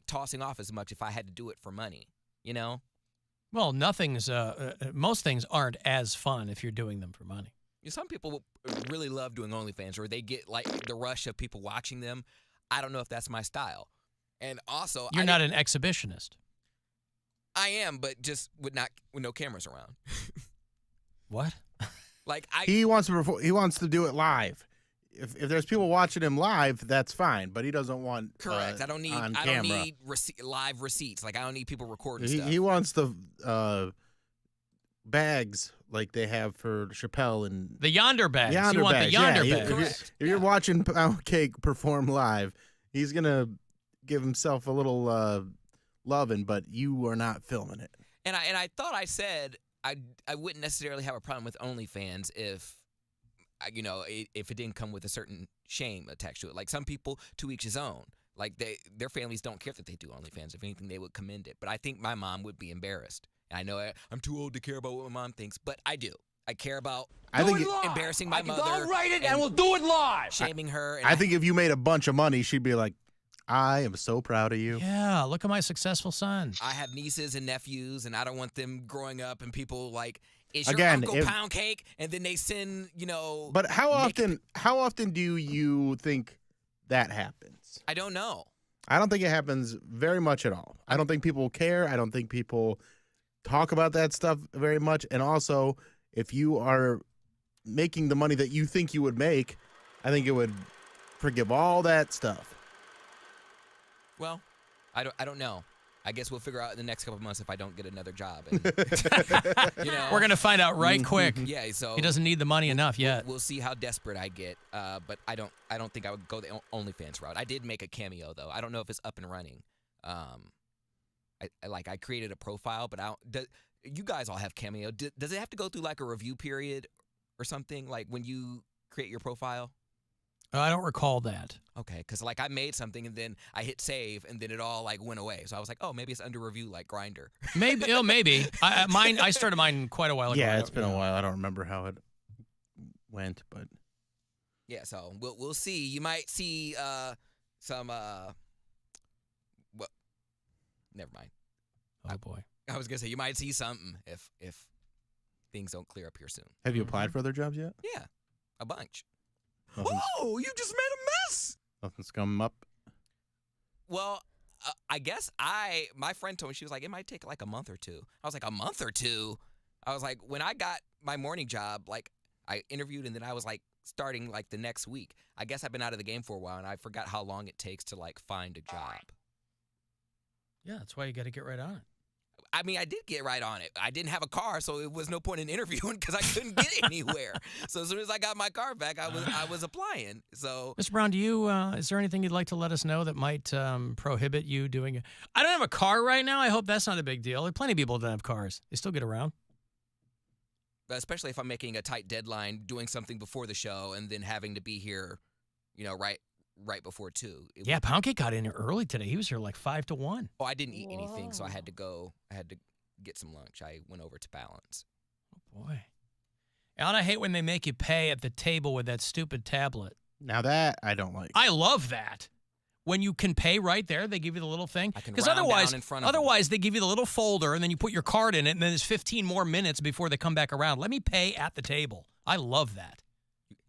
tossing off as much if I had to do it for money. You know? Well, most things aren't as fun if you're doing them for money. Some people really love doing OnlyFans, or they get like the rush of people watching them. I don't know if that's my style. And also, you're not an exhibitionist. I am, but just with no cameras around. What? Like he wants to do it live. If there's people watching him live, that's fine. But he doesn't want correct. I don't need live receipts. Like I don't need people recording stuff. He wants the bags like they have for Chappelle and the Yonder bags. Yonder you want bags. the Yonder bags. If you're watching Poundcake perform live, he's gonna give himself a little loving, but you are not filming it. And I thought I said I wouldn't necessarily have a problem with OnlyFans if it didn't come with a certain shame attached to it. Like some people, to each his own. Like their families don't care that they do OnlyFans. If anything, they would commend it. But I think my mom would be embarrassed. And I know I'm too old to care about what my mom thinks, but I do. I care about embarrassing my mother. I'll write it and we'll do it live. Shaming her. And I think if you made a bunch of money, she'd be like, I am so proud of you. Yeah, look at my successful son. I have nieces and nephews, and I don't want them growing up and people like, is your Again, uncle Poundcake? And then they send, But how often do you think that happens? I don't know. I don't think it happens very much at all. I don't think people care. I don't think people talk about that stuff very much. And also, if you are making the money that you think you would make, I think it would forgive all that stuff. Well, I don't know. I guess we'll figure out in the next couple of months if I don't get another job. And, We're going to find out right quick. Yeah, so he doesn't need the money enough yet. We'll see how desperate I get. But I don't think I would go the OnlyFans route. I did make a Cameo though. I don't know if it's up and running. I created a profile, but you guys all have Cameo. Does it have to go through like a review period or something? Like when you create your profile? I don't recall that. Okay, because like I made something and then I hit save and then it all like went away. So I was like, oh, maybe it's under review like Grindr. Maybe, maybe. I started mine quite a while ago. Yeah, it's been a while. I don't remember how it went, but yeah. So we'll see. You might see some. Well, never mind. Oh boy. I was gonna say you might see something if things don't clear up here soon. Have you applied for other jobs yet? Yeah, a bunch. Oh, you just made a mess. Nothing's come up. Well, I guess my friend told me, she was like, it might take like a month or two. I was like, a month or two? I was like, when I got my morning job, like I interviewed and then I was like starting like the next week. I guess I've been out of the game for a while and I forgot how long it takes to like find a job. Yeah, that's why you got to get right on it. I mean, I did get right on it. I didn't have a car, so it was no point in interviewing because I couldn't get anywhere. So as soon as I got my car back, I was applying. So, Mr. Brown, do you is there anything you'd like to let us know that might prohibit you doing it? I don't have a car right now. I hope that's not a big deal. There are plenty of people that don't have cars. They still get around. Especially if I'm making a tight deadline, doing something before the show, and then having to be here, right before 2. Yeah, Poundcake got in early today. He was here like 5 to 1. Oh, I didn't eat anything, so I had to go. I had to get some lunch. I went over to Balance. Oh, boy. And I hate when they make you pay at the table with that stupid tablet. Now that I don't like. I love that. When you can pay right there, they give you the little thing. Because otherwise they give you the little folder, and then you put your card in it, and then there's 15 more minutes before they come back around. Let me pay at the table. I love that.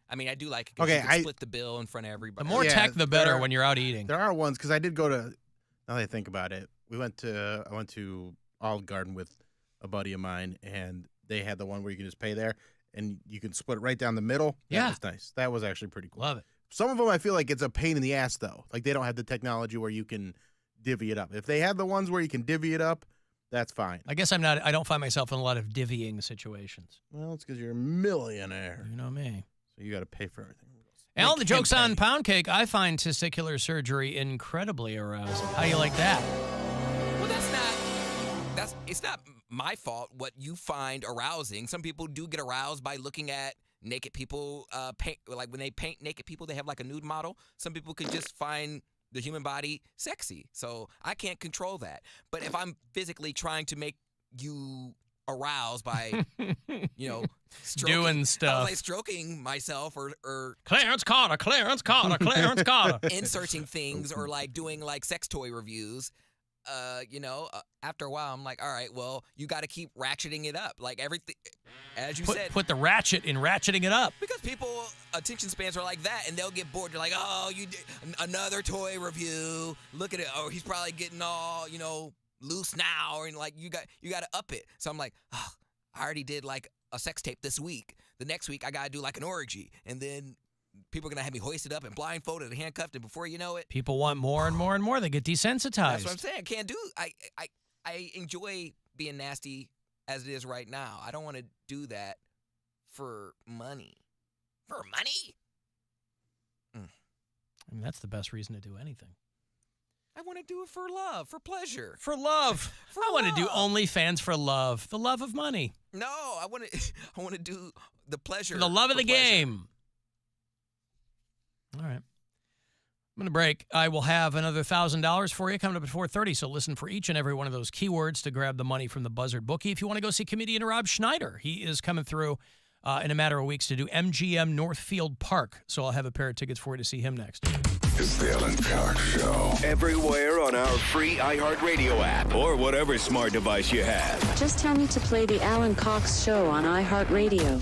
I mean, I do like it because you can split the bill in front of everybody. The more tech, the better when you're out eating. There are ones, because I did go to, now that I think about it, I went to Olive Garden with a buddy of mine, and they had the one where you can just pay there, and you can split it right down the middle. Yeah. That was nice. That was actually pretty cool. Love it. Some of them I feel like it's a pain in the ass, though. Like, they don't have the technology where you can divvy it up. If they had the ones where you can divvy it up, that's fine. I guess I don't find myself in a lot of divvying situations. Well, it's because you're a millionaire. You know me. So you got to pay for everything. Alan, the joke's on Poundcake. I find testicular surgery incredibly arousing. How do you like that? Well, it's not my fault what you find arousing. Some people do get aroused by looking at naked people paint. Like when they paint naked people, they have like a nude model. Some people can just find the human body sexy. So I can't control that. But if I'm physically trying to make you aroused by, doing stuff, like stroking myself or Clarence Carter, inserting things or like doing like sex toy reviews. After a while, I'm like, all right, well, you got to keep ratcheting it up. Like everything, as you said. Put the ratchet in ratcheting it up. Because people, attention spans are like that, and they'll get bored. They're like, oh, you did another toy review. Look at it. Oh, he's probably getting all, loose now. And like, you got to up it. So I'm like, oh, I already did like a sex tape this week. The next week, I got to do like an orgy. And then people are going to have me hoisted up and blindfolded and handcuffed, and before you know it, people want more and more and more. They get desensitized. That's what I'm saying. I can't do. I enjoy being nasty as it is right now. I don't want to do that for money. For money? I mean, that's the best reason to do anything. I want to do it for love, for pleasure. For love. I want to do OnlyFans for love. The love of money. No, I want to do the pleasure. For the love of the game. All right. I'm going to break. I will have another $1,000 for you coming up at 4:30, so listen for each and every one of those keywords to grab the money from the Buzzard bookie. If you want to go see comedian Rob Schneider, he is coming through in a matter of weeks to do MGM Northfield Park, so I'll have a pair of tickets for you to see him next. It's the Alan Cox Show. Everywhere on our free iHeartRadio app or whatever smart device you have. Just tell me to play the Alan Cox Show on iHeartRadio.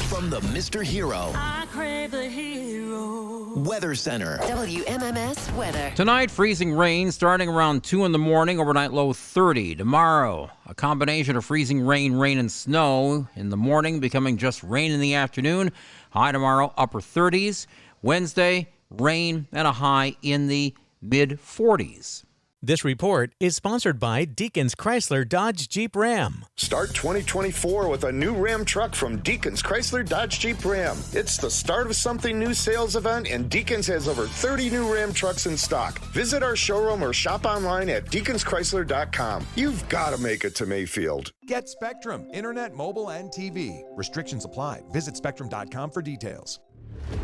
From the Mr. Hero I crave the hero. Weather Center. WMMS weather. Tonight, freezing rain starting around 2 in the morning, overnight low 30. Tomorrow, a combination of freezing rain, and snow in the morning, becoming just rain in the afternoon. High tomorrow, upper 30s. Wednesday, rain and a high in the mid-40s. This report is sponsored by Deacons Chrysler Dodge Jeep Ram. Start 2024 with a new Ram truck from Deacons Chrysler Dodge Jeep Ram. It's the start of something new sales event, and Deacons has over 30 new Ram trucks in stock. Visit our showroom or shop online at deaconschrysler.com. You've got to make it to Mayfield. Get Spectrum, internet, mobile, and TV. Restrictions apply. Visit spectrum.com for details.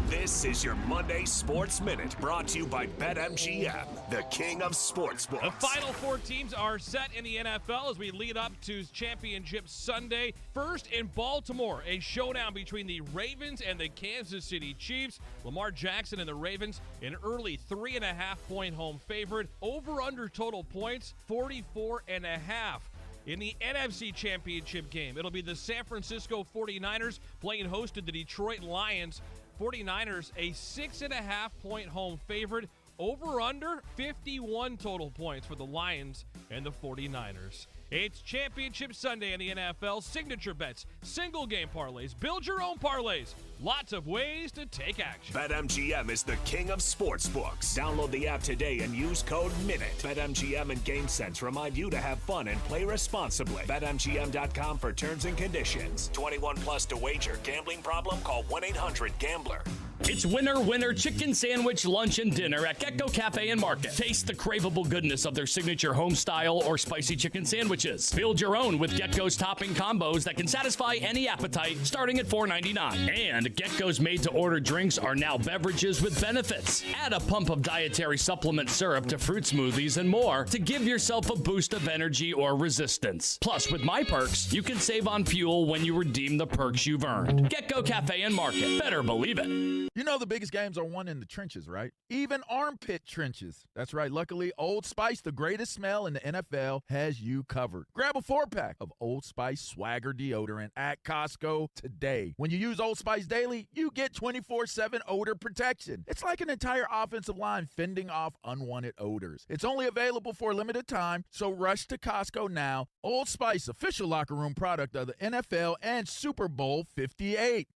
This is your Monday Sports Minute, brought to you by BetMGM, the king of sportsbooks. The final four teams are set in the NFL as we lead up to Championship Sunday. First in Baltimore, a showdown between the Ravens and the Kansas City Chiefs. Lamar Jackson and the Ravens, an early 3.5-point home favorite. Over-under total points, 44.5. In the NFC Championship game, it'll be the San Francisco 49ers playing host to the Detroit Lions. 49ers, a 6.5-point home favorite. Over under 51 total points for the Lions and the 49ers. It's Championship Sunday in the NFL. Signature bets, single game parlays, build your own parlays. Lots of ways to take action. BetMGM is the king of sportsbooks. Download the app today and use code MINUTE. BetMGM and GameSense remind you to have fun and play responsibly. BetMGM.com for terms and conditions. 21 plus to wager. Gambling problem? Call 1-800-GAMBLER. It's winner, winner, chicken sandwich, lunch, and dinner at Gecko Cafe and Market. Taste the craveable goodness of their signature home-style or spicy chicken sandwiches. Build your own with Gecko's topping combos that can satisfy any appetite, starting at $4.99. And Gecko's made-to-order drinks are now beverages with benefits. Add a pump of dietary supplement syrup to fruit smoothies and more to give yourself a boost of energy or resistance. Plus, with My Perks, you can save on fuel when you redeem the perks you've earned. Gecko Cafe and Market. Better believe it. You know the biggest games are won in the trenches, right? Even armpit trenches. That's right. Luckily, Old Spice, the greatest smell in the NFL, has you covered. Grab a 4-pack of Old Spice Swagger deodorant at Costco today. When you use Old Spice daily, you get 24/7 odor protection. It's like an entire offensive line fending off unwanted odors. It's only available for a limited time, so rush to Costco now. Old Spice, official locker room product of the NFL and Super Bowl 58.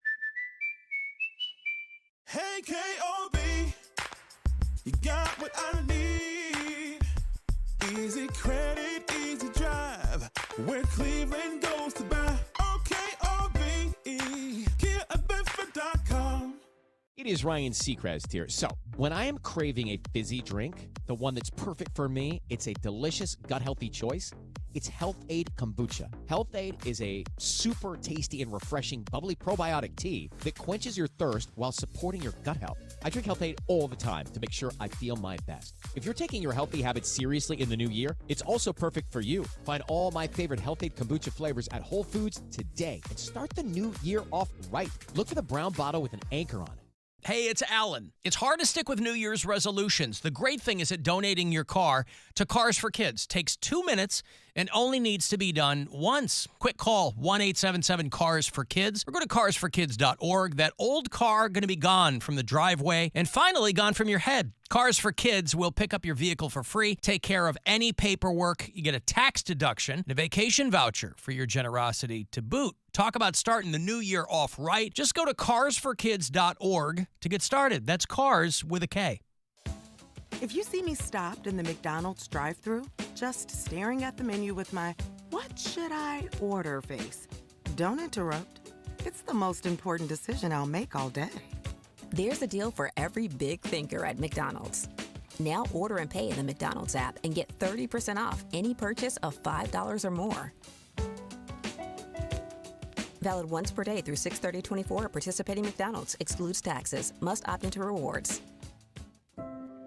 Hey, K.O.B., you got what I need. Easy credit, easy drive, where Cleveland goes to buy. O-K-O-B-E, KeaABedford.com. It is Ryan Seacrest here. So, when I am craving a fizzy drink, the one that's perfect for me, it's a delicious, gut-healthy choice. It's Health-Ade Kombucha. Health-Ade is a super tasty and refreshing bubbly probiotic tea that quenches your thirst while supporting your gut health. I drink Health-Ade all the time to make sure I feel my best. If you're taking your healthy habits seriously in the new year, it's also perfect for you. Find all my favorite Health-Ade Kombucha flavors at Whole Foods today and start the new year off right. Look for the brown bottle with an anchor on it. Hey, it's Alan. It's hard to stick with New Year's resolutions. The great thing is that donating your car to Cars for Kids takes 2 minutes and only needs to be done once. Quick call, 1-877-CARS-FOR-KIDS, or go to carsforkids.org. That old car going to be gone from the driveway and finally gone from your head. Cars for Kids will pick up your vehicle for free, take care of any paperwork. You get a tax deduction and a vacation voucher for your generosity to boot. Talk about starting the new year off right. Just go to carsforkids.org to get started. That's cars with a K. If you see me stopped in the McDonald's drive-thru, just staring at the menu with my "what should I order" face, don't interrupt. It's the most important decision I'll make all day. There's a deal for every big thinker at McDonald's. Now order and pay in the McDonald's app and get 30% off any purchase of $5 or more. Valid once per day through 6/30/24 at participating McDonald's. Excludes taxes. Must opt into rewards.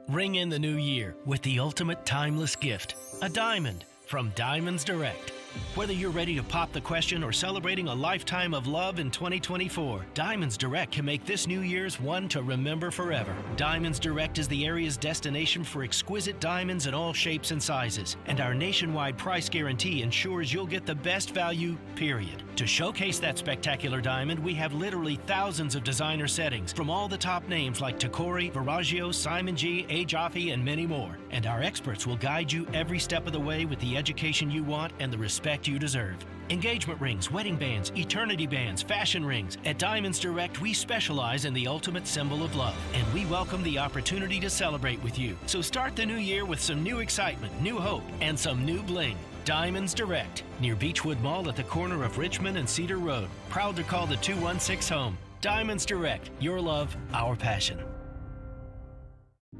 Ring in the new year with the ultimate timeless gift, a diamond from Diamonds Direct. Whether you're ready to pop the question or celebrating a lifetime of love in 2024, Diamonds Direct can make this New Year's one to remember forever. Diamonds Direct is the area's destination for exquisite diamonds in all shapes and sizes, and our nationwide price guarantee ensures you'll get the best value, period. To showcase that spectacular diamond, we have literally thousands of designer settings from all the top names like Tacori, Verragio, Simon G, A. Jaffe, and many more. and our experts will guide you every step of the way with the education you want and the respect you deserve. Engagement rings, wedding bands, eternity bands, fashion rings. At Diamonds Direct, we specialize in the ultimate symbol of love, and we welcome the opportunity to celebrate with you. So start the new year with some new excitement, new hope, and some new bling. Diamonds Direct, near Beechwood Mall at the corner of Richmond and Cedar Road. Proud to call the 216 home. Diamonds Direct, your love, our passion.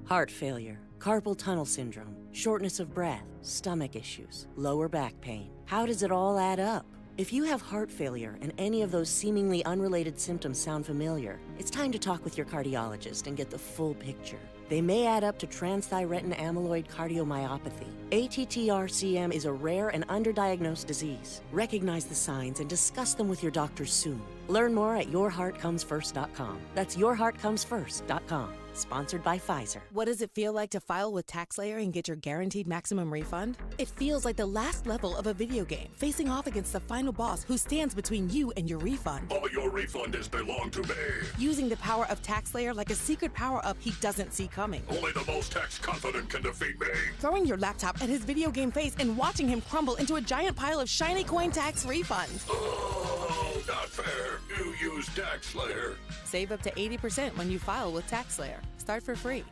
Heart failure, carpal tunnel syndrome, shortness of breath, stomach issues, lower back pain. How does it all add up? If you have heart failure and any of those seemingly unrelated symptoms sound familiar, it's time to talk with your cardiologist and get the full picture. They may add up to transthyretin amyloid cardiomyopathy. ATTR-CM is a rare and underdiagnosed disease. Recognize the signs and discuss them with your doctor soon. Learn more at yourheartcomesfirst.com. That's yourheartcomesfirst.com. Sponsored by Pfizer. What does it feel like to file with TaxSlayer and get your guaranteed maximum refund? It feels like the last level of a video game, facing off against the final boss who stands between you and your refund. All your refund is belong to me. Using the power of TaxSlayer like a secret power-up he doesn't see coming. Only the most tax-confident can defeat me. Throwing your laptop at his video game face and watching him crumble into a giant pile of shiny coin tax refunds. Oh, not fair. You use TaxSlayer. Save up to 80% when you file with TaxSlayer. Start for free.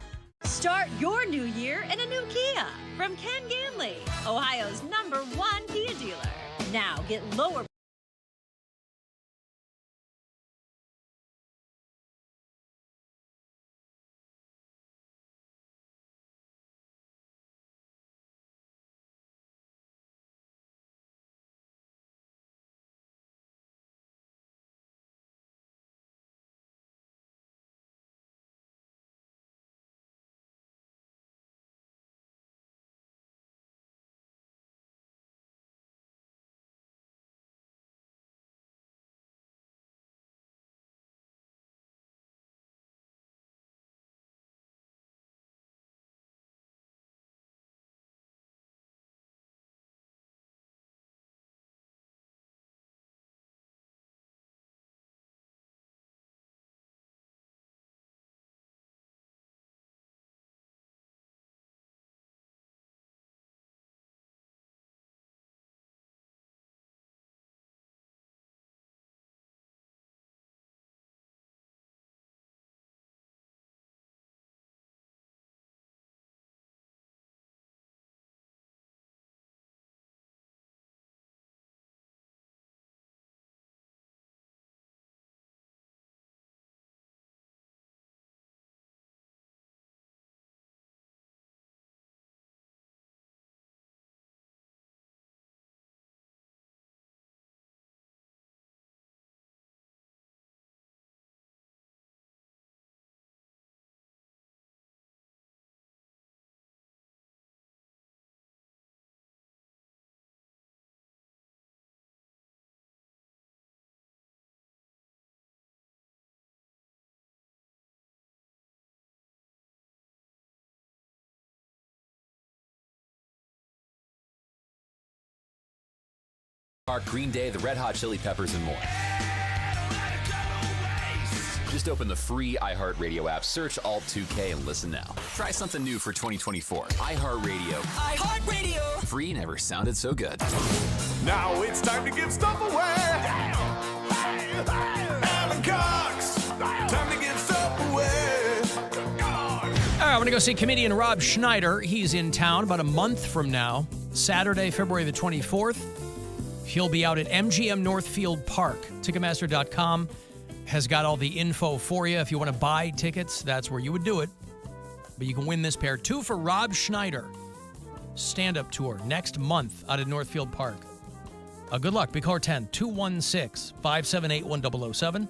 Start your new year in a new Kia from Ken Ganley, Ohio's #1 Kia dealer. Now get lower. Green Day, the Red Hot Chili Peppers, and more. Just open the free iHeartRadio app, search Alt2K, and listen now. Try something new for 2024. iHeartRadio. iHeartRadio. Free never sounded so good. Now it's time to give stuff away. Alan Cox. Time to give stuff away. All right, I'm going to go see comedian Rob Schneider. He's in town about a month from now, Saturday, February the 24th. He'll be out at MGM Northfield Park. Ticketmaster.com has got all the info for you. If you want to buy tickets, that's where you would do it. But you can win this pair. 2 for Rob Schneider. Stand-up tour next month out at Northfield Park. Good luck. Big caller 10-216-578-1007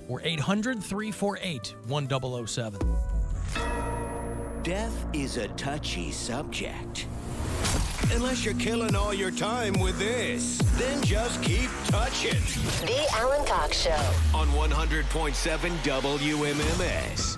or 800-348-1007. Death is a touchy subject. Unless you're killing all your time with this, then just keep touching. The Alan Cox Show. On 100.7 WMMS.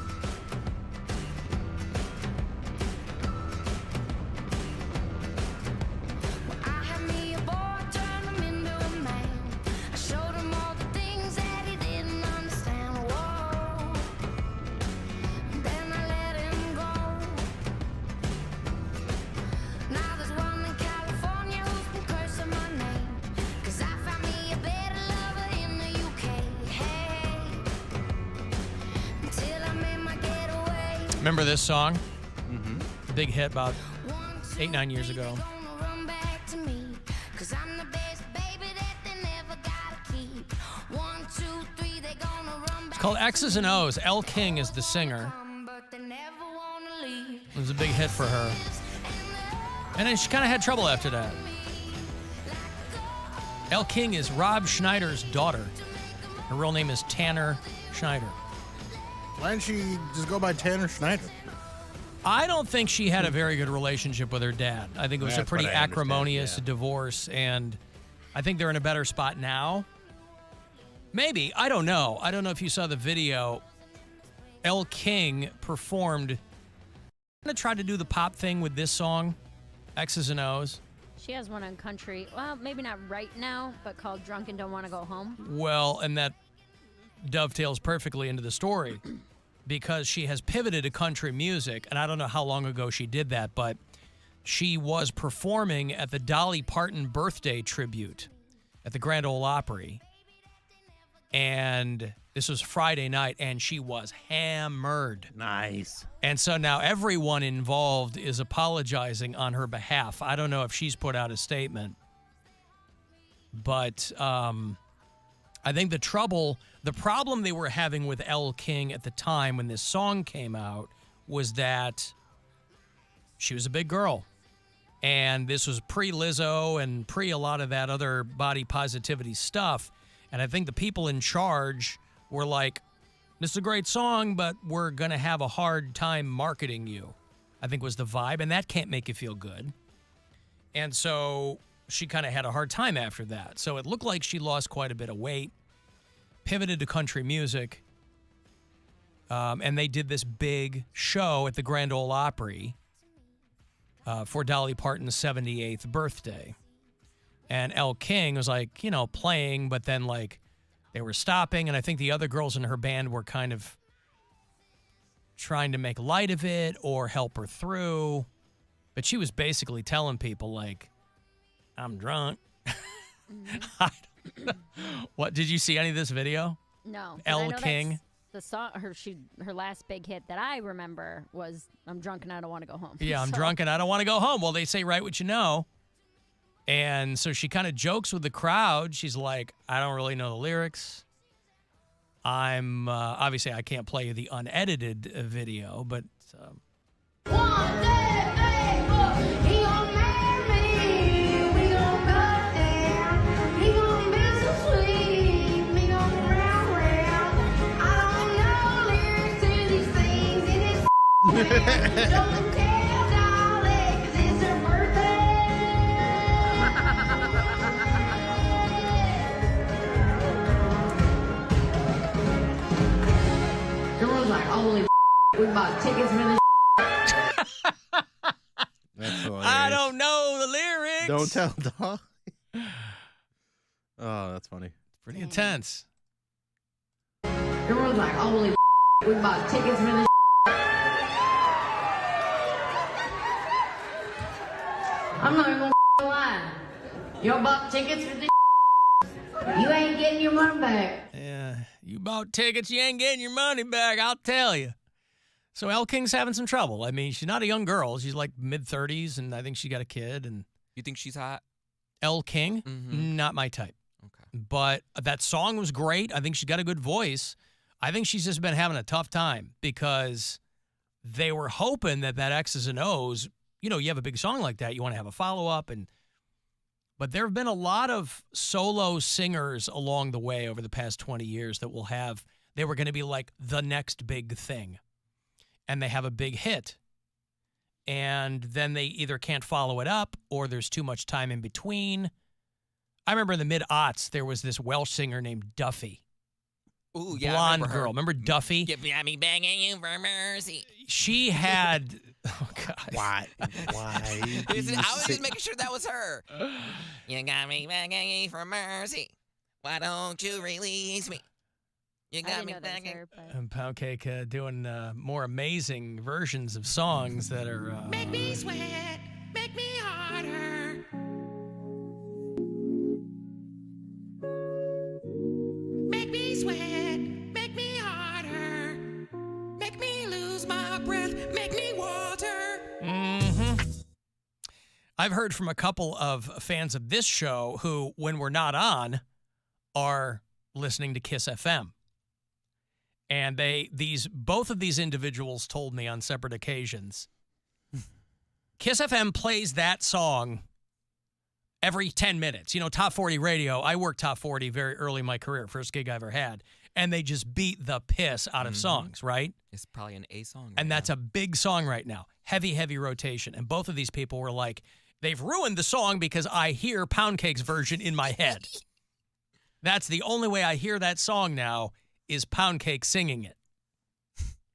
Remember this song? Mm-hmm. Big hit about 8-9 years ago. It's called X's and O's. Elle King is the singer. It was a big hit for her. And then she kind of had trouble after that. Elle King is Rob Schneider's daughter. Her real name is Tanner Schneider. Why didn't she just go by Tanner Schneider? I don't think she had a very good relationship with her dad. I think it was a That's pretty what I understand, acrimonious yeah. divorce, and I think they're in a better spot now. Maybe. I don't know. I don't know if you saw the video. Elle King performed. I'm going to try to do the pop thing with this song, X's and O's. She has one on country. Well, maybe not right now, but called Drunk and Don't Want to Go Home. Well, and that dovetails perfectly into the story because she has pivoted to country music, and I don't know how long ago she did that, but she was performing at the Dolly Parton birthday tribute at the Grand Ole Opry, and this was Friday night, and she was hammered. Nice. And so now everyone involved is apologizing on her behalf. I don't know if she's put out a statement, but I think the problem they were having with Elle King at the time when this song came out was that she was a big girl. And this was pre-Lizzo and pre a lot of that other body positivity stuff. And I think the people in charge were like, this is a great song, but we're going to have a hard time marketing you, I think was the vibe. And that can't make you feel good. And so she kind of had a hard time after that. So it looked like she lost quite a bit of weight, pivoted to country music, and they did this big show at the Grand Ole Opry for Dolly Parton's 78th birthday. And Elle King was like, playing, but then like they were stopping, and I think the other girls in her band were kind of trying to make light of it or help her through. But she was basically telling people like, I'm drunk. I don't know. What, did you see any of this video? No. Elle King. The song, her last big hit that I remember was "I'm drunk and I don't want to go home." Yeah, I'm drunk and I don't want to go home. Well, they say write what you know. And so she kind of jokes with the crowd. She's like, I don't really know the lyrics. I'm obviously I can't play you the unedited video, but One day, he gon' marry me. We gon' cut down. He gon' be so sweet. We gon' go round. I don't know lyrics to these things in his plan. Don't care, darling, 'cause it's her birthday. Girls like, holy we bought tickets for this. That's hilarious. I don't know the lyrics. Don't tell, dog. Oh, that's funny. Pretty intense. Girls like, holy we bought tickets for this. I'm not even gonna lie. You bought tickets for this. You ain't getting your money back. Yeah, you bought tickets, you ain't getting your money back, I'll tell you. So Elle King's having some trouble. I mean, she's not a young girl. She's like mid-30s, and I think she got a kid. And you think she's hot? Elle King? Mm-hmm. Not my type. Okay. But that song was great. I think she got a good voice. I think she's just been having a tough time because they were hoping that X's and O's, you have a big song like that, you want to have a follow-up. But there have been a lot of solo singers along the way over the past 20 years that they were going to be like the next big thing. And they have a big hit. And then they either can't follow it up or there's too much time in between. I remember in the mid-aughts, there was this Welsh singer named Duffy. Ooh, yeah, Blonde girl. Remember Duffy? Give me begging you for mercy. She had... Oh, God. Why? I was just making sure that was her. You got me begging you for mercy. Why don't you release me? You got me begging. And Poundcake doing more amazing versions of songs that are... Make me sweat, make me harder. Make me sweat, make me harder. Make me lose my breath, I've heard from a couple of fans of this show who, when we're not on, are listening to Kiss FM. And both of these individuals told me on separate occasions, Kiss FM plays that song every 10 minutes. You know, Top 40 radio, I worked Top 40 very early in my career, first gig I ever had. And they just beat the piss out of songs, right? It's probably an A song. And that's a big song right now. Heavy, heavy rotation. And both of these people were like, they've ruined the song because I hear Poundcake's version in my head. That's the only way I hear that song now is Poundcake singing it.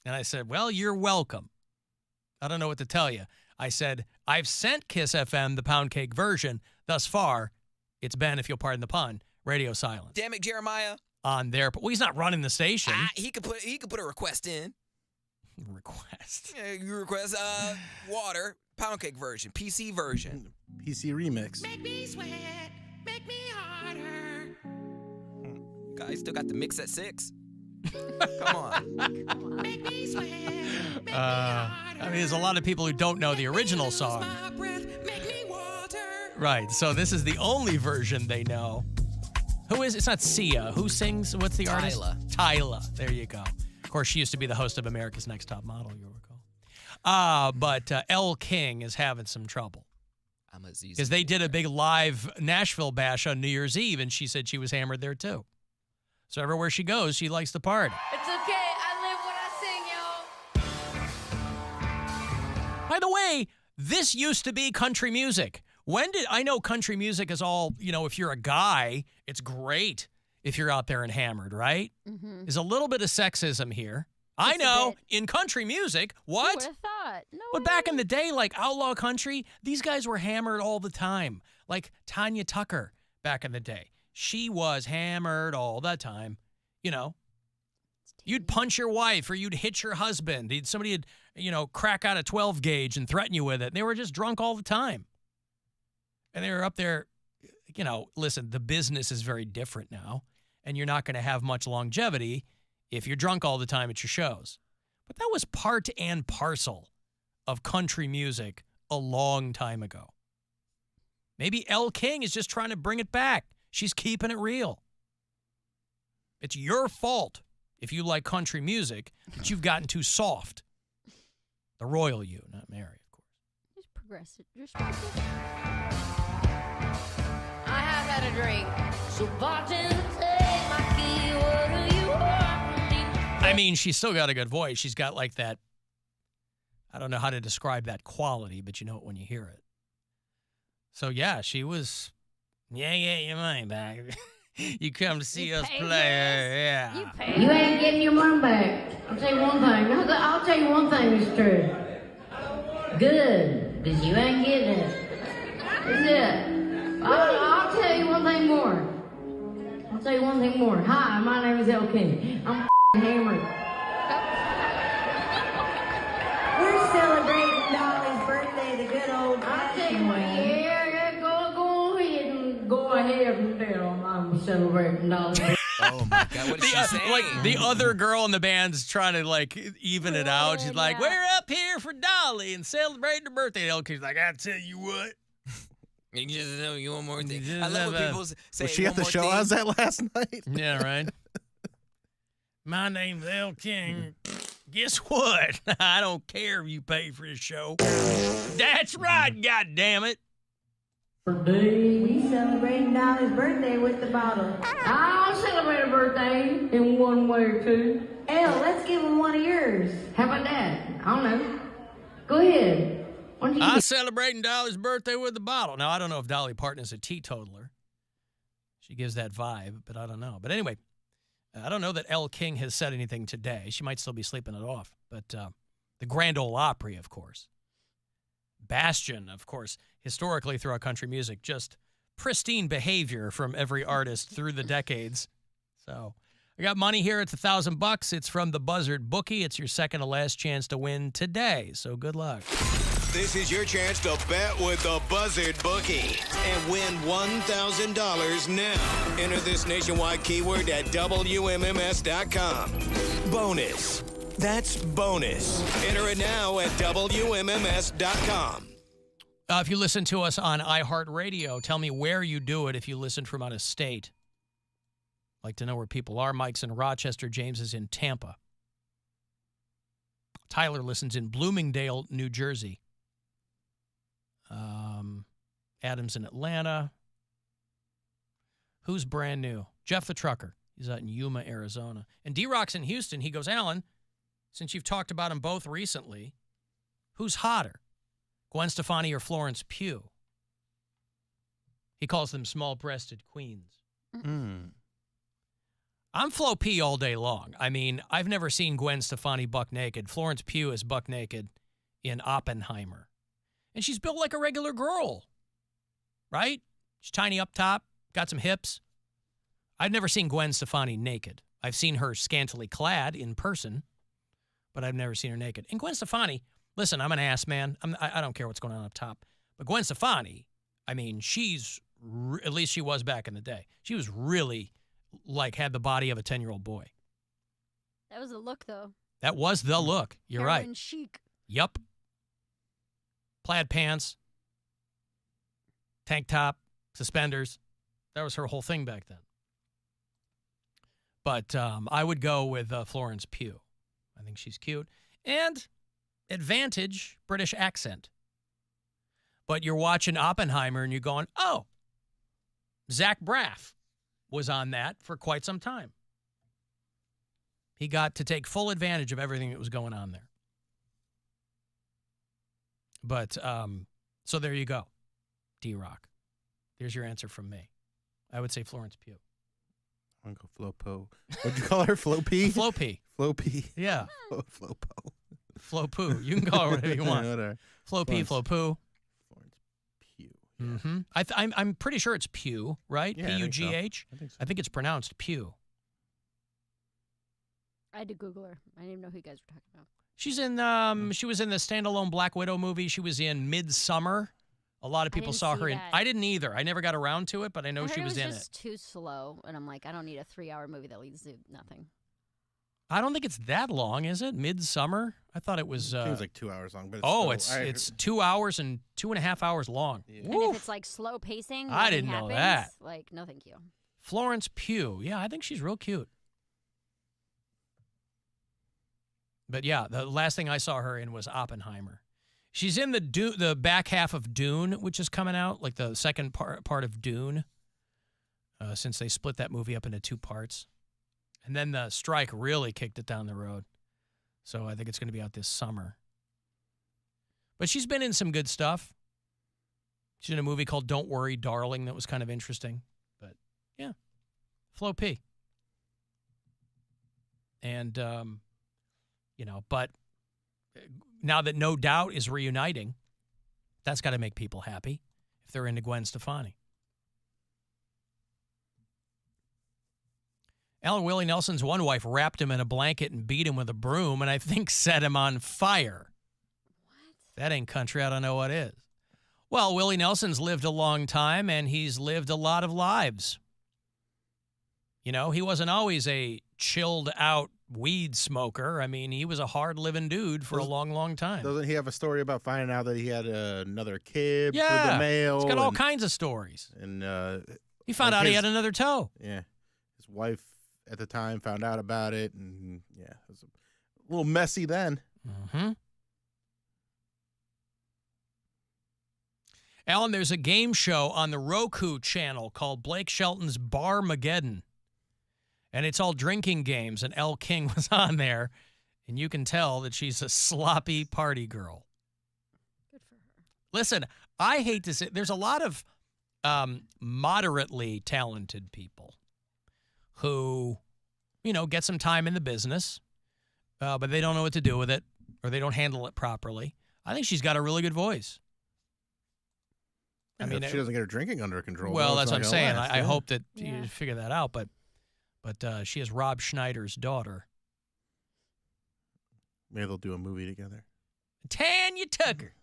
And I said, well, you're welcome. I don't know what to tell you. I said, I've sent Kiss FM the Poundcake version. Thus far, it's been, if you'll pardon the pun, radio silence. Damn it, Jeremiah. On there. Well, he's not running the station. He could put a request in. Request. Yeah, you request water, Poundcake version, PC version. PC remix. Make me sweat, make me harder. Guys still got the mix at 6. Come on. Make me sweat, make me harder. I mean, there's a lot of people who don't know the original song. Right. So this is the only version they know. Who is? It's not Sia. Who sings? What's the artist? Tyla. There you go. Of course, she used to be the host of America's Next Top Model, you'll recall. But Elle King is having some trouble. Because they did a big live Nashville bash on New Year's Eve, and she said she was hammered there, too. So everywhere she goes, she likes to party. It's okay. I live what I sing, y'all. By the way, this used to be country music. I know country music is all, if you're a guy, it's great if you're out there and hammered, right? Mm-hmm. There's a little bit of sexism here. I know, in country music, what? Who would have thought? No But back in the day, like outlaw country, these guys were hammered all the time. Like Tanya Tucker back in the day. She was hammered all the time. You'd punch your wife or you'd hit your husband. Somebody would, crack out a 12 gauge and threaten you with it. They were just drunk all the time. And they were up there, listen, the business is very different now, and you're not going to have much longevity if you're drunk all the time at your shows. But that was part and parcel of country music a long time ago. Maybe Elle King is just trying to bring it back. She's keeping it real. It's your fault if you like country music that you've gotten too soft. The royal you, not Mary, of course. Just progressive. I have had a drink. So bartender, take my key. What do you want from me? I mean, she's still got a good voice. She's got like that, I don't know how to describe that quality, but you know it when you hear it. So yeah, she was, your money back. You come to see us play. Yeah. You ain't getting your money back. I'll tell you one thing. I'll tell you one thing is true. Good, because you ain't getting it. That's it. I'll tell you one thing more. Hi, my name is Elle King. I'm hammered. We're celebrating Dolly's birthday the good old-fashioned way. Yeah, go ahead and tell them I'm celebrating Dolly's birthday. Oh my God, what is she saying? Like the other girl in the band's trying to even it out. She's like, we're up here for Dolly and celebrating her birthday. Elle King's like, I tell you what. You just know you one more thing. I love when people say Was she at the show I was at last night? Yeah, right. My name's Elle King. Guess what? I don't care if you pay for the show. That's right, goddammit. We celebrating Dolly's birthday with the bottle. I'll celebrate a birthday in one way or two. Elle, let's give him one of yours. How about that? I don't know. Go ahead. I'm celebrating Dolly's birthday with the bottle. Now, I don't know if Dolly Parton is a teetotaler. She gives that vibe, but I don't know. But anyway, I don't know that Elle King has said anything today. She might still be sleeping it off. But the Grand Ole Opry, of course. Bastion, of course, historically throughout country music, just pristine behavior from every artist through the decades. So I got money here. It's $1,000. It's from the Buzzard Bookie. It's your second to last chance to win today. So good luck. This is your chance to bet with the Buzzard Bookie and win $1,000 now. Enter this nationwide keyword at WMMS.com. Bonus. That's bonus. Enter it now at WMMS.com. If you listen to us on iHeartRadio, tell me where you do it if you listen from out of state. I'd like to know where people are. Mike's in Rochester. James is in Tampa. Tyler listens in Bloomingdale, New Jersey. Adam's in Atlanta. Who's brand new? Jeff the Trucker. He's out in Yuma, Arizona. And D-Rock's in Houston. He goes, Alan, since you've talked about them both recently, who's hotter, Gwen Stefani or Florence Pugh? He calls them small-breasted queens. I'm Flo P all day long. I mean, I've never seen Gwen Stefani buck naked. Florence Pugh is buck naked in Oppenheimer. And she's built like a regular girl, right? She's tiny up top, got some hips. I've never seen Gwen Stefani naked. I've seen her scantily clad in person, but I've never seen her naked. And Gwen Stefani, listen, I'm an ass man. I don't care what's going on up top. But Gwen Stefani, I mean, at least she was back in the day. She was really, had the body of a 10-year-old boy. That was the look, though. That was the look. You're Heroin right. chic. Yup. Plaid pants, tank top, suspenders. That was her whole thing back then. But I would go with Florence Pugh. I think she's cute. And advantage, British accent. But you're watching Oppenheimer and you're going, oh, Zach Braff was on that for quite some time. He got to take full advantage of everything that was going on there. But, so there you go, D-Rock. There's your answer from me. I would say Florence Pugh. I'm going to go Flo-Po. What'd you call her? Flo-P? Flo-P. Flo-P. Yeah. Flo-Po. Flo-Poo. You can call her whatever you want. Whatever. Flo-P, Flo-Poo. Florence Pugh. Yeah. Mm-hmm. I'm pretty sure it's Pugh, right? Yeah, P-U-G-H? I think so. I think it's pronounced Pugh. I had to Google her. I didn't even know who you guys were talking about. She's in. She was in the standalone Black Widow movie. She was in Midsummer. A lot of people didn't saw see her in. that. I didn't either. I never got around to it, but I know I heard she was in it was it. just too slow, and I'm like, I don't need a 3-hour movie that leads to nothing. I don't think it's that long, is it? Midsummer? I thought it was. It was like 2 hours long, but it's it's 2 hours and 2.5 hours long. Yeah. And if it's like slow pacing, I nothing didn't know happens, that. Like, no, thank you. Florence Pugh. Yeah, I think she's real cute. But yeah, the last thing I saw her in was Oppenheimer. She's in the back half of Dune, which is coming out, like the second part of Dune, since they split that movie up into 2 parts. And then the strike really kicked it down the road. So I think it's going to be out this summer. But she's been in some good stuff. She's in a movie called Don't Worry, Darling that was kind of interesting. But yeah, Flo P. And, but now that No Doubt is reuniting, that's got to make people happy if they're into Gwen Stefani. Alan Willie Nelson's one wife wrapped him in a blanket and beat him with a broom and I think set him on fire. What? That ain't country. I don't know what is. Well, Willie Nelson's lived a long time and he's lived a lot of lives. You know, he wasn't always a chilled out weed smoker. I mean, he was a hard-living dude for a long, long time. Doesn't he have a story about finding out that he had another kid Yeah, for the mail? he's got all kinds of stories. And He found out he had another toe. Yeah. His wife at the time found out about it, and yeah, it was a little messy then. Mm-hmm. Alan, there's a game show on the Roku channel called Blake Shelton's Barmageddon. And it's all drinking games, and Elle King was on there, and you can tell that she's a sloppy party girl. Good for her. Listen, I hate to say, there's a lot of moderately talented people who, get some time in the business, but they don't know what to do with it, or they don't handle it properly. I think she's got a really good voice. I mean, if she doesn't get her drinking under control. Well, that's what I'm saying. Last, I hope that you figure that out, but she is Rob Schneider's daughter. Maybe they'll do a movie together. Tanya Tucker.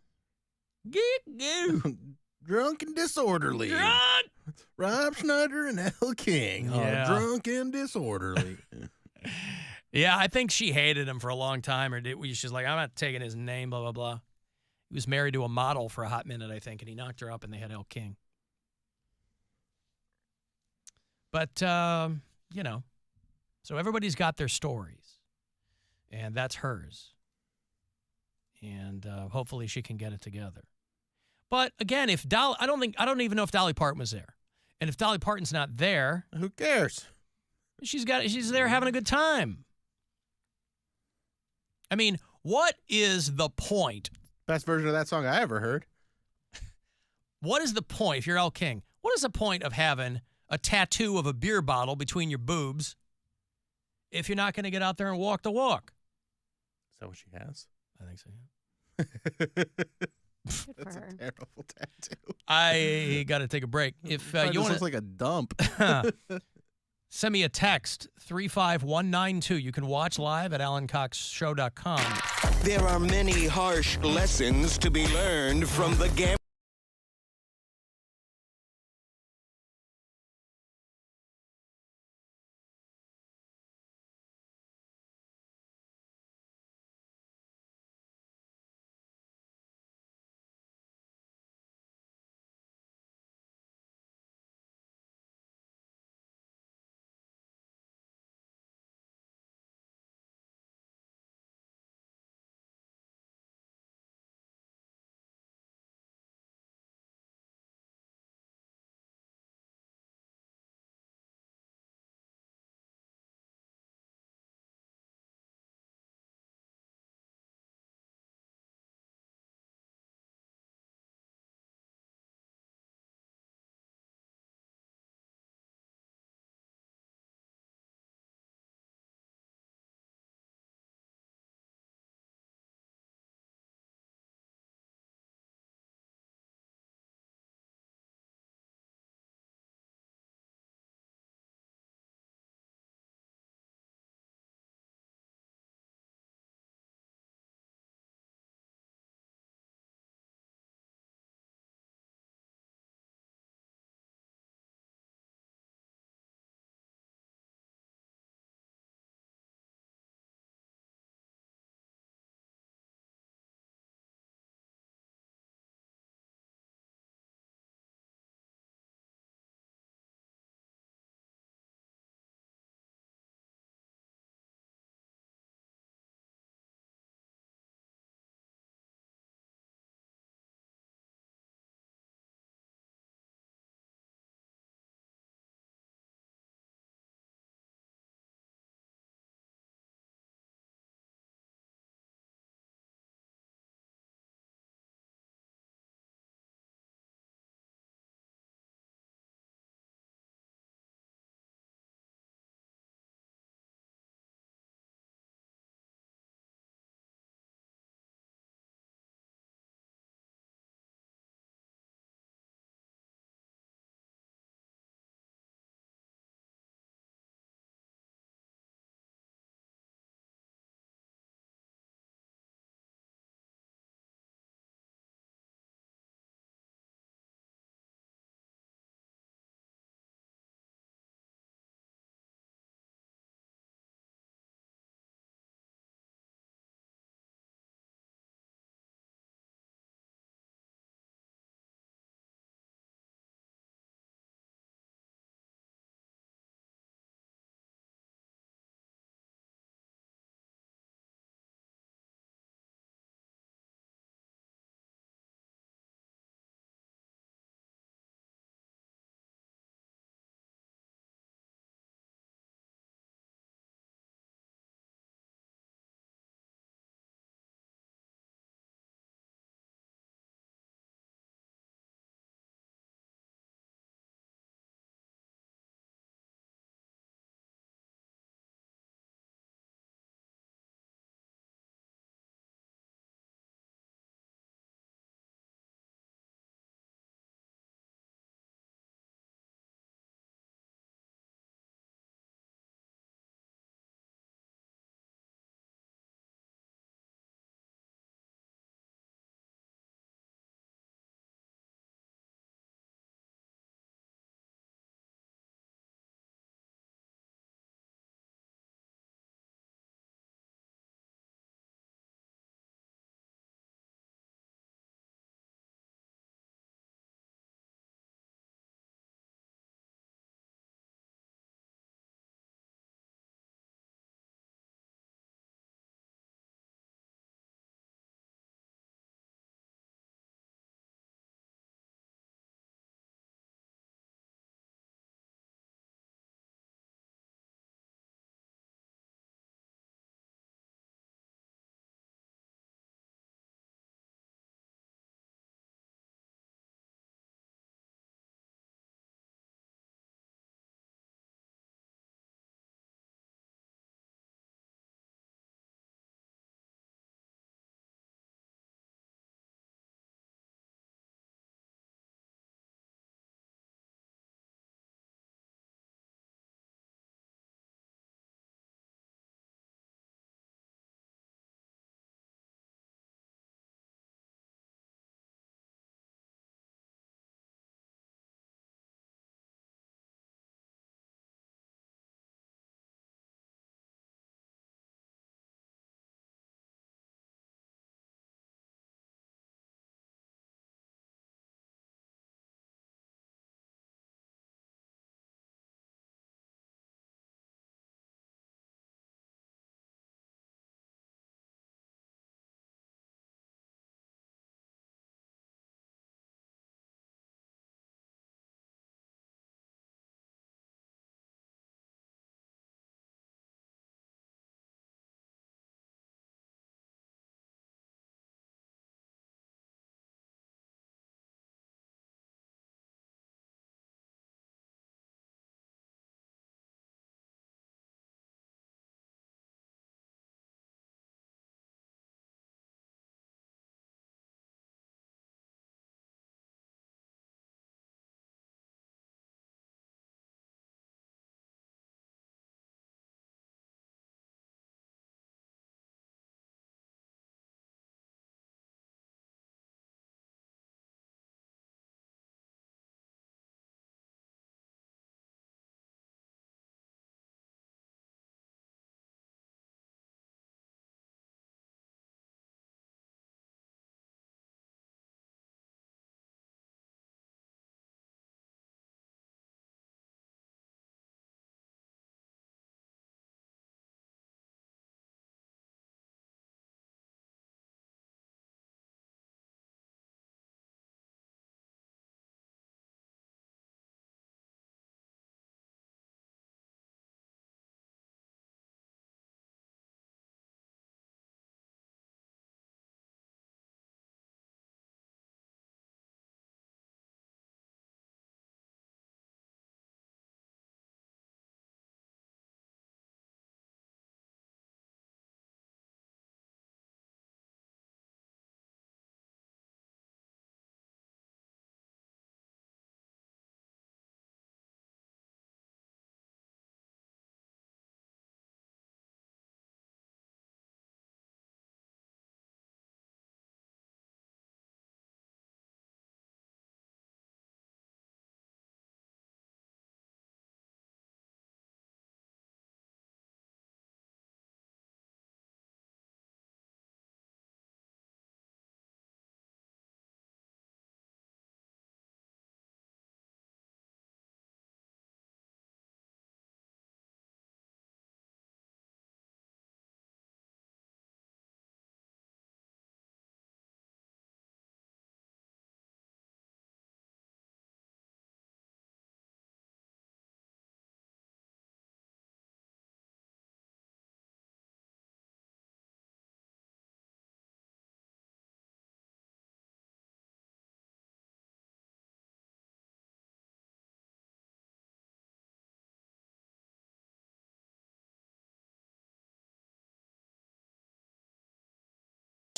Drunk and disorderly. Drunk. Rob Schneider and Elle King. Yeah. Drunk and disorderly. Yeah, I think she hated him for a long time. She's like, I'm not taking his name, blah, blah, blah. He was married to a model for a hot minute, I think, and he knocked her up, and they had El King. But, you know, so everybody's got their stories, and that's hers. And hopefully she can get it together. But again, if Dolly, I don't even know if Dolly Parton was there. And if Dolly Parton's not there, who cares? She's there having a good time. I mean, what is the point? Best version of that song I ever heard. What is the point, if you're El King, what is the point of having a tattoo of a beer bottle between your boobs if you're not going to get out there and walk the walk? Is that what she has? I think so, yeah. That's a terrible tattoo. I got to take a break. If you want looks like a dump. Send me a text, 35192. You can watch live at alancoxshow.com. There are many harsh lessons to be learned from the gambling.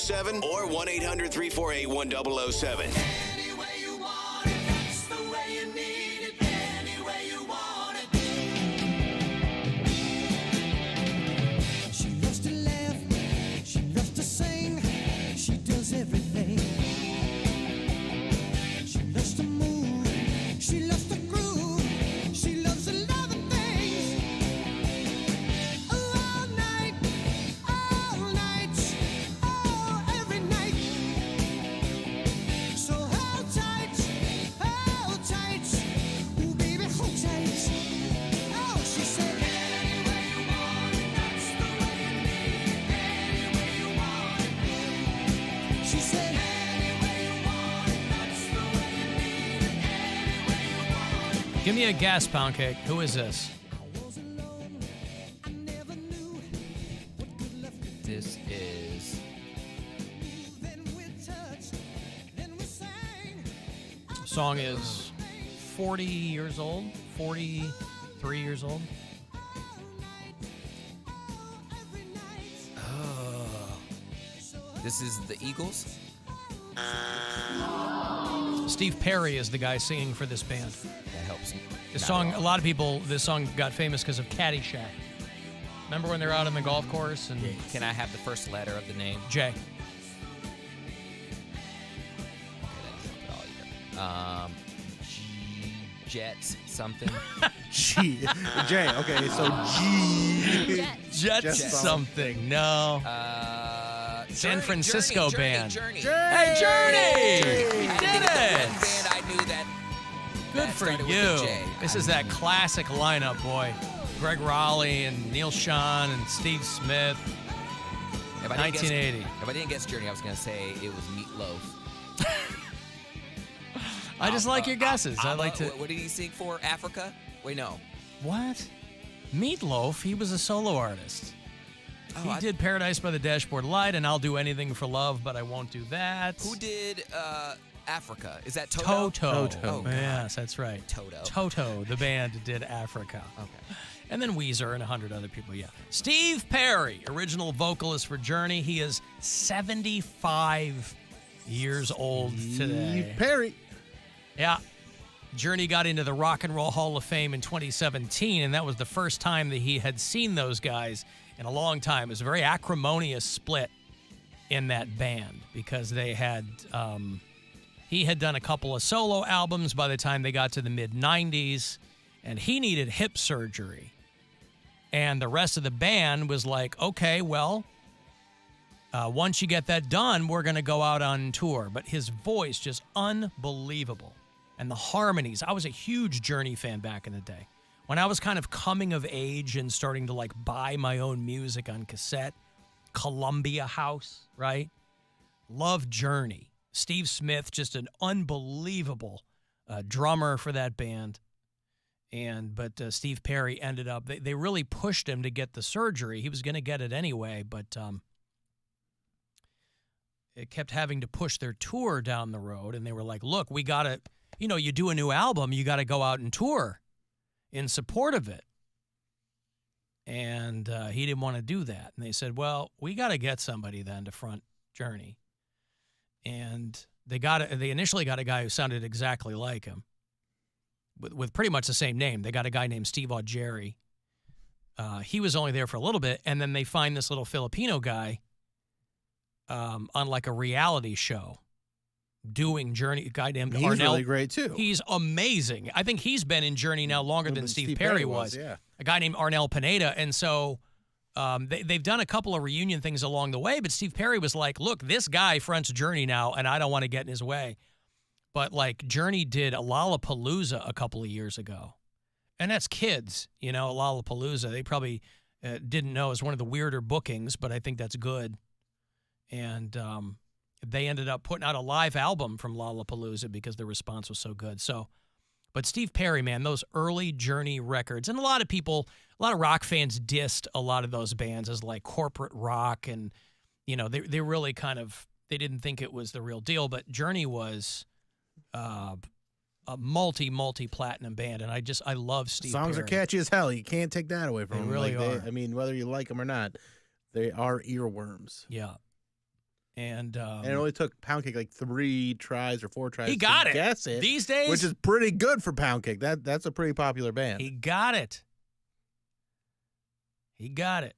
7 or 1-800-348-1007. She loves to laugh, she loves to sing, she does everything. She loves to move, she loves to groove, she loves a lot of things. All night, oh, every night. So hold tight, ooh baby, hold tight. Oh, she said, she said, Give me a guess, Poundcake. Who is this? This is The song is 40 years old, 43 years old. this is the Eagles. Steve Perry is the guy singing for this band. That helps. This song, a lot of people, this song got famous because of Caddyshack. Remember when they're out on the golf course? And Can I have the first letter of the name? J. Jets something. G. J. Okay, so G. Jets something. No. San Francisco band. Journey. Hey, Journey! Journey. You I did think one it! band I knew that. Good that for started with you. a J. This is that classic lineup, boy. Greg Raleigh and Neil Schon and Steve Smith. If I didn't 1980. If I didn't guess Journey, I was going to say it was Meatloaf. I just like your guesses. I like to. What did he sing for? Africa? Wait, no. What? Meatloaf? He was a solo artist. He did Paradise by the Dashboard Light and I'll Do Anything for Love, but I won't do that. Who did Africa? Is that Toto? Toto. Oh, God. Yes, that's right. Toto, the band, did Africa. Okay. And then Weezer and 100 other people, yeah. Steve Perry, original vocalist for Journey. He is 75 years old today. Steve Perry. Yeah. Journey got into the Rock and Roll Hall of Fame in 2017, and that was the first time that he had seen those guys in a long time. It was a very acrimonious split in that band because they had he had done a couple of solo albums by the time they got to the mid-90s, and he needed hip surgery. And the rest of the band was like, okay, well, once you get that done, we're going to go out on tour. But his voice, just unbelievable. And the harmonies. I was a huge Journey fan back in the day. When I was kind of coming of age and starting to like buy my own music on cassette, Columbia House, right? Loved Journey. Steve Smith, just an unbelievable drummer for that band. But Steve Perry ended up, they really pushed him to get the surgery. He was going to get it anyway, but it kept having to push their tour down the road. And they were like, look, we got to, you do a new album, you got to go out and tour in support of it. And he didn't want to do that. And they said, well, we got to get somebody then to front Journey. And they initially got a guy who sounded exactly like him. With pretty much the same name. They got a guy named Steve Augeri. He was only there for a little bit, and then they find this little Filipino guy on like a reality show doing Journey. A guy named Arnel. He's really great, too. He's amazing. I think he's been in Journey now longer than Steve Perry was. Yeah. A guy named Arnel Pineda. And so they've done a couple of reunion things along the way, but Steve Perry was like, look, this guy fronts Journey now, and I don't want to get in his way. But, like, Journey did a Lollapalooza a couple of years ago. And that's kids, Lollapalooza. They probably didn't know it was one of the weirder bookings, but I think that's good. And they ended up putting out a live album from Lollapalooza because the response was so good. But Steve Perry, man, those early Journey records, and a lot of rock fans dissed a lot of those bands as, like, corporate rock. And, they really they didn't think it was the real deal. But Journey was a multi-platinum band, and I love Steve Songs Perry. are catchy as hell. You can't take that away from them. Really are. I mean, whether you like them or not, they are earworms. Yeah. And it only took Poundcake like 3 tries or 4 tries he got to it. guess it. These days, which is pretty good for Poundcake. That's a pretty popular band. he got it. He got it.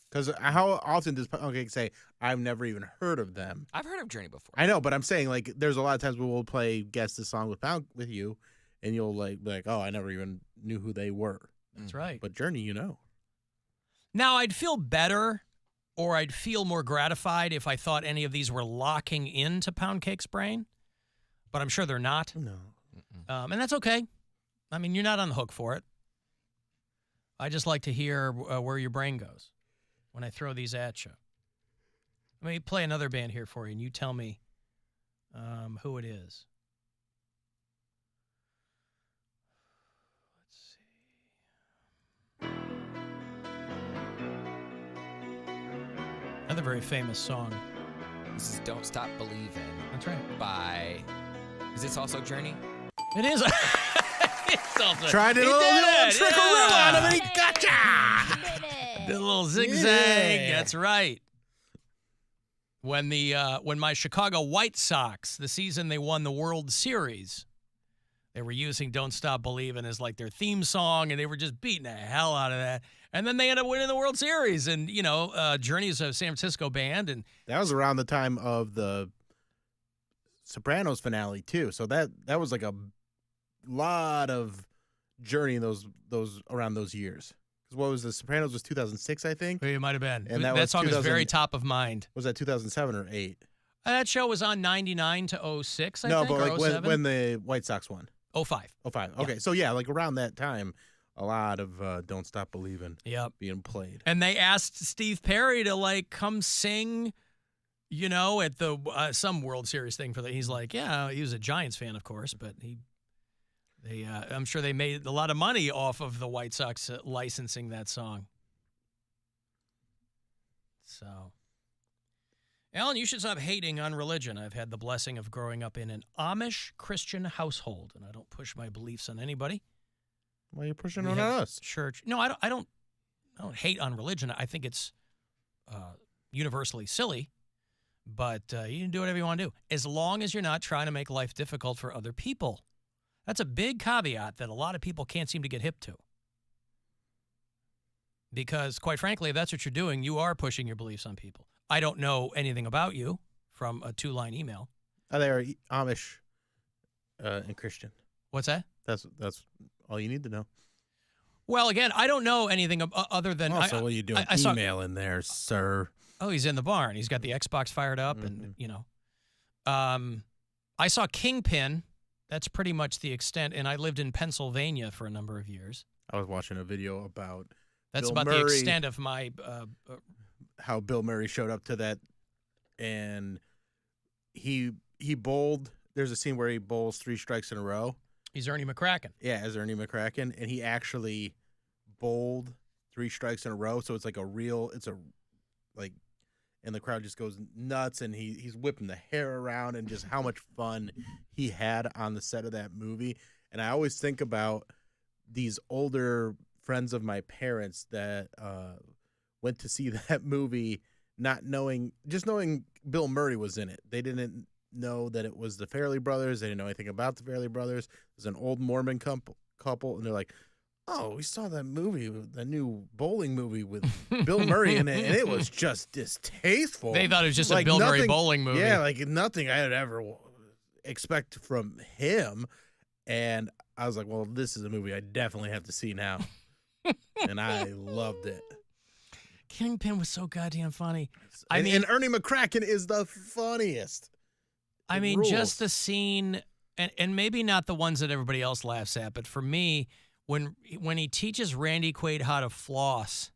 Because how often does Poundcake say, I've never even heard of them? I've heard of Journey before. I know, but I'm saying, like, there's a lot of times where we'll play Guess This Song with you, and you'll, like, be like, oh, I never even knew who they were. That's right. But Journey, you know. Now, I'd feel better or I'd feel more gratified if I thought any of these were locking into Poundcake's brain, but I'm sure they're not. No. And that's okay. I mean, you're not on the hook for it. I just like to hear where your brain goes when I throw these at you. Let me play another band here for you, and you tell me who it is. Another very famous song. This is Don't Stop Believing. That's right. By, is this also Journey? It is. It's also, tried it a little trick-a-roo out of it. Gotcha! Did a little zigzag. Yeah. That's right. When my Chicago White Sox, the season they won the World Series, they were using Don't Stop Believin' as like their theme song, and they were just beating the hell out of that. And then they ended up winning the World Series. And, you know, Journey's a San Francisco band. And that was around the time of the Sopranos finale, too. So that was like a lot of Journey in those around those years. Because what was the Sopranos was 2006, I think? It might have been. And that song is very top of mind. Was that 2007 or 8? That show was on 99 to 06, I think, but or like 07? when the White Sox won. 05. 05. Okay, Yeah. so yeah, like around that time, a lot of Don't Stop Believin' Yep. being played. And they asked Steve Perry to, like, come sing, you know, at the some World Series thing for the. He's like, yeah, he was a Giants fan, of course, but I'm sure they made a lot of money off of the White Sox licensing that song. So, Alan, you should stop hating on religion. I've had the blessing of growing up in an Amish Christian household, and I don't push my beliefs on anybody. Why are you pushing on us? Church. No, I don't hate on religion. I think it's universally silly, but you can do whatever you want to do, as long as you're not trying to make life difficult for other people. That's a big caveat that a lot of people can't seem to get hip to. Because, quite frankly, if that's what you're doing, you are pushing your beliefs on people. I don't know anything about you from a 2-line email. They are Amish and Christian. What's that? That's all you need to know. Well, again, I don't know anything other than... Also, what are you doing email in there, sir? Oh, he's in the barn. He's got the Xbox fired up, and, you know. I saw Kingpin. That's pretty much the extent, and I lived in Pennsylvania for a number of years. I was watching a video about That's Bill about Murray, the extent of my... how Bill Murray showed up to that, and he bowled. There's a scene where he bowls 3 strikes in a row. He's Ernie McCracken. Yeah, as Ernie McCracken, and he actually bowled 3 strikes in a row. So it's like and the crowd just goes nuts, and he's whipping the hair around, and just how much fun he had on the set of that movie. And I always think about these older friends of my parents that went to see that movie, knowing Bill Murray was in it. They didn't know that it was the Farrelly brothers. They didn't know anything about the Farrelly brothers. It was an old Mormon couple, and they're like, oh, we saw that movie, the new bowling movie with Bill Murray in it, and it was just distasteful. They thought it was just a Bill Murray bowling movie. Yeah, like nothing I'd ever expect from him. And I was like, well, this is a movie I definitely have to see now. And I loved it. Kingpin was so goddamn funny. And Ernie McCracken is the funniest. I mean, just the scene, and maybe not the ones that everybody else laughs at, but for me, when he teaches Randy Quaid how to floss,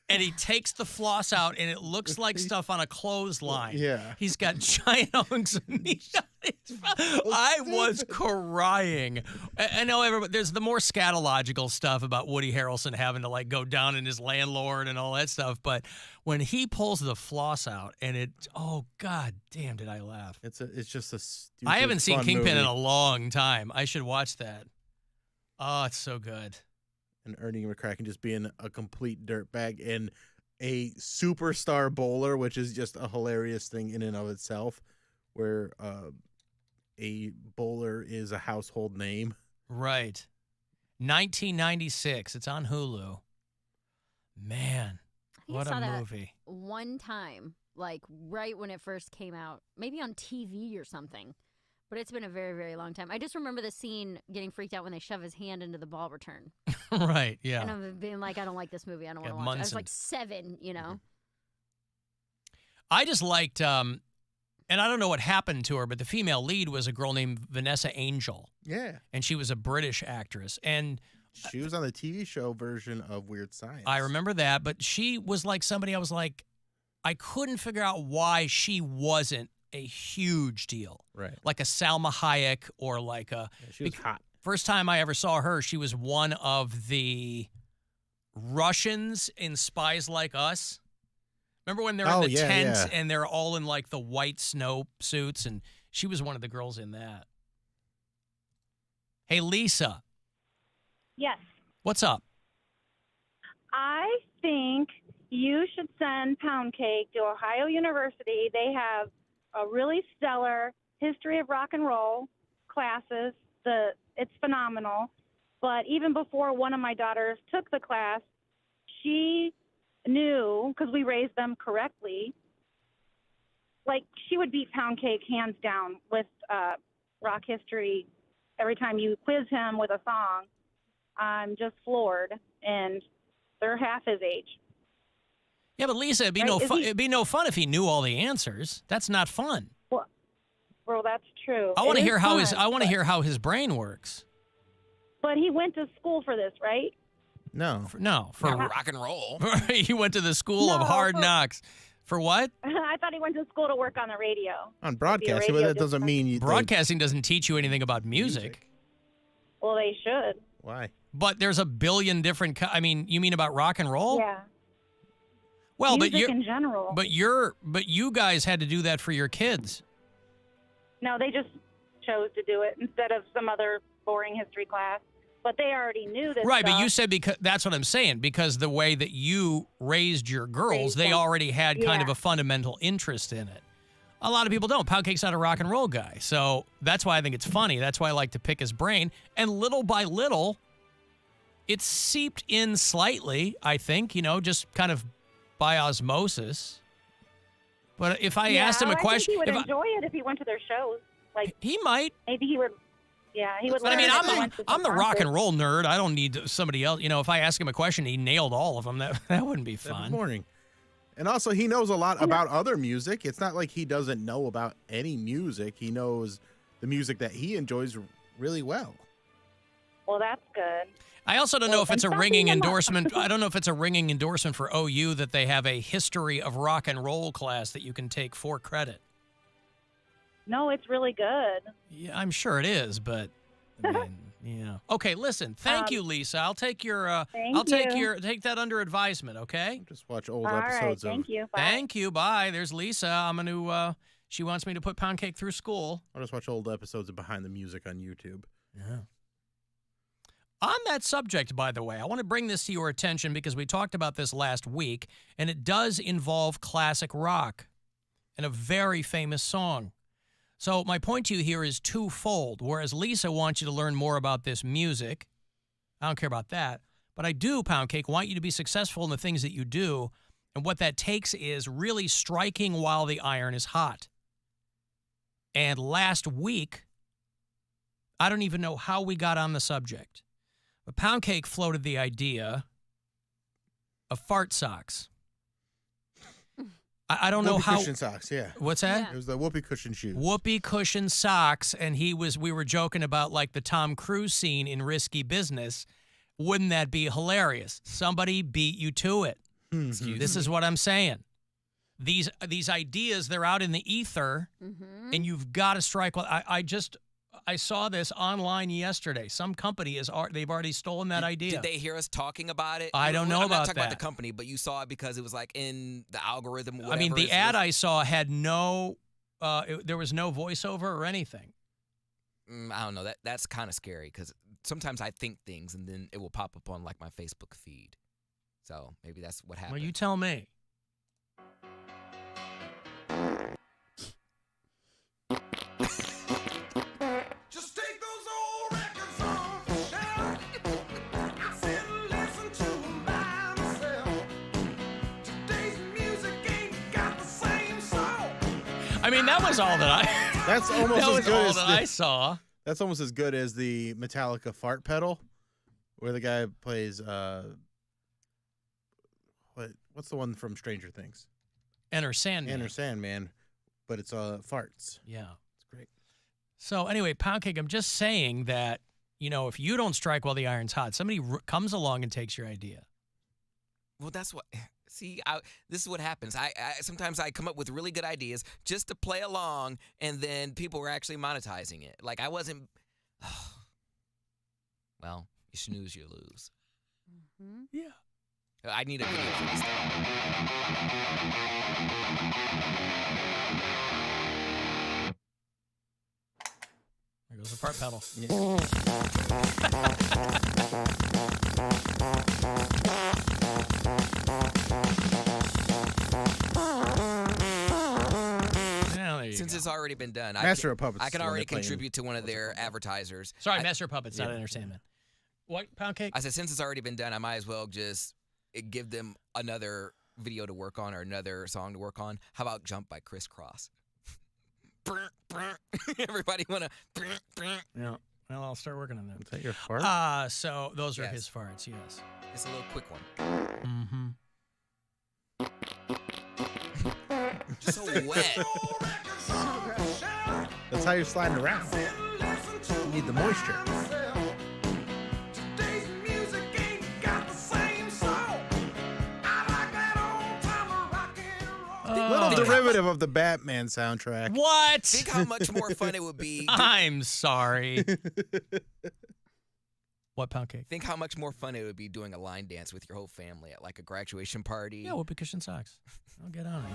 and he takes the floss out, and it looks like stuff on a clothesline. Yeah. He's got giant hunks of meat on his mouth. I was crying. I know there's the more scatological stuff about Woody Harrelson having to, like, go down in his landlord and all that stuff, but when he pulls the floss out, and oh, god damn, did I laugh. It's just a stupid, I haven't seen Kingpin movie. in a long time. I should watch that. Oh, it's so good. And Ernie McCracken just being a complete dirtbag. And a superstar bowler, which is just a hilarious thing in and of itself, where a bowler is a household name. Right. 1996. It's on Hulu. Man, what a movie. One time, like right when it first came out, maybe on TV or something. But it's been a very, very long time. I just remember the scene getting freaked out when they shove his hand into the ball return. Right, yeah. And I'm being like, I don't like this movie. I don't want to watch it. I was like 7, you know. I just liked, and I don't know what happened to her, but the female lead was a girl named Vanessa Angel. Yeah. And she was a British actress. And she was on the TV show version of Weird Science. I remember that, but she was like somebody I was like, I couldn't figure out why she wasn't a huge deal. Right. Like a Salma Hayek or like a... Yeah, she was hot. First time I ever saw her, she was one of the Russians in Spies Like Us. Remember when they're in the tent and they're all in like the white snow suits, and she was one of the girls in that. Hey, Lisa. Yes. What's up? I think you should send Poundcake to Ohio University. They have a really stellar history of rock and roll classes. It's phenomenal. But even before one of my daughters took the class, she knew, because we raised them correctly, like she would beat Poundcake hands down with rock history. Every time you quiz him with a song, I'm just floored. And they're half his age. Yeah, but Lisa, it'd be no fun. It'd be no fun if he knew all the answers. That's not fun. Well, that's true. I want to hear how fun, his brain works. But he went to school for this, right? No. For rock and roll. He went to the school of hard knocks. For what? I thought he went to school to work on the radio. On broadcasting, but that doesn't mean you... Broadcasting doesn't teach you anything about music. Well, they should. Why? But there's a billion different... I mean, you mean about rock and roll? Yeah. Well, music in general. But you guys had to do that for your kids. No, they just chose to do it instead of some other boring history class. But they already knew this. Right, but you said because that's what I'm saying, because the way that you raised your girls, they already had kind of a fundamental interest in it. A lot of people don't. Poundcake's not a rock and roll guy. So that's why I think it's funny. That's why I like to pick his brain. And little by little, it's seeped in slightly, I think, just kind of by osmosis. But if I asked him a question... I think he would enjoy it if he went to their shows. Like he might. Maybe he would... Yeah, he would. But I mean, I'm the rock and roll. roll nerd. I don't need somebody else. If I ask him a question, he nailed all of them. That wouldn't be fun. Morning. And also, he knows a lot about other music. It's not like he doesn't know about any music. He knows the music that he enjoys really well. Well, that's good. I also don't know if it's a ringing endorsement. I don't know if it's a ringing endorsement for OU that they have a history of rock and roll class that you can take for credit. No, it's really good. Yeah, I'm sure it is, but I mean, Okay, listen. Thank you, Lisa. I'll take your. Take that under advisement. Okay. Just watch old All episodes. Right, thank you. Bye. Thank you. Bye. There's Lisa. I'm gonna. She wants me to put Poundcake through school. I'll just watch old episodes of Behind the Music on YouTube. Yeah. On that subject, by the way, I want to bring this to your attention because we talked about this last week, and it does involve classic rock and a very famous song. So my point to you here is twofold. Whereas Lisa wants you to learn more about this music, I don't care about that, but I do, Poundcake, want you to be successful in the things that you do, and what that takes is really striking while the iron is hot. And last week, I don't even know how we got on the subject, but Poundcake floated the idea of fart socks. I don't know how. Whoopee cushion socks, yeah. What's that? Yeah. It was the whoopee cushion shoes. Whoopee cushion socks, and we were joking about like the Tom Cruise scene in Risky Business. Wouldn't that be hilarious? Somebody beat you to it. This is what I'm saying. These ideas, they're out in the ether, and you've got to strike. Well, I saw this online yesterday. Some company they've already stolen that idea. Did they hear us talking about it? I don't know I'm about not talking that. about the company, but you saw it because it was like in the algorithm. Whatever. I mean, the ad I saw had no, there was no voiceover or anything. I don't know. That's kind of scary because sometimes I think things and then it will pop up on like my Facebook feed. So maybe that's what happened. Well, you tell me. Just take those old records off the shelf. I sit and listen to them by myself. Today's music ain't got the same soul. I mean, that was all that I. That's almost that as was good all as that the, I saw. That's almost as good as the Metallica fart pedal, where the guy plays what's the one from Stranger Things? Enter Sandman. Enter Sandman, but it's farts. Yeah. It's great. So anyway, Poundcake, I'm just saying that, if you don't strike while the iron's hot, somebody comes along and takes your idea. Well, that's what. See, this is what happens. I sometimes I come up with really good ideas just to play along, and then people were actually monetizing it. Like I wasn't. Well, you snooze, you lose. Mm-hmm. Yeah. I need a video for this There goes the fart pedal. Since it's already been done, Master of Puppets I can is when already they play in- contribute to one of their advertisers. Sorry, Master of Puppets, not Enter Sandman. What, Poundcake? I said, since it's already been done, I might as well just give them another video to work on or another song to work on. How about Jump by Criss Cross? Everybody want to... Yeah. Well, I'll start working on that. Is that your fart? So those are Yes. his farts, yes. It's a little quick one. Mm-hmm. So wet. That's how you're sliding around. You need the moisture. Today's music ain't got the same soul. I like that old time rock and roll. Little derivative of the Batman soundtrack. What? Think how much more fun it would be. I'm sorry. What, Poundcake? Think how much more fun it would be doing a line dance with your whole family at like a graduation party. Yeah, whoopee cushion socks. I'll get on it.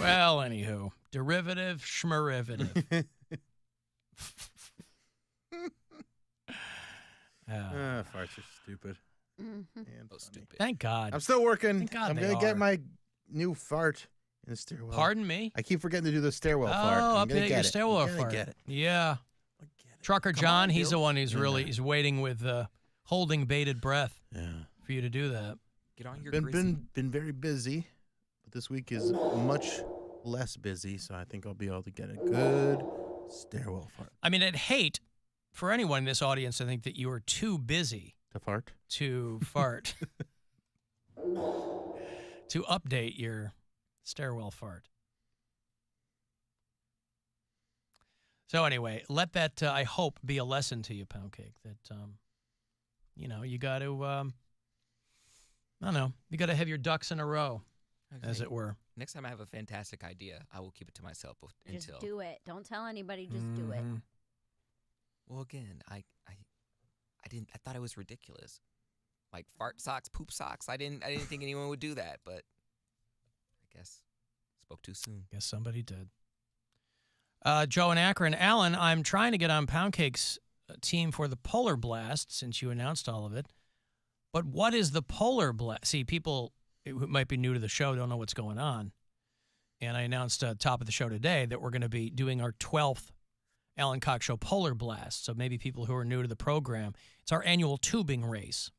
Well, anywho, derivative, schmerivative. Farts are stupid. Mm-hmm. And so stupid. Thank God. I'm still working. Thank God I'm they gonna are. get my new fart in the stairwell. Pardon me? I keep forgetting to do the stairwell fart. I'm gonna update get your it. stairwell I'm gonna fart. get it. Yeah. Trucker Come John, on, he's Bill. the one who's really he's waiting with holding bated breath for you to do that. Get on your Been very busy, but this week is much less busy, so I think I'll be able to get a good stairwell fart. I mean, I'd hate for anyone in this audience to think that you are too busy To fart? to fart, to update your stairwell fart. So anyway, let that, I hope, be a lesson to you, Poundcake, that, you got to, I don't know, you got to have your ducks in a row, as it were. Next time I have a fantastic idea, I will keep it to myself Just until. do it. Don't tell anybody. Just do it. Well, again, I didn't. I thought it was ridiculous, like fart socks, poop socks. I didn't think anyone would do that, but I guess spoke too soon. Guess somebody did. Joe and Akron. Alan, I'm trying to get on Poundcake's team for the Polar Blast since you announced all of it. But what is the Polar Blast? See, people who might be new to the show don't know what's going on. And I announced top of the show today that we're going to be doing our 12th Alan Cox Show Polar Blast. So maybe people who are new to the program, it's our annual tubing race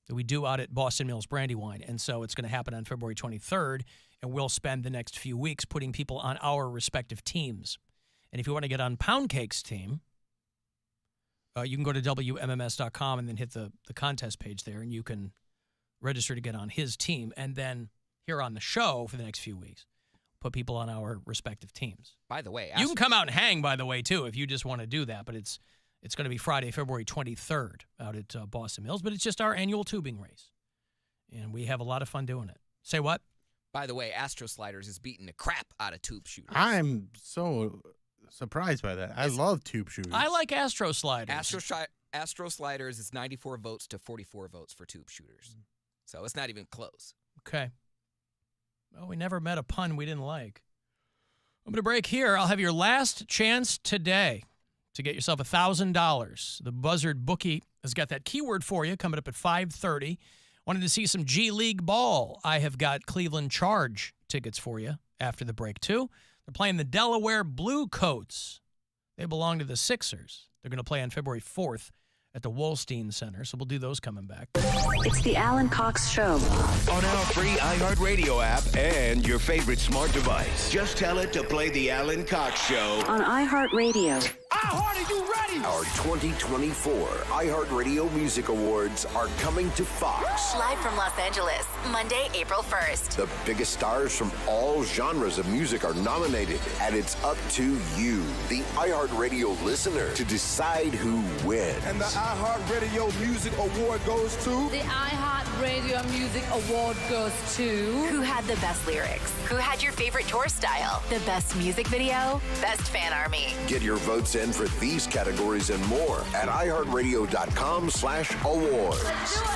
that we do out at Boston Mills Brandywine. And so it's going to happen on February 23rd, and we'll spend the next few weeks putting people on our respective teams. And if you want to get on Poundcake's team, you can go to WMMS.com and then hit the contest page there, and you can register to get on his team. And then here on the show for the next few weeks, put people on our respective teams. By the way, You can come out and hang, by the way, too, if you just want to do that. But it's going to be Friday, February 23rd out at Boston Mills. But it's just our annual tubing race. And we have a lot of fun doing it. Say what? By the way, Astro Sliders is beating the crap out of tube shooters. I'm so surprised by that. I love tube shooters. I like Astro Sliders. Astro Sliders is 94 votes to 44 votes for tube shooters. So it's not even close. Okay. Well, we never met a pun we didn't like. I'm going to break here. I'll have your last chance today to get yourself $1,000. The Buzzard bookie has got that keyword for you coming up at 5:30. Wanted to see some G League ball. I have got Cleveland Charge tickets for you after the break, too. They're playing the Delaware Blue Coats. They belong to the Sixers. They're going to play on February 4th at the Wolstein Center, so we'll do those coming back. It's the Alan Cox Show. On our free iHeartRadio app and your favorite smart device. Just tell it to play the Alan Cox Show. On iHeartRadio. iHeart, are you ready? Our 2024 iHeartRadio Music Awards are coming to Fox. Live from Los Angeles, Monday, April 1st. The biggest stars from all genres of music are nominated, and it's up to you, the iHeartRadio listener, to decide who wins. And the iHeartRadio Music Award goes to... The iHeartRadio Music Award goes to... Who had the best lyrics? Who had your favorite tour style? The best music video? Best fan army? Get your votes in for these categories and more at iHeartRadio.com/awards.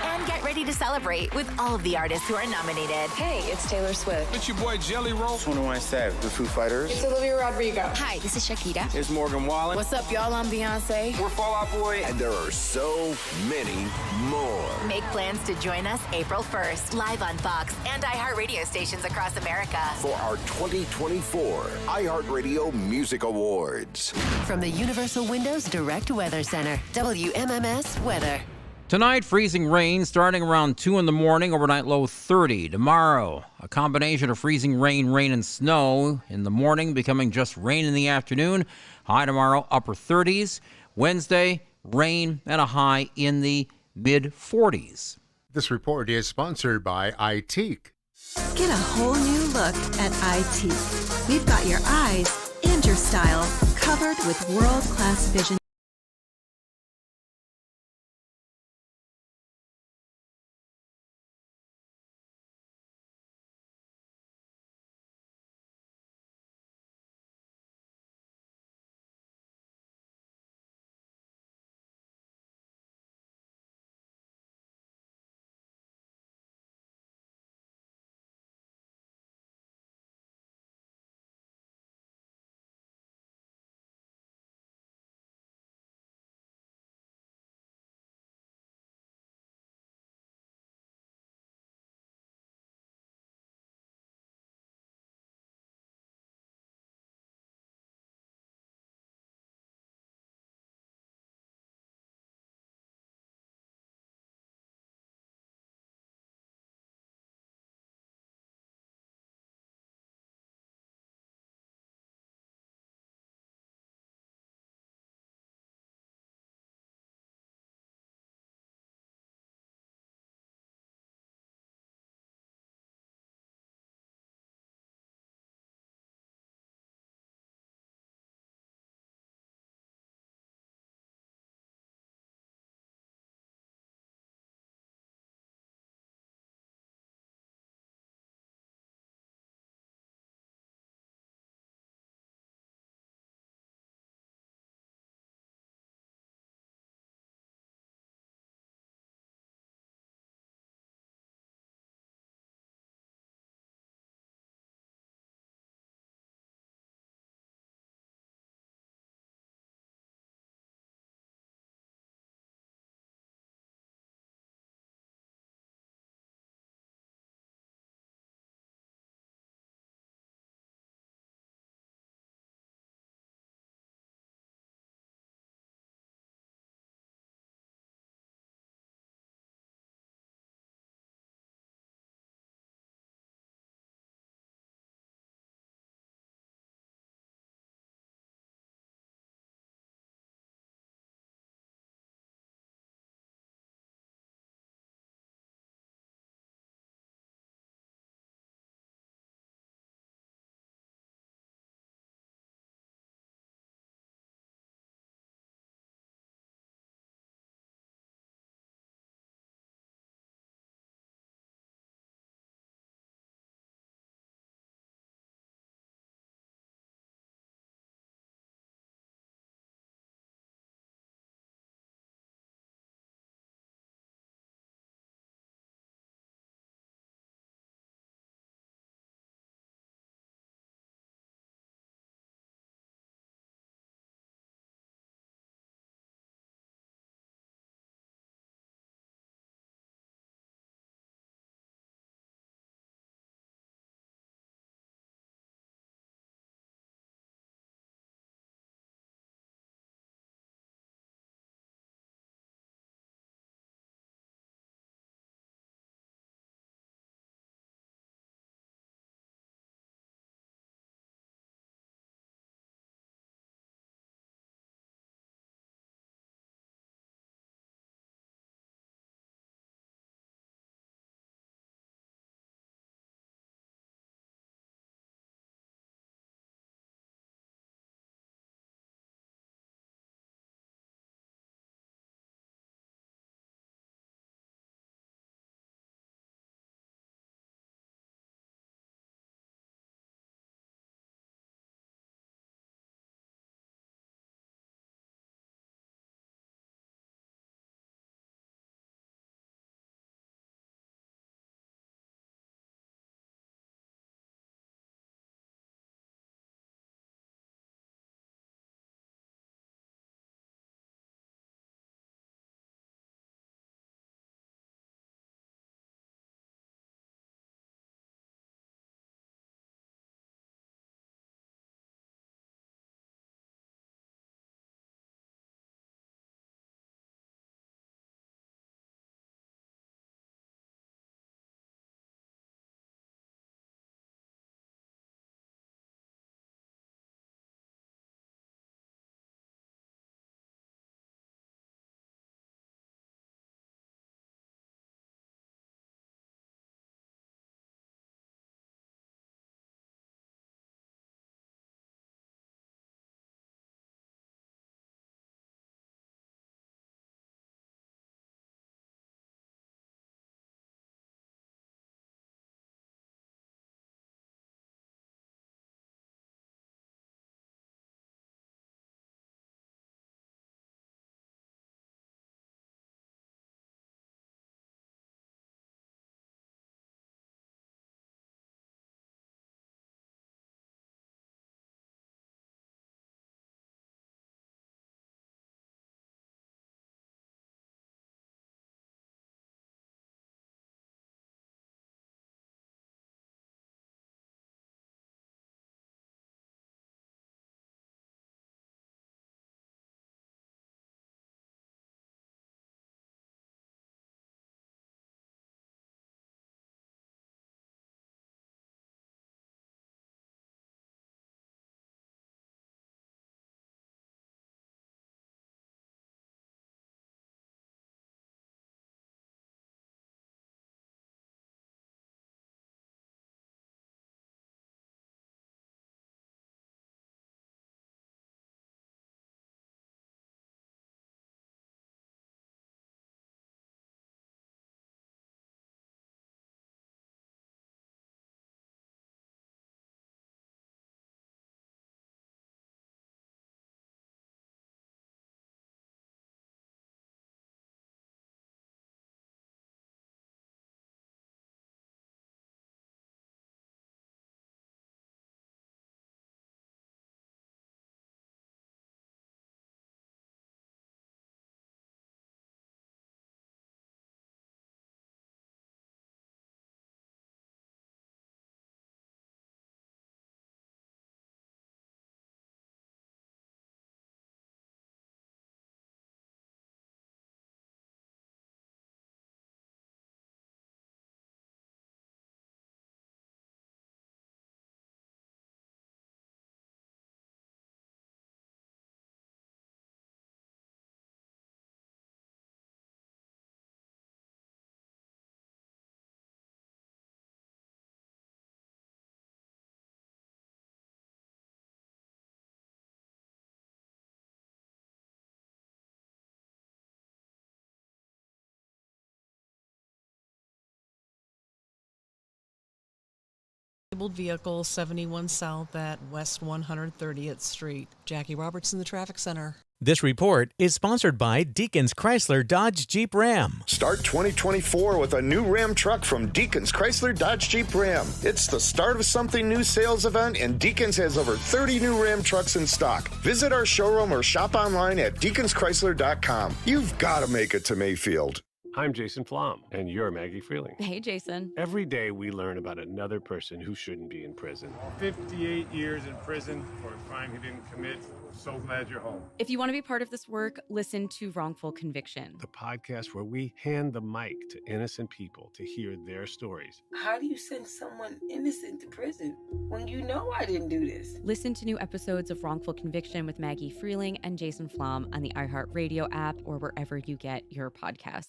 And get ready to celebrate with all of the artists who are nominated. Hey, it's Taylor Swift. It's your boy Jelly Roll. 21 Savage, the Foo Fighters. It's Olivia Rodrigo. Hi, this is Shakira. It's Morgan Wallen. What's up, y'all? I'm Beyonce. We're Fall Out Boy. And there are so many more. Make plans to join us April 1st, live on Fox and iHeartRadio stations across America. For our 2024 iHeartRadio Music Awards. From the Universal Windows Direct Weather Center, WMMS Weather. Tonight, freezing rain starting around 2 in the morning, overnight low 30. Tomorrow, a combination of freezing rain, and snow in the morning, becoming just rain in the afternoon. High tomorrow, upper 30s. Wednesday, rain and a high in the mid-40s. This report is sponsored by iTeak. Get a whole new look at iTeak. We've got your eyes and your style covered with world-class vision. Disabled vehicle 71 South at West 130th Street. Jackie Robertson, the Traffic Center. This report is sponsored by Deacons Chrysler Dodge Jeep Ram. Start 2024 with a new Ram truck from Deacons Chrysler Dodge Jeep Ram. It's the start of something new sales event, and Deacons has over 30 new Ram trucks in stock. Visit our showroom or shop online at deaconschrysler.com. You've got to make it to Mayfield. I'm Jason Flom, and you're Maggie Freeling. Hey, Jason. Every day we learn about another person who shouldn't be in prison. 58 years in prison for a crime he didn't commit. So glad you're home. If you want to be part of this work, listen to Wrongful Conviction, The podcast where we hand the mic to innocent people to hear their stories. How do you send someone innocent to prison when you know I didn't do this? Listen to new episodes of Wrongful Conviction with Maggie Freeling and Jason Flom on the iHeartRadio app or wherever you get your podcasts.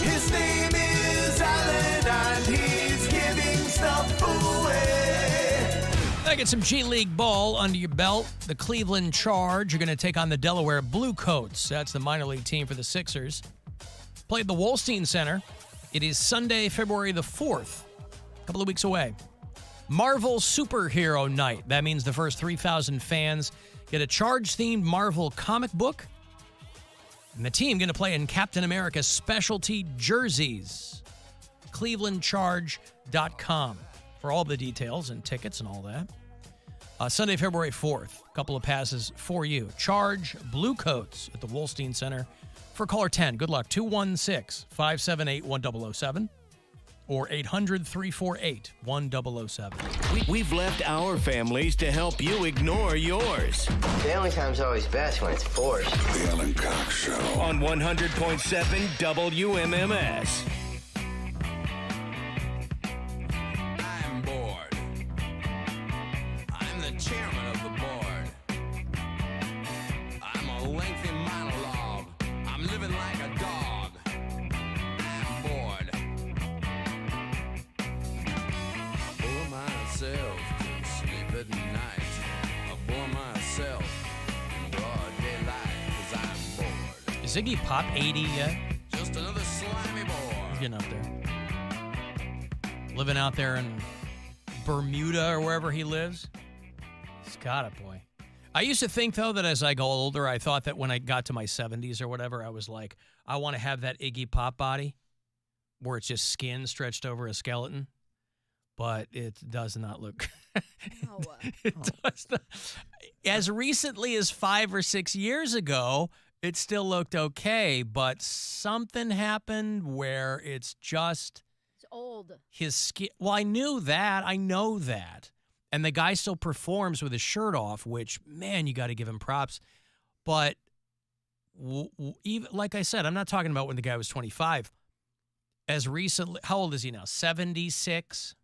His name is Alan, and he's giving stuff away. I get some G League ball under your belt. The Cleveland Charge are going to take on the Delaware Bluecoats. That's the minor league team for the Sixers. Played the Wolstein Center. It is Sunday, February the 4th, a couple of weeks away. Marvel Superhero Night. That means the first 3,000 fans get a Charge-themed Marvel comic book. And the team going to play in Captain America specialty jerseys. ClevelandCharge.com for all the details and tickets and all that. Sunday, February 4th, a couple of passes for you. Charge Bluecoats at the Wolstein Center for caller 10. Good luck. 216-578-1007 or 800-348-1007. We've left our families to help you ignore yours. Family time's always best when it's forced. The Alan Cox Show on 100.7 WMMS. I'm bored. I'm the chairman of the board. I'm a lengthy monologue. I'm living like a dog. I'm bored. I bore myself to sleep at night. I bore myself in broad daylight because I'm bored. Is Iggy Pop 80 yet? Just another slimy boy. He's getting up there. Living out there in Bermuda or wherever he lives. He's got it, boy. I used to think, though, that as I go older, I thought that when I got to my 70s or whatever, I was like, I want to have that Iggy Pop body where it's just skin stretched over a skeleton. But it does not look... it does not. As recently as 5 or 6 years ago, it still looked okay, but something happened where it's just... It's old. His skin. Well, I knew that. I know that. And the guy still performs with his shirt off, which, man, you got to give him props. But even like I said, I'm not talking about when the guy was 25. As recently, how old is he now? 76?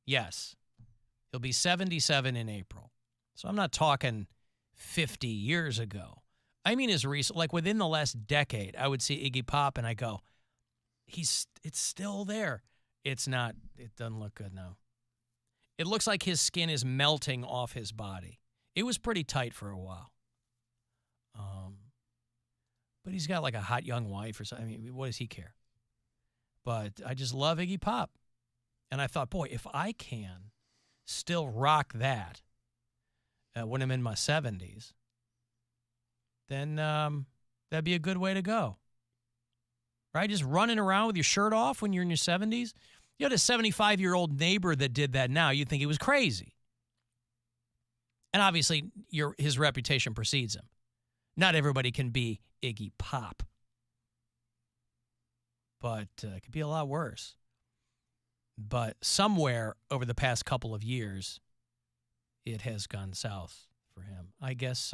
Yes. He'll be 77 in April. So I'm not talking 50 years ago. I mean, as recent, like within the last decade, I would see Iggy Pop and I go, it's still there. It's not, it doesn't look good now. It looks like his skin is melting off his body. It was pretty tight for a while. But he's got like a hot young wife or something. I mean, what does he care? But I just love Iggy Pop. And I thought, boy, if I can still rock that when I'm in my 70s, then that'd be a good way to go. Right? Just running around with your shirt off when you're in your 70s. You had a 75-year-old neighbor that did that now. You'd think he was crazy. And obviously, his reputation precedes him. Not everybody can be Iggy Pop. But it could be a lot worse. But somewhere over the past couple of years, it has gone south for him. I guess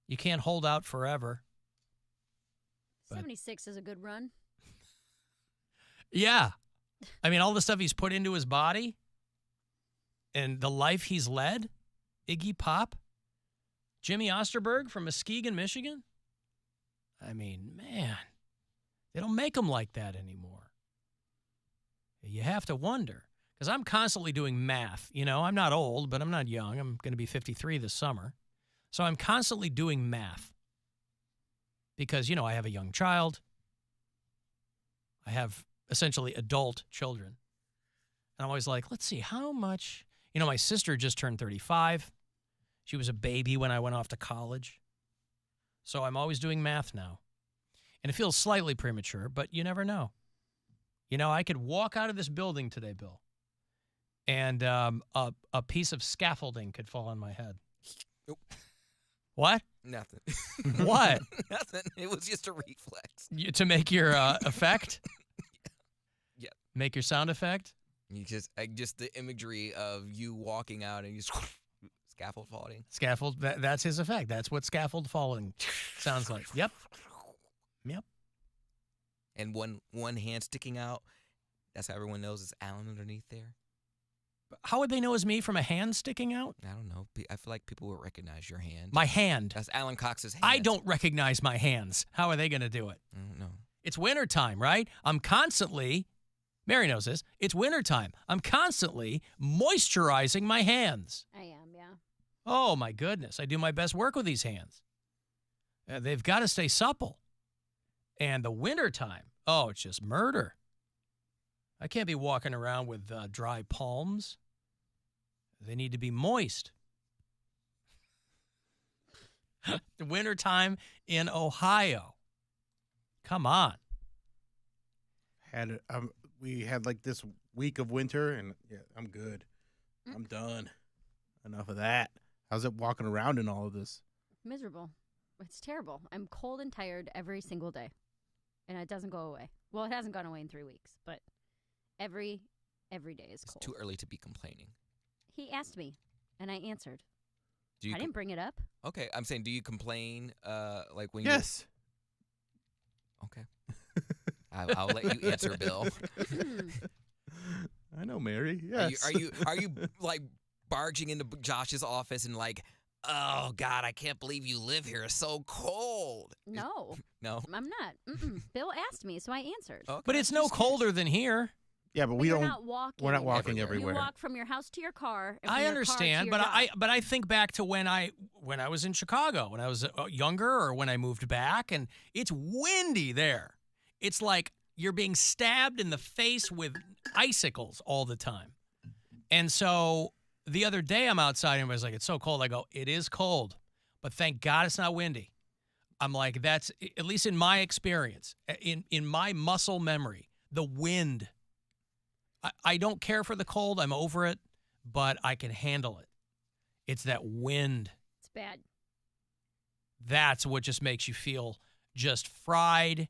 you can't hold out forever. 76 is a good run. Yeah. I mean, all the stuff he's put into his body and the life he's led, Iggy Pop, Jimmy Osterberg from Muskegon, Michigan. I mean, man, they don't make them like that anymore. You have to wonder, because I'm constantly doing math. You know, I'm not old, but I'm not young. I'm going to be 53 this summer. So I'm constantly doing math because, you know, I have a young child. I have essentially adult children. And I'm always like, let's see, how much? You know, my sister just turned 35. She was a baby when I went off to college. So I'm always doing math now. And it feels slightly premature, but you never know. You know, I could walk out of this building today, Bill, and a piece of scaffolding could fall on my head. Nope. What? Nothing. What? Nothing. It was just a reflex. To make your effect? Yeah. Make your sound effect? You just the imagery of you walking out and you scaffold falling. Scaffold, that's his effect. That's what scaffold falling sounds like. Yep. Yep. And one hand sticking out. That's how everyone knows it's Alan underneath there. How would they know it's me from a hand sticking out? I don't know. I feel like people will recognize your hand. My hand. That's Alan Cox's hand. I don't recognize my hands. How are they going to do it? I don't know. It's wintertime, right? I'm constantly, Mary knows this, it's wintertime. I'm constantly moisturizing my hands. I am, yeah. Oh, my goodness. I do my best work with these hands. They've got to stay supple. And the wintertime, oh, it's just murder. I can't be walking around with dry palms. They need to be moist. The wintertime in Ohio. Come on. We had like this week of winter, and yeah, I'm good. I'm done. Enough of that. How's it walking around in all of this? Miserable. It's terrible. I'm cold and tired every single day, and it doesn't go away. Well, it hasn't gone away in 3 weeks, but every day is cold. It's too early to be complaining. He asked me, and I answered. I didn't bring it up. Okay, I'm saying, do you complain like when Yes. Okay. I'll let you answer, Bill. I know, Mary. Yes. Are you like barging into Josh's office and like, oh God, I can't believe you live here. It's so cold. No. No. I'm not. Bill asked me, so I answered. Okay. But it's no colder than here. Yeah, but We're not walking everywhere. You walk from your house to your car. And from I your understand, car to your but I think back to when I was in Chicago, when I was younger, or when I moved back, and it's windy there. It's like you're being stabbed in the face with icicles all the time. And so the other day I'm outside and everybody's like, it's so cold. I go, it is cold, but thank God it's not windy. I'm like, that's, at least in my experience, in my muscle memory, the wind. I don't care for the cold. I'm over it, but I can handle it. It's that wind. It's bad. That's what just makes you feel just fried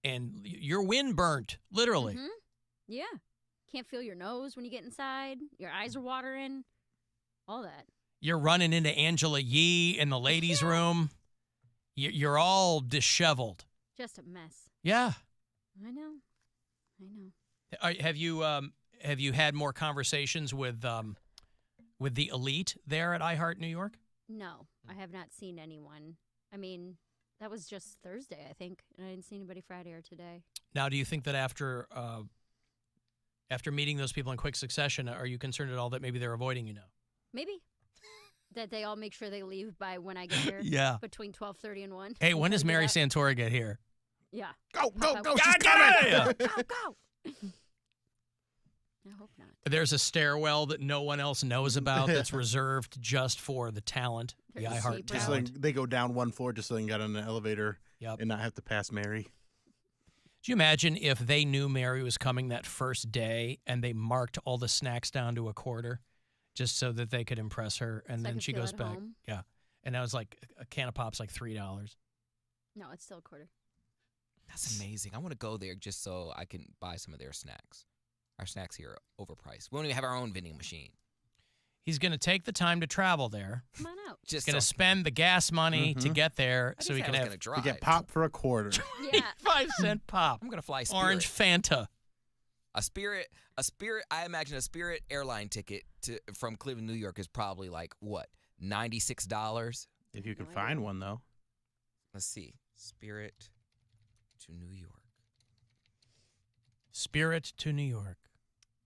and you're wind burnt, literally. Mm-hmm. Yeah. Can't feel your nose when you get inside. Your eyes are watering. All that. You're running into Angela Yee in the ladies' room. You're all disheveled. Just a mess. Yeah. I know. Have you had more conversations with the elite there at iHeart New York? No, I have not seen anyone. I mean, that was just Thursday, I think, and I didn't see anybody Friday or today. Now, do you think that after meeting those people in quick succession, are you concerned at all that maybe they're avoiding you now? Maybe. That they all make sure they leave by when I get here. Yeah. Between 12:30 and 1. Hey, when does Mary Santora get here? Yeah. Go, she's coming! Go. I hope not. There's a stairwell that no one else knows about that's reserved just for the talent, the iHeart Just talent. so they go down one floor just so they can get on an elevator and not have to pass Mary. Do you imagine if they knew Mary was coming that first day and they marked all the snacks down to a quarter just so that they could impress her, and So I then could she feel goes at back? home? Yeah. And that was like a can of pop's like $3. No, it's still a quarter. That's amazing. I want to go there just so I can buy some of their snacks. Our snacks here are overpriced. We don't even have our own vending machine. He's going to take the time to travel there. Come on out. He's going to spend the gas money to get there so he can have You get pop for a quarter. Yeah. 5-cent pop. I'm gonna fly Spirit. Orange Fanta. A Spirit. I imagine a Spirit airline ticket from Cleveland, New York is probably like what, $96? If you can find one, though. Let's see. Spirit to New York. Spirit to New York.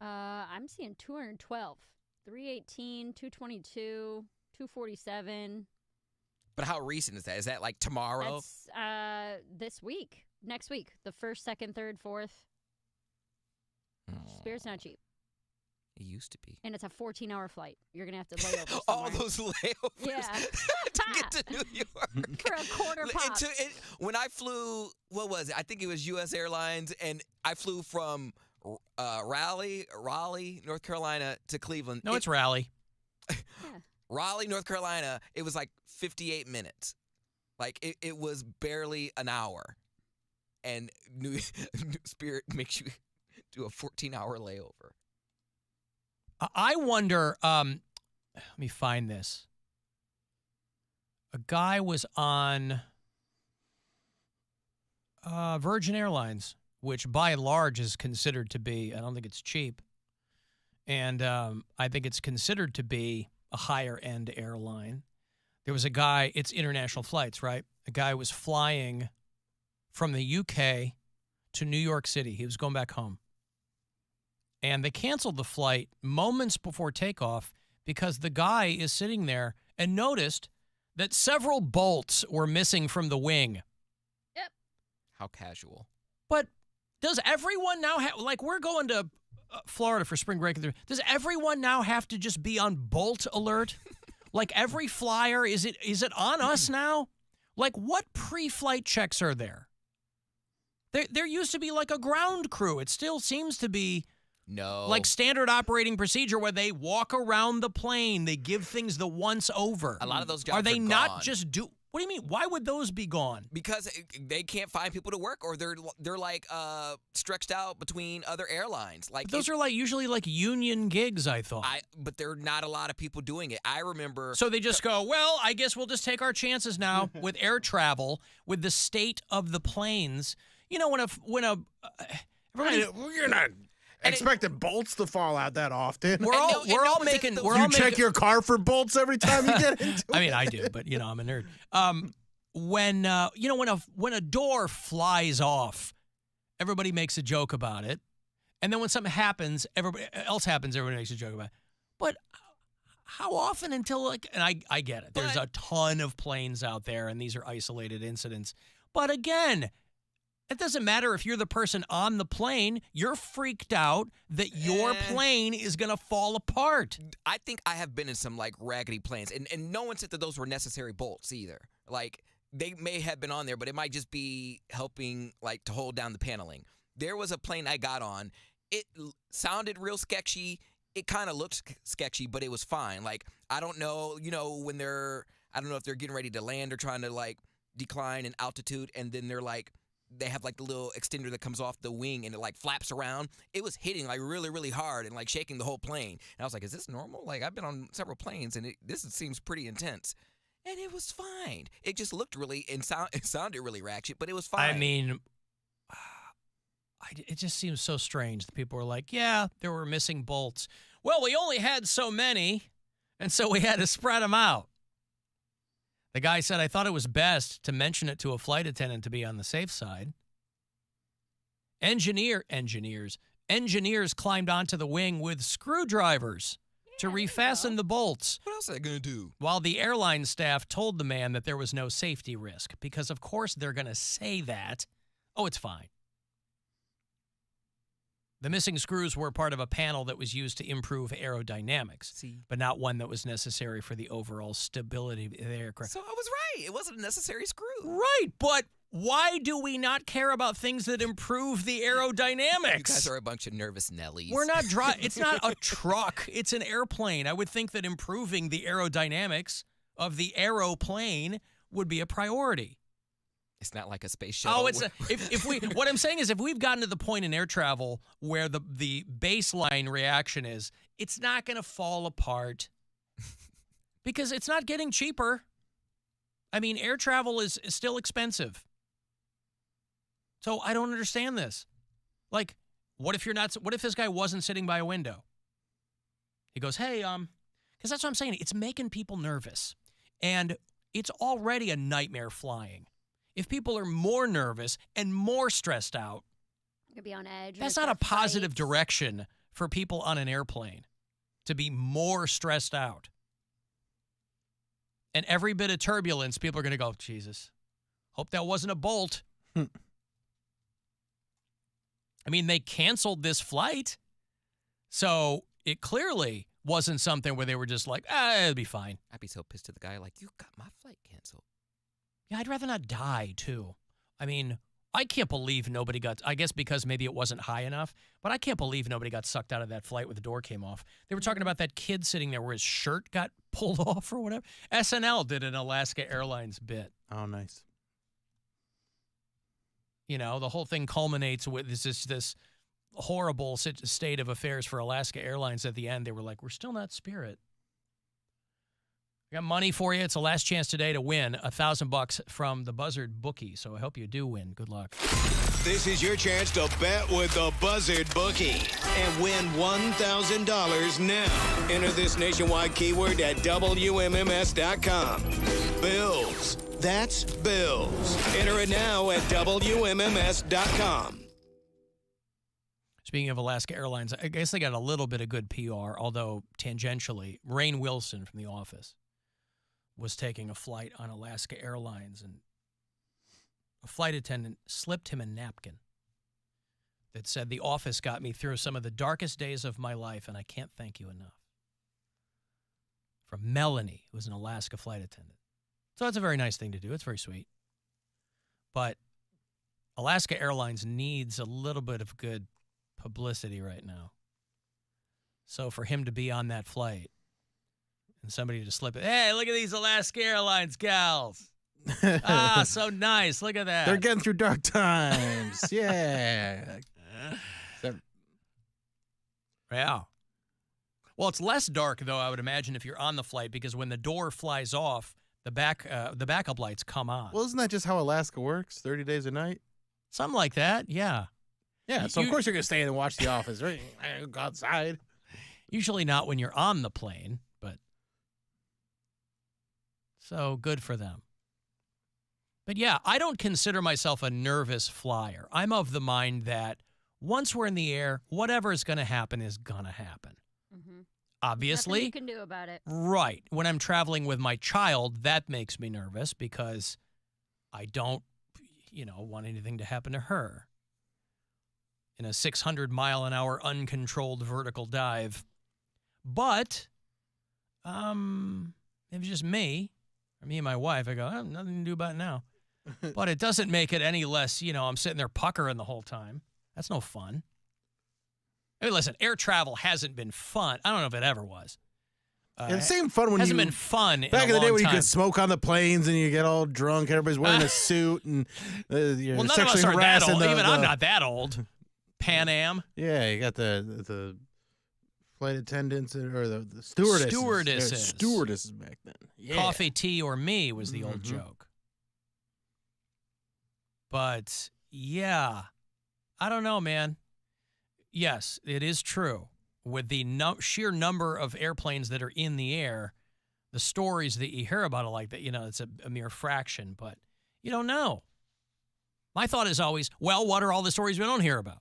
I'm seeing 212, 318, 222, 247. But how recent is that? Is that like tomorrow? That's this week, next week, the 1st, 2nd, 3rd, 4th. Spirit's not cheap. It used to be. And it's a 14-hour flight. You're going to have to lay over All somewhere. those layovers Yeah. to get to New York. For a quarter pop. When I flew, what was it? I think it was U.S. Airlines, and I flew from Raleigh, North Carolina to Cleveland. No, it's Raleigh. Raleigh, North Carolina, it was like 58 minutes. Like, it was barely an hour. And New Spirit makes you do a 14-hour layover. I wonder, let me find this. A guy was on Virgin Airlines, which by and large is considered to be, I don't think it's cheap. And I think it's considered to be a higher-end airline. There was a guy, it's international flights, right? A guy was flying from the UK to New York City. He was going back home. And they canceled the flight moments before takeoff because the guy is sitting there and noticed that several bolts were missing from the wing. Yep. How casual. But does everyone now have, like, we're going to Florida for spring break. Does everyone now have to just be on bolt alert? Like every flyer, is it on us now? Like, what pre-flight checks are there? There used to be like a ground crew. It still seems to be like standard operating procedure where they walk around the plane. They give things the once over. A lot of those jobs are they gone. not just do? What do you mean? Why would those be gone? Because they can't find people to work, or they're like stretched out between other airlines. Like But those are like usually like union gigs, I thought. But there are not a lot of people doing it. I remember. So they just go, well, I guess we'll just take our chances now with air travel, with the state of the planes. You know, You're not expecting bolts to fall out that often. We're all making. You check your car for bolts every time you get into it. I mean, I do, but I'm a nerd. When a door flies off, everybody makes a joke about it, and then when something happens, everybody makes a joke about it. But how often until and I get it. There's a ton of planes out there, and these are isolated incidents. But again, it doesn't matter if you're the person on the plane. You're freaked out that your plane is going to fall apart. I think I have been in some like raggedy planes, and no one said that those were necessary bolts either. Like they may have been on there, but it might just be helping like to hold down the paneling. There was a plane I got on. It sounded real sketchy. It kind of looked sketchy, but it was fine. Like I don't know, I don't know if they're getting ready to land or trying to like decline in altitude, and then they have like the little extender that comes off the wing and it like flaps around. It was hitting like really, really hard and like shaking the whole plane. And I was like, is this normal? Like I've been on several planes and this seems pretty intense. And it was fine. It just looked it sounded really ratchet, but it was fine. I mean, it just seems so strange that people were like, yeah, there were missing bolts. Well, we only had so many, and so we had to spread them out. The guy said, I thought it was best to mention it to a flight attendant to be on the safe side. Engineers climbed onto the wing with screwdrivers to refasten the bolts. What else are they going to do? While the airline staff told the man that there was no safety risk, because of course they're going to say that. Oh, it's fine. The missing screws were part of a panel that was used to improve aerodynamics, but not one that was necessary for the overall stability of the aircraft. So I was right. It wasn't a necessary screw. Right, but why do we not care about things that improve the aerodynamics? You guys are a bunch of nervous Nellies. We're not it's not a truck. It's an airplane. I would think that improving the aerodynamics of the aeroplane would be a priority. It's not like a space shuttle. What I'm saying is if we've gotten to the point in air travel where the baseline reaction is it's not going to fall apart because it's not getting cheaper. I mean, air travel is still expensive. So I don't understand this. Like, what if this guy wasn't sitting by a window? He goes, hey, because that's what I'm saying. It's making people nervous. And it's already a nightmare flying. If people are more nervous and more stressed out, could be on edge. That's not a positive direction for people on an airplane to be more stressed out. And every bit of turbulence, people are going to go, Jesus, hope that wasn't a bolt. I mean, they canceled this flight. So it clearly wasn't something where they were just like, it'll be fine. I'd be so pissed at the guy, like, you got my flight canceled. Yeah, I'd rather not die, too. I mean, I can't believe nobody got, I guess because maybe it wasn't high enough, but I can't believe nobody got sucked out of that flight when the door came off. They were talking about that kid sitting there where his shirt got pulled off or whatever. SNL did an Alaska Airlines bit. Oh, nice. You know, the whole thing culminates with this horrible state of affairs for Alaska Airlines. At the end, they were like, we're still not Spirit. I got money for you. It's the last chance today to win $1,000 from the Buzzard bookie. So I hope you do win. Good luck. This is your chance to bet with the Buzzard bookie and win $1,000 now. Enter this nationwide keyword at WMMS.com. Bills. That's Bills. Enter it now at WMMS.com. Speaking of Alaska Airlines, I guess they got a little bit of good PR, although tangentially. Rainn Wilson from The Office was taking a flight on Alaska Airlines, and a flight attendant slipped him a napkin that said, "The office got me through some of the darkest days of my life, and I can't thank you enough." From Melanie, who was an Alaska flight attendant. So it's a very nice thing to do. It's very sweet. But Alaska Airlines needs a little bit of good publicity right now. So for him to be on that flight and somebody to slip it, hey, look at these Alaska Airlines gals. So nice. Look at that. They're getting through dark times. Yeah. Yeah. Well, it's less dark, though, I would imagine, if you're on the flight, because when the door flies off, the backup lights come on. Well, isn't that just how Alaska works? 30 days a night? Something like that, yeah. Yeah, so of course you're going to stay in and watch The Office, right? Go outside. Usually not when you're on the plane, but so good for them. But yeah, I don't consider myself a nervous flyer. I'm of the mind that once we're in the air, whatever is going to happen is going to happen. Mm-hmm. Obviously. Nothing you can do about it. Right. When I'm traveling with my child, that makes me nervous because I don't, want anything to happen to her. In a 600-mile-an-hour uncontrolled vertical dive. But if it's just me, or me and my wife, I go, I have nothing to do about it now. But it doesn't make it any less, I'm sitting there puckering the whole time. That's no fun. I mean, listen, air travel hasn't been fun. I don't know if it ever was. It seemed fun when hasn't been fun back in the day when time. you could smoke on the planes and you get all drunk. Everybody's wearing a suit and you're none sexually of us are that harassing old. the, Even I'm not that old. Pan Am. Yeah, you got the flight attendants or the stewardesses. Stewardesses back then. Yeah. Coffee, tea, or me was the old joke. But yeah, I don't know, man. Yes, it is true. With the sheer number of airplanes that are in the air, the stories that you hear about it like that, it's a mere fraction, but you don't know. My thought is always, well, what are all the stories we don't hear about?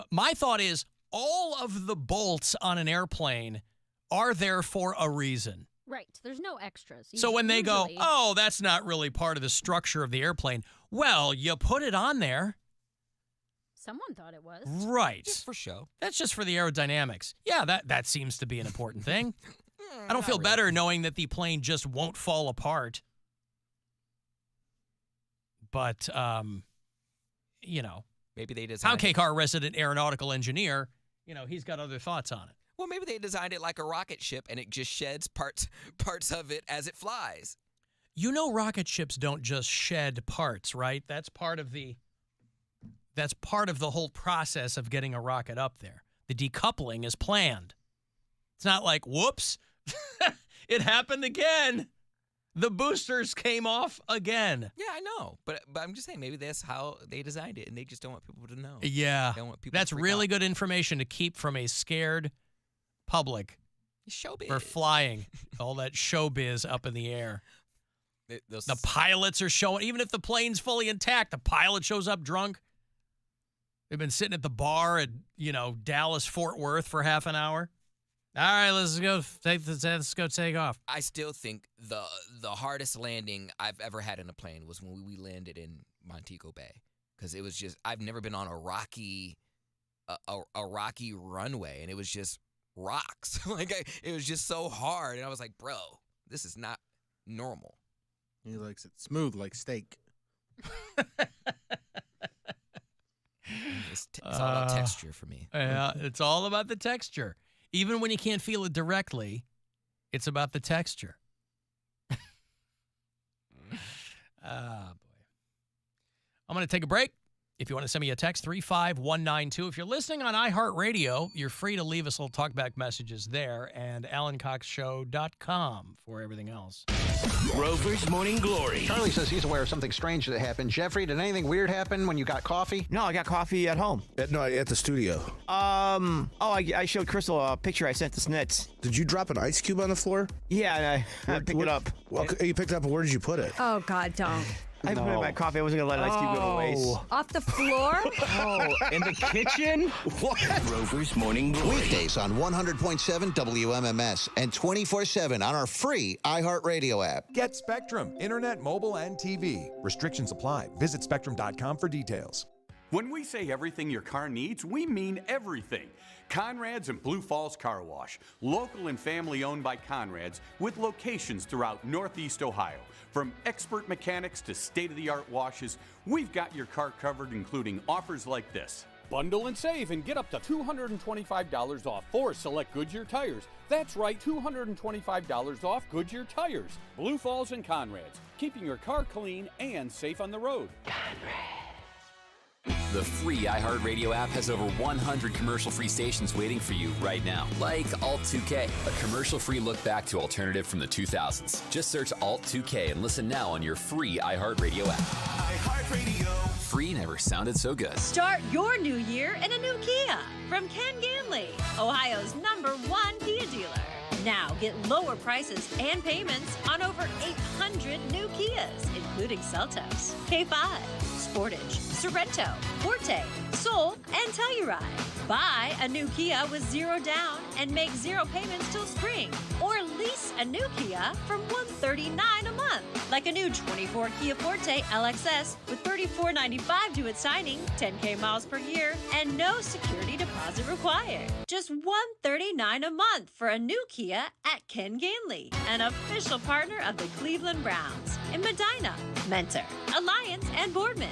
My thought is all of the bolts on an airplane are there for a reason. Right. There's no extras. So when they go, oh, that's not really part of the structure of the airplane, well, you put it on there. Someone thought it was. Right. Just for show. That's just for the aerodynamics. Yeah, that seems to be an important thing. I don't feel better knowing that the plane just won't fall apart. But, maybe they designed Poundcake, our resident aeronautical engineer, he's got other thoughts on it. Well, maybe they designed it like a rocket ship and it just sheds parts of it as it flies. Rocket ships don't just shed parts, right? That's part of the whole process of getting a rocket up there. The decoupling is planned. It's not like, whoops, it happened again. The boosters came off again. Yeah, I know. But I'm just saying, maybe that's how they designed it, and they just don't want people to know. Yeah. They don't want people that's to freak really out. good information to keep from a scared public Showbiz. for flying. All that showbiz up in the air. The pilots are showing, even if the plane's fully intact, the pilot shows up drunk. They've been sitting at the bar at, Dallas, Fort Worth for half an hour. All right, let's go take off. I still think the hardest landing I've ever had in a plane was when we landed in Montego Bay. Because it was just, I've never been on a rocky a rocky runway, and it was just rocks. It was just so hard, and I was like, bro, this is not normal. He likes it smooth like steak. It's all about texture for me. Yeah, it's all about the texture. Even when you can't feel it directly, it's about the texture. Ah, boy. I'm going to take a break. If you want to send me a text, 35192. If you're listening on iHeartRadio, you're free to leave us little talkback messages there, and AlanCoxShow.com for everything else. Rover's Morning Glory. Charlie says he's aware of something strange that happened. Jeffrey, did anything weird happen when you got coffee? No, I got coffee at home. No, at the studio. I showed Crystal a picture I sent to Snitz. Did you drop an ice cube on the floor? Yeah, I picked it up. Well, you picked it up, and where did you put it? Oh, God, don't. I put it in my coffee. I wasn't going to let an ice cube go to waste. Off the floor? In the kitchen? What? Rover's Morning Glory. Weekdays on 100.7 WMMS and 24/7 on our free iHeartRadio app. Get Spectrum, internet, mobile, and TV. Restrictions apply. Visit spectrum.com for details. When we say everything your car needs, we mean everything. Conrad's and Blue Falls Car Wash, local and family owned by Conrad's, with locations throughout Northeast Ohio. From expert mechanics to state-of-the-art washes, we've got your car covered, including offers like this. Bundle and save and get up to $225 off 4 select Goodyear tires. That's right, $225 off Goodyear tires. Blue Falls and Conrad's, keeping your car clean and safe on the road. The free iHeartRadio app has over 100 commercial-free stations waiting for you right now. Like Alt2K, a commercial-free look back to alternative from the 2000s. Just search Alt2K and listen now on your free iHeartRadio app. iHeartRadio. Free never sounded so good. Start your new year in a new Kia from Ken Ganley, Ohio's #1 Kia dealer. Now get lower prices and payments on over 800 new Kias, including Seltos, K5, Sportage, Sorrento, Forte, Soul, and Telluride. Buy a new Kia with 0 down and make 0 payments till spring. Or lease a new Kia from $139 a month. Like a new 24 Kia Forte LXS with $34.95 due at signing, 10K miles per year, and no security deposit required. Just $139 a month for a new Kia at Ken Ganley, an official partner of the Cleveland Browns in Medina, Mentor, Alliance, and Boardman.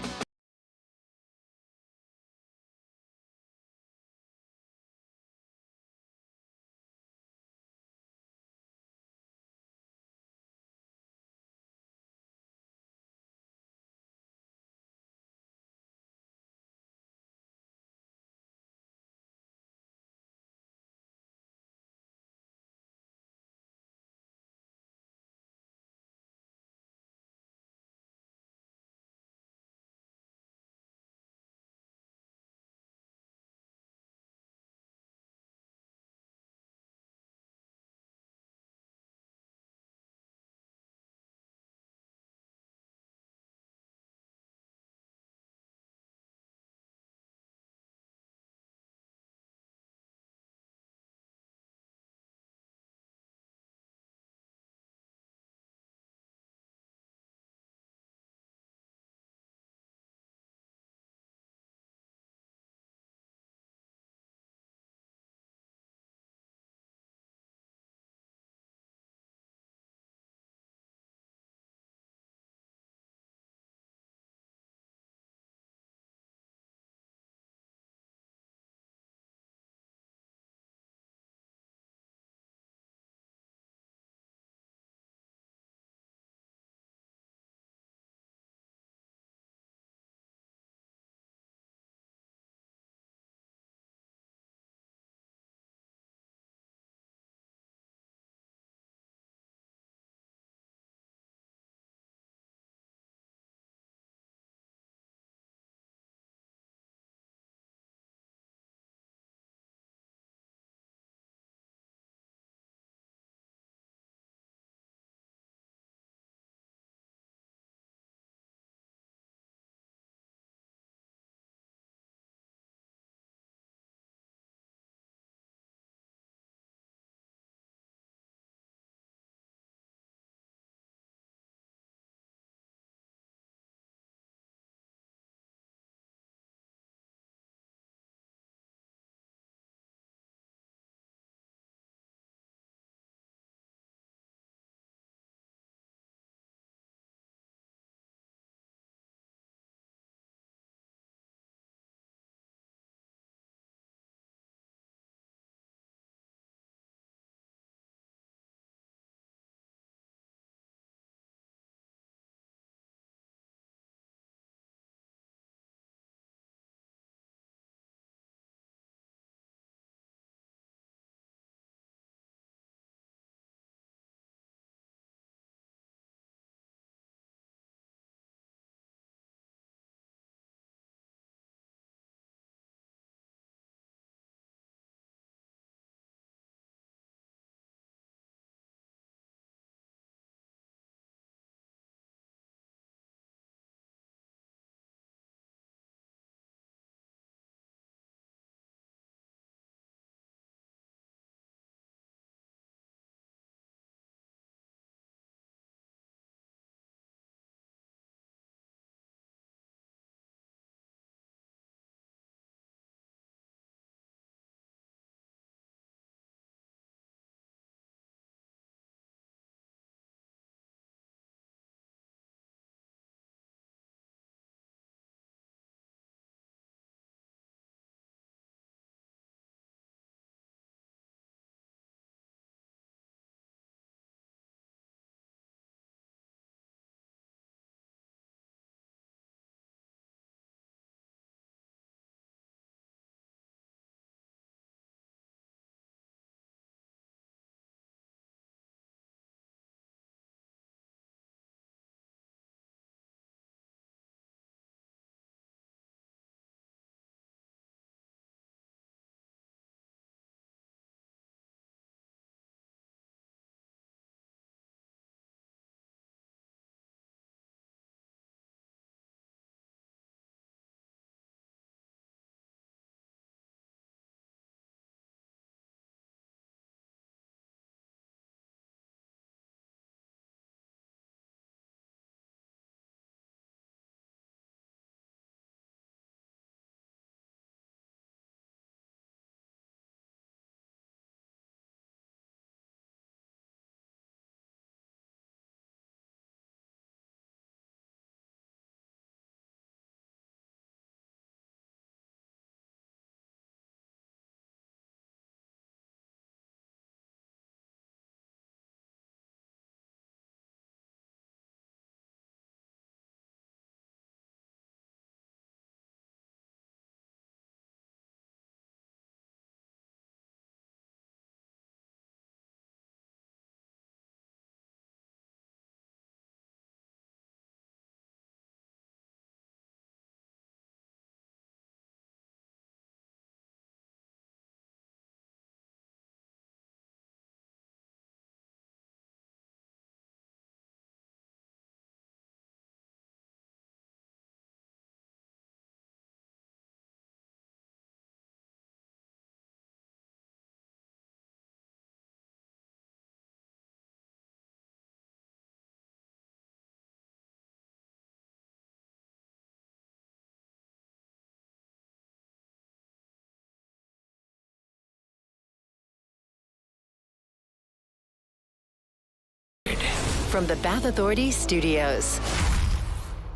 from the Bath Authority Studios.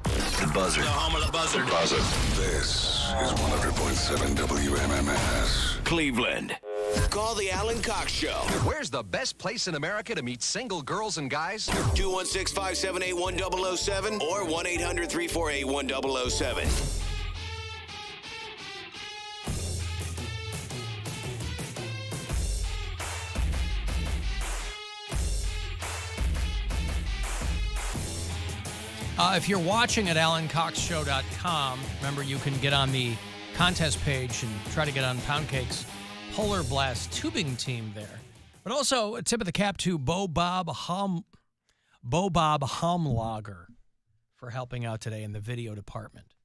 The Buzzard. The home of the Buzzard. Buzzard. This is 100.7 WMMS. Cleveland. Call the Alan Cox Show. Where's the best place in America to meet single girls and guys? 216-578-1007 or 1-800-348-1007. If you're watching at AlanCoxShow.com, remember you can get on the contest page and try to get on Poundcake's Polar Blast tubing team there. But also a tip of the cap to Bo Bob Homlager for helping out today in the video department.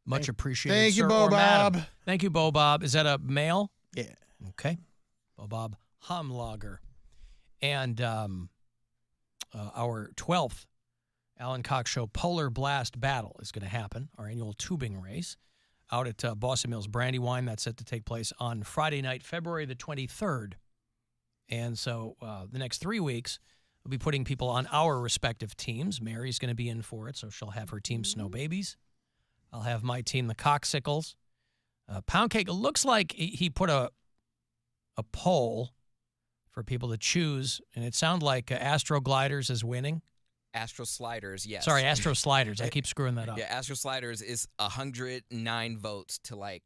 Much appreciated. Thank you, sir Bo or madam. Bob. Thank you, Bo Bob. Is that a male? Yeah. Okay. Bo Bob Homlager. And our 12th Alan Cox Show Polar Blast Battle is going to happen, our annual tubing race, out at Boston Mills Brandywine. That's set to take place on Friday night, February the 23rd. And so the next 3 weeks, we'll be putting people on our respective teams. Mary's going to be in for it, so she'll have her team Snow Babies. I'll have my team, the Coxsicles. Poundcake, it looks like he put a poll for people to choose, and it sounded like Astro Gliders is winning. Astro Sliders, yes. Sorry, Astro Sliders. I keep screwing that up. Yeah, Astro Sliders is 109 votes to like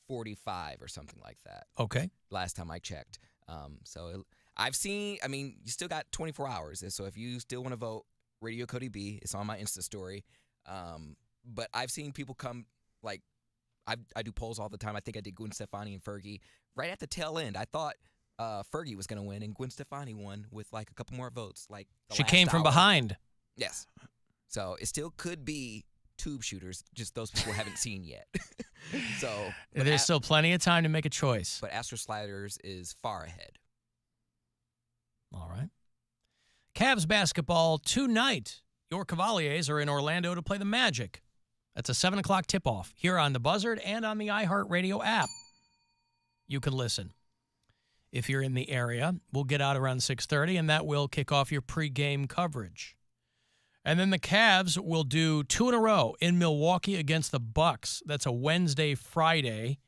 45 or something like that. Okay. Last time I checked. I've seen, you still got 24 hours. So if you still want to vote, Radio Cody B, it's on my Insta story. But I've seen people come, like, I do polls all the time. I think I did Gwen Stefani and Fergie. Right at the tail end, I thought Fergie was going to win, and Gwen Stefani won with like a couple more votes. Like she came from behind. Yes. So it still could be tube shooters, just those people haven't seen yet. There's still plenty of time to make a choice. But Astro Sliders is far ahead. All right. Cavs basketball tonight. Your Cavaliers are in Orlando to play the Magic. That's a 7 o'clock tip-off here on the Buzzard and on the iHeartRadio app. You can listen. If you're in the area, we'll get out around 6:30, and that will kick off your pregame coverage. And then the Cavs will do 2 in a row in Milwaukee against the Bucks. That's a Wednesday-Friday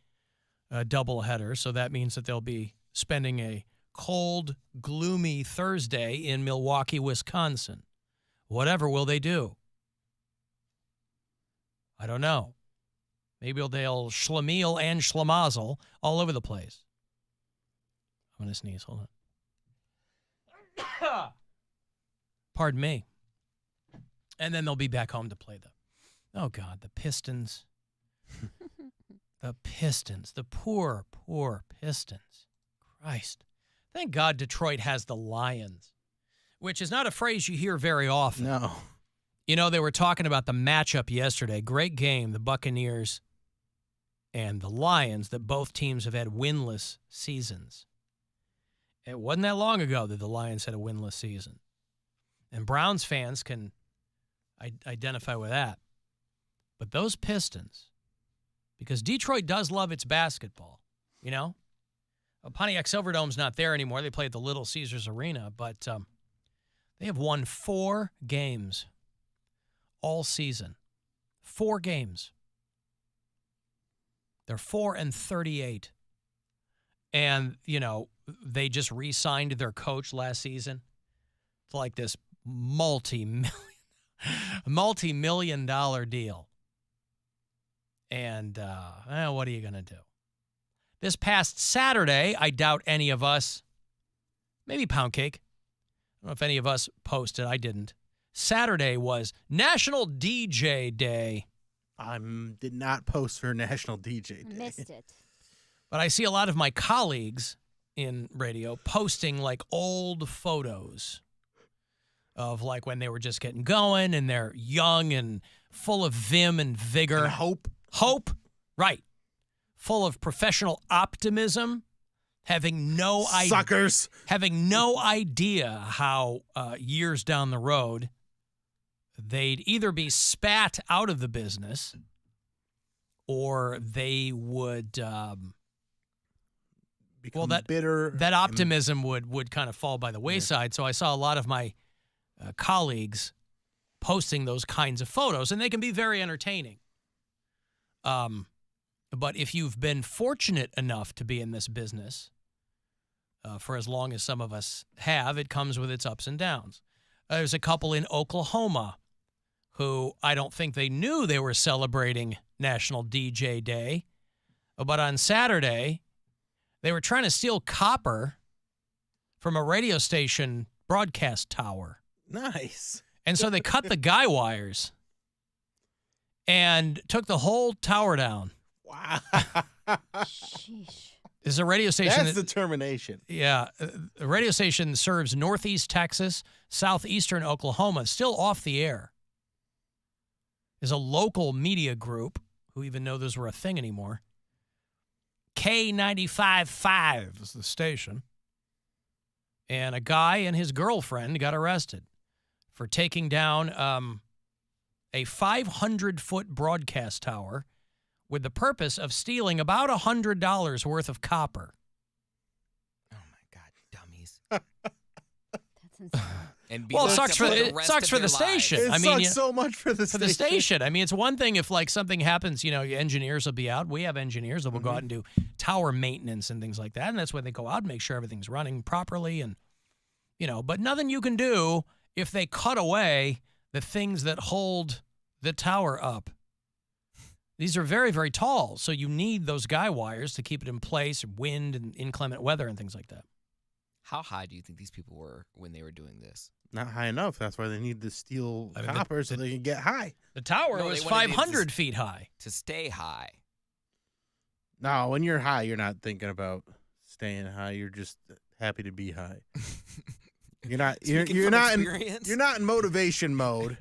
doubleheader, so that means that they'll be spending a cold, gloomy Thursday in Milwaukee, Wisconsin. Whatever will they do? I don't know. Maybe they'll schlemiel and schlemazel all over the place. I'm going to sneeze. Hold on. Pardon me. And then they'll be back home to play the Pistons. The Pistons. The poor, poor Pistons. Christ. Thank God Detroit has the Lions, which is not a phrase you hear very often. No. You know, they were talking about the matchup yesterday. Great game, the Buccaneers and the Lions, that both teams have had winless seasons. It wasn't that long ago that the Lions had a winless season. And Browns fans can identify with that. But those Pistons, because Detroit does love its basketball, you know? Pontiac Silverdome's not there anymore. They play at the Little Caesars Arena, but they have won 4 games all season. 4 games. They're 4-38. And, you know, they just re-signed their coach last season. It's like this multi-million-dollar deal. And what are you going to do? This past Saturday, I doubt any of us, maybe Poundcake, I don't know if any of us posted. I didn't. Saturday was National DJ Day. I did not post for National DJ Day. Missed it. But I see a lot of my colleagues in radio posting like old photos of like when they were just getting going and they're young and full of vim and vigor. And hope. Hope, right. Full of professional optimism, having no idea. Suckers. Having no idea how years down the road they'd either be spat out of the business or they would become bitter. That optimism would kind of fall by the wayside. So I saw a lot of my colleagues posting those kinds of photos, and they can be very entertaining. But if you've been fortunate enough to be in this business for as long as some of us have, it comes with its ups and downs. There's a couple in Oklahoma who I don't think they knew they were celebrating National DJ Day, but on Saturday, they were trying to steal copper from a radio station broadcast tower. Nice. And so they cut the guy wires and took the whole tower down. Wow. Sheesh. There's a radio station. That's determination. Yeah. A radio station serves northeast Texas, southeastern Oklahoma, still off the air. There's a local media group who even know those were a thing anymore. K95.5 is the station. And a guy and his girlfriend got arrested for taking down a 500-foot broadcast tower with the purpose of stealing about $100 worth of copper. Oh, my God, dummies. That's insane. And be Well, it locked sucks up for the it rest sucks of for their the station. It I mean, sucks so much for the station. I mean, it's one thing if like something happens, you know, engineers will be out. We have engineers that will go out and do tower maintenance and things like that, and that's when they go out and make sure everything's running properly, and you know. But nothing you can do if they cut away the things that hold the tower up. These are very, very tall, so you need those guy wires to keep it in place, wind and inclement weather and things like that. How high do you think these people were when they were doing this? Not high enough. That's why they need the steel copper so they can get high. The tower was 500 feet high. To stay high. No, when you're high, you're not thinking about staying high. You're just happy to be high. You're not. You're not in motivation mode.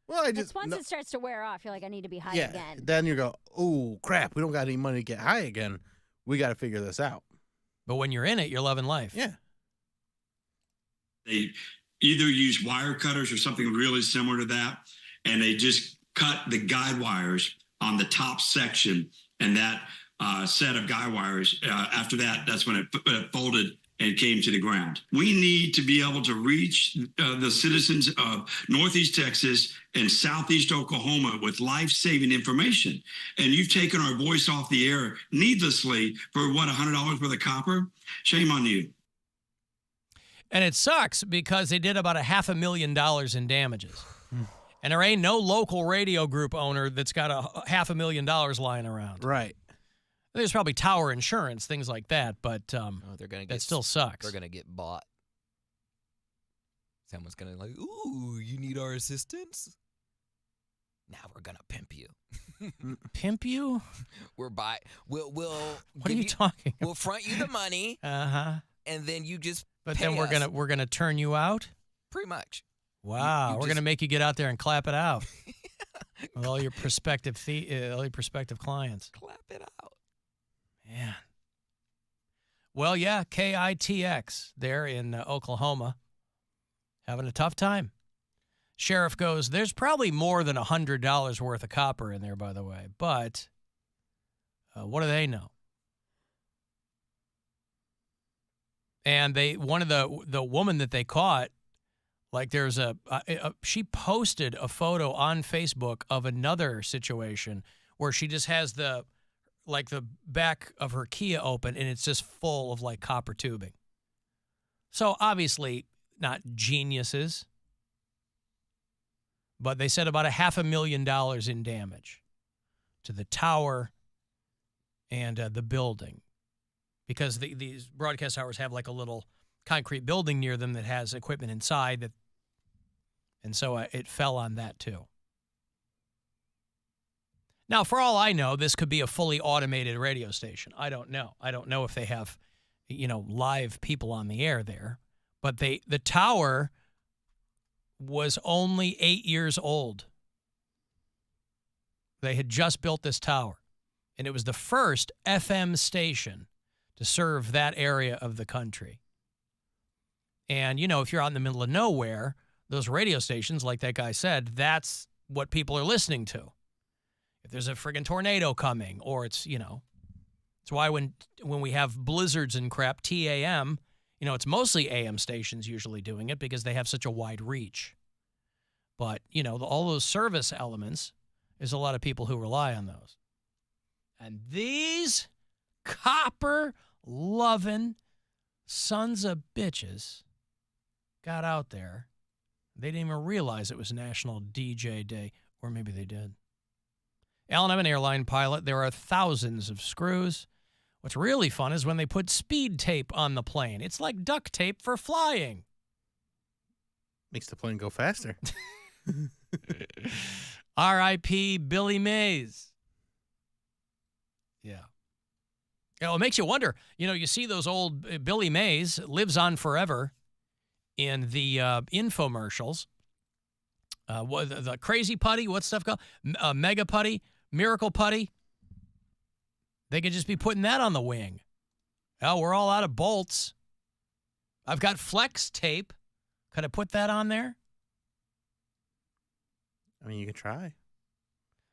Well, It's once it starts to wear off, you're like, I need to be high again. Then you go, oh crap, we don't got any money to get high again. We got to figure this out. But when you're in it, you're loving life. Yeah. They either use wire cutters or something really similar to that, and they just cut the guide wires on the top section, and that set of guide wires, after that, that's when it folded and came to the ground. We need to be able to reach the citizens of Northeast Texas and Southeast Oklahoma with life-saving information. And you've taken our voice off the air needlessly for, what, $100 worth of copper? Shame on you. And it sucks because they did about $500,000 in damages. And there ain't no local radio group owner that's got $500,000 lying around. Right. There's probably tower insurance, things like that, but that still sucks. They're going to get bought. Someone's going to like, ooh, you need our assistance? Now we're going to pimp you. Pimp you? We'll What are you talking about? We'll front you the money. Uh-huh. And then you just But pay then we're gonna turn you out? Pretty much. Wow, we're just- gonna make you get out there and clap it out with all your prospective clients. Clap it out. Man. Well, yeah, KITX there in Oklahoma, having a tough time. Sheriff goes, there's probably more than $100 worth of copper in there, by the way, but what do they know? And one of the woman that they caught, like there's she posted a photo on Facebook of another situation where she just has the back of her Kia open and it's just full of like copper tubing. So obviously not geniuses, but they said about $500,000 in damage to the tower and the building. Because these broadcast towers have like a little concrete building near them that has equipment inside, and so it fell on that too. Now, for all I know, this could be a fully automated radio station. I don't know. I don't know if they have, live people on the air there. But the tower was only 8 years old. They had just built this tower, and it was the first FM station to serve that area of the country. And, if you're out in the middle of nowhere, those radio stations, like that guy said, that's what people are listening to. If there's a friggin' tornado coming, or it's why when we have blizzards and crap, TAM, it's mostly AM stations usually doing it because they have such a wide reach. But, you know, all those service elements, there's a lot of people who rely on those. And these copper-loving sons of bitches got out there. They didn't even realize it was National DJ Day, or maybe they did. Alan, I'm an airline pilot. There are thousands of screws. What's really fun is when they put speed tape on the plane. It's like duct tape for flying. Makes the plane go faster. R.I.P. Billy Mays. Yeah. You know, it makes you wonder. You know, you see those old Billy Mays lives on forever in the infomercials. The crazy putty, what's stuff called? Mega putty, miracle putty. They could just be putting that on the wing. Oh, we're all out of bolts. I've got flex tape. Could I put that on there? I mean, you could try.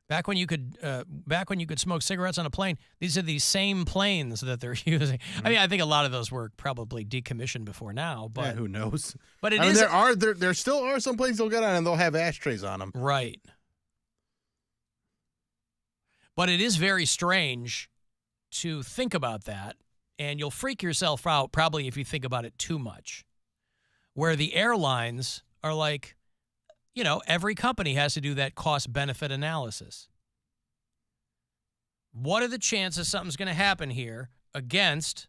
Back when you could smoke cigarettes on a plane, these are the same planes that they're using. I mean, I think a lot of those were probably decommissioned before now, but who knows? But I mean, there still are some planes they'll get on and they'll have ashtrays on them. Right. But it is very strange to think about that, and you'll freak yourself out probably if you think about it too much, where the airlines are like, you know, every company has to do that cost-benefit analysis. What are the chances something's going to happen here against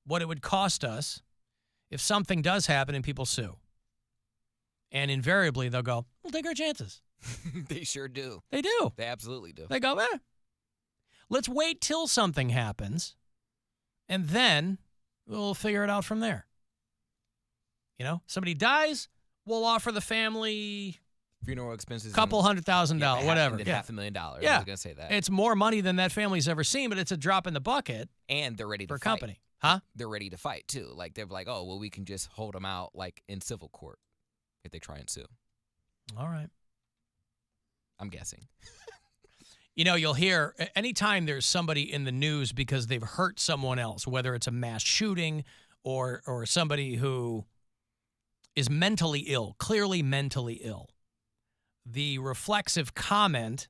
what it would cost us if something does happen and people sue? And invariably, they'll go, we'll take our chances. They sure do. They do. They absolutely do. They go, let's wait till something happens, and then we'll figure it out from there. You know, somebody dies, we'll offer the family funeral expenses, couple $100,000, whatever. $500,000. Yeah. I was going to say that. It's more money than that family's ever seen, but it's a drop in the bucket. And they're ready to for fight. company. Huh? They're ready to fight, too. Like, they're like, oh, well, we can just hold them out, like, in civil court if they try and sue. All right. I'm guessing. You know, you'll hear anytime there's somebody in the news because they've hurt someone else, whether it's a mass shooting or somebody who is mentally ill, clearly mentally ill. The reflexive comment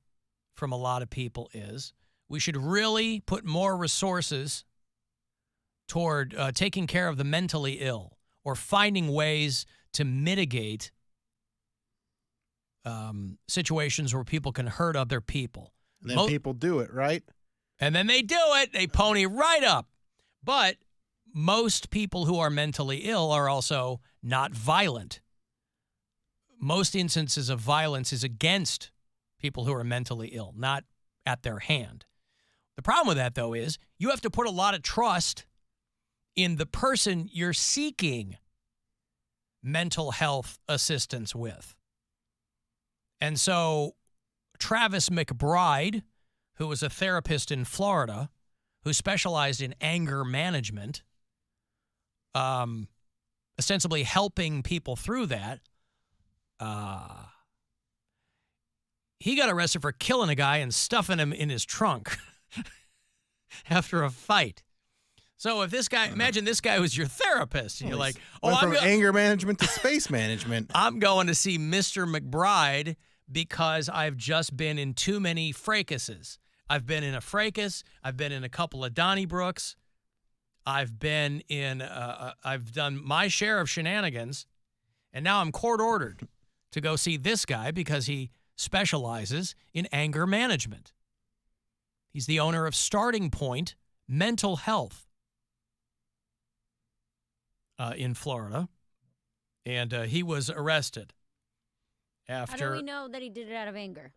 from a lot of people is we should really put more resources toward taking care of the mentally ill or finding ways to mitigate situations where people can hurt other people. And then people do it, right? And then they do it. They pony right up. But most people who are mentally ill are also not violent. Most instances of violence is against people who are mentally ill, not at their hand. The problem with that, though, is you have to put a lot of trust in the person you're seeking mental health assistance with. And so Travis McBride, who was a therapist in Florida, who specialized in anger management, ostensibly helping people through that, he got arrested for killing a guy and stuffing him in his trunk after a fight. So if this guy, imagine this guy was your therapist, and you're like, went from anger management to space management. I'm going to see Mr. McBride because I've just been in too many fracases. I've been in a fracas. I've been in a couple of Donnybrooks. I've been in, I've done my share of shenanigans, and now I'm court-ordered to go see this guy because he specializes in anger management. He's the owner of Starting Point Mental Health in Florida, and he was arrested after... How do we know that he did it out of anger?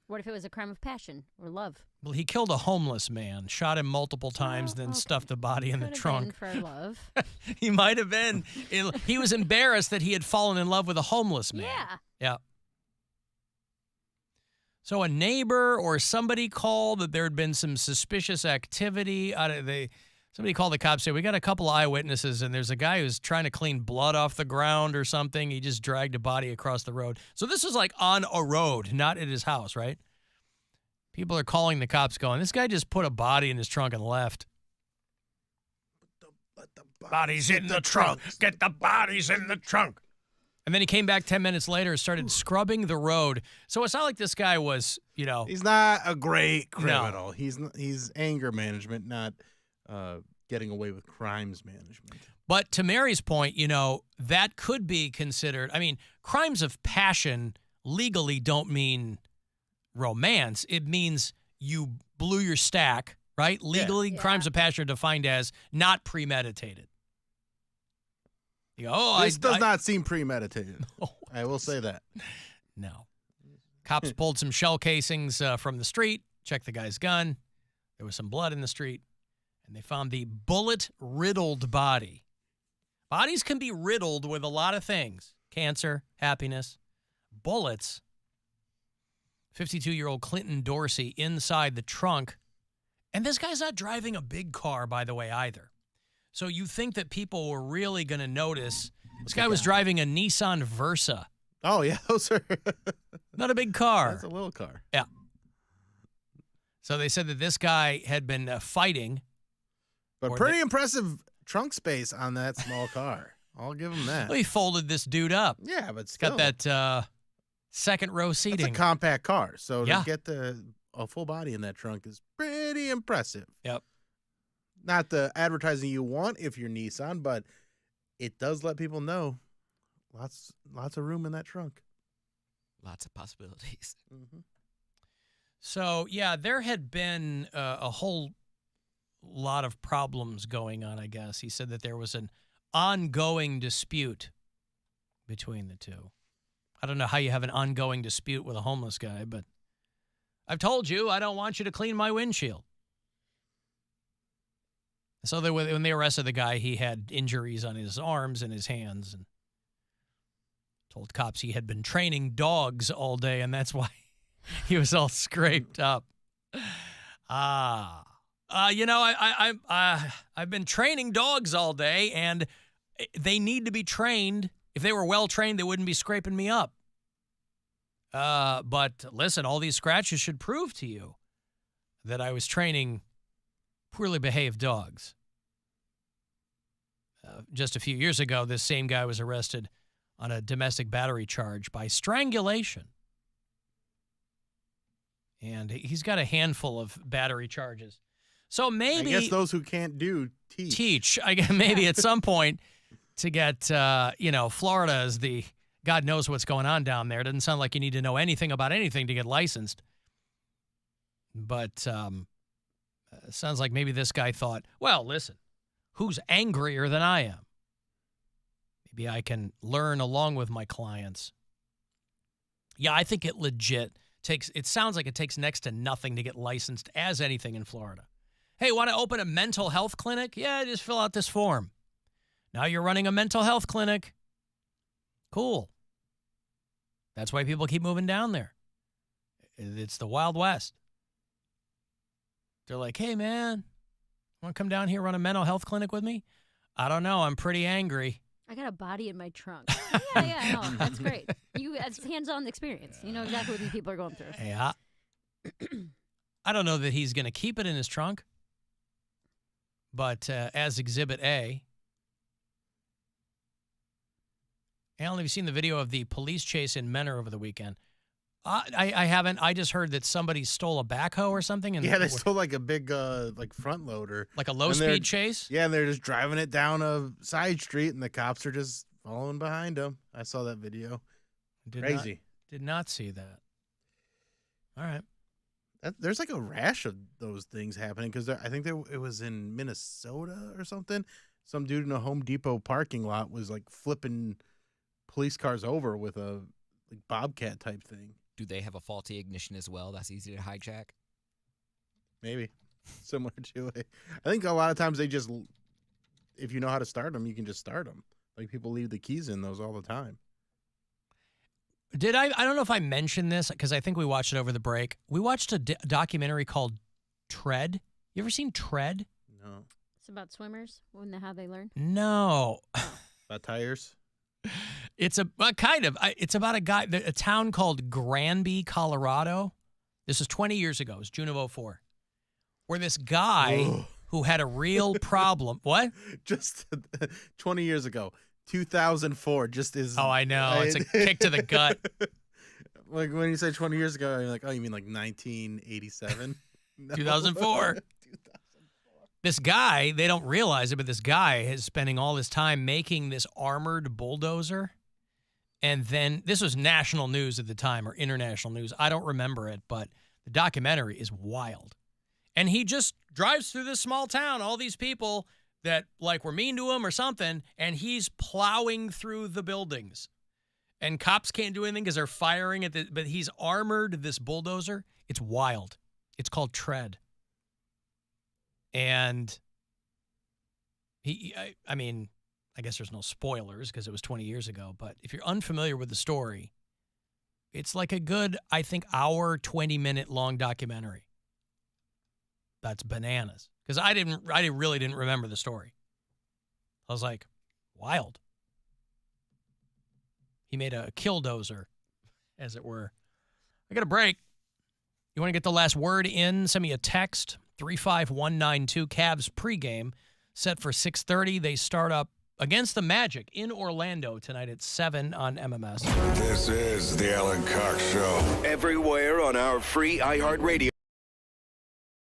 What if it was a crime of passion or love? Well, he killed a homeless man, shot him multiple times, then stuffed the body in the trunk. Been for love. He might have been. He was embarrassed that he had fallen in love with a homeless man. Yeah. Yeah. So a neighbor or somebody called that there had been some suspicious activity. Somebody called the cops, said, we got a couple eyewitnesses, and there's a guy who's trying to clean blood off the ground or something. He just dragged a body across the road. So this is like on a road, not at his house, right? People are calling the cops going, this guy just put a body in his trunk and left. Let the Bodies in the trunk. Get the bodies in the trunk. And then he came back 10 minutes later and started scrubbing the road. So it's not like this guy was, He's not a great criminal. No. He's anger management, not getting away with crimes management. But to Mary's point, that could be considered. I mean, crimes of passion legally don't mean romance. It means you blew your stack, right? Legally, crimes of passion are defined as not premeditated. You go, this does not seem premeditated. No, I will say that. No. Cops pulled some shell casings from the street, checked the guy's gun. There was some blood in the street, and they found the bullet-riddled body. Bodies can be riddled with a lot of things. Cancer, happiness, bullets. 52-year-old Clinton Dorsey inside the trunk. And this guy's not driving a big car, by the way, either. So you think that people were really going to notice. This guy was driving a Nissan Versa. Oh, yeah. Those are not a big car. That's a little car. Yeah. So they said that this guy had been fighting. But pretty impressive trunk space on that small car. I'll give him that. Well, he folded this dude up. Yeah, but still. Got that second row seating. It's a compact car. So to get a full body in that trunk is pretty impressive. Yep. Not the advertising you want if you're Nissan, but it does let people know lots of room in that trunk. Lots of possibilities. Mm-hmm. So, yeah, there had been a whole lot of problems going on, I guess. He said that there was an ongoing dispute between the two. I don't know how you have an ongoing dispute with a homeless guy, but I've told you I don't want you to clean my windshield. So when they arrested the guy, he had injuries on his arms and his hands, and told cops he had been training dogs all day, and that's why he was all scraped up. I've been training dogs all day, and they need to be trained. If they were well trained, they wouldn't be scraping me up. But listen, all these scratches should prove to you that I was training poorly behaved dogs. Just a few years ago, this same guy was arrested on a domestic battery charge by strangulation. And he's got a handful of battery charges. So maybe... I guess those who can't do, teach. I guess maybe at some point to get, Florida as the... God knows what's going on down there. It doesn't sound like you need to know anything about anything to get licensed. But sounds like maybe this guy thought, well, listen, who's angrier than I am? Maybe I can learn along with my clients. Yeah, I think it sounds like it takes next to nothing to get licensed as anything in Florida. Hey, want to open a mental health clinic? Yeah, just fill out this form. Now you're running a mental health clinic. Cool. That's why people keep moving down there. It's the Wild West. They're like, hey, man, want to come down here, run a mental health clinic with me? I don't know. I'm pretty angry. I got a body in my trunk. Yeah, no, that's great. It's hands-on experience. You know exactly what these people are going through. Yeah. I don't know that he's going to keep it in his trunk. But as Exhibit A, Alan, have you seen the video of the police chase in Menor over the weekend? I haven't. I just heard that somebody stole a backhoe or something. And they stole like a big front loader. Like a low-speed chase? Yeah, and they're just driving it down a side street, and the cops are just following behind them. I saw that video. Crazy. Did not see that. All right. There's like a rash of those things happening because I think it was in Minnesota or something. Some dude in a Home Depot parking lot was like flipping police cars over with a bobcat type thing. Do they have a faulty ignition as well? That's easy to hijack? Maybe. Similar to it. I think a lot of times they just, if you know how to start them, you can just start them. Like people leave the keys in those all the time. I don't know if I mentioned this because I think we watched it over the break. We watched a documentary called Tread. You ever seen Tread? No. It's about swimmers and how they learn? No. About tires? It's it's about a town called Granby, Colorado. This was 20 years ago. It was June of 2004. Where this guy who had a real problem. What? Just 20 years ago. 2004 just is. Oh, I know. It's a kick to the gut. Like when you say 20 years ago, you're like, oh, you mean like 1987? No. 2004. This guy, they don't realize it, but this guy is spending all this time making this armored bulldozer. And then this was national news at the time, or international news. I don't remember it, but the documentary is wild. And he just drives through this small town, all these people that like were mean to him or something, and he's plowing through the buildings. And cops can't do anything because they're firing at but he's armored this bulldozer. It's wild. It's called Tread. And I mean, I guess there's no spoilers because it was 20 years ago, but if you're unfamiliar with the story, it's like a good, I think, hour, 20-minute long documentary. That's bananas. Because I really didn't remember the story. I was like, wild. He made a killdozer, as it were. I got a break. You want to get the last word in? Send me a text, 35192, Cavs pregame, set for 6:30. They start up against the Magic in Orlando tonight at 7 on MMS. This is the Alan Cox Show. Everywhere on our free iHeartRadio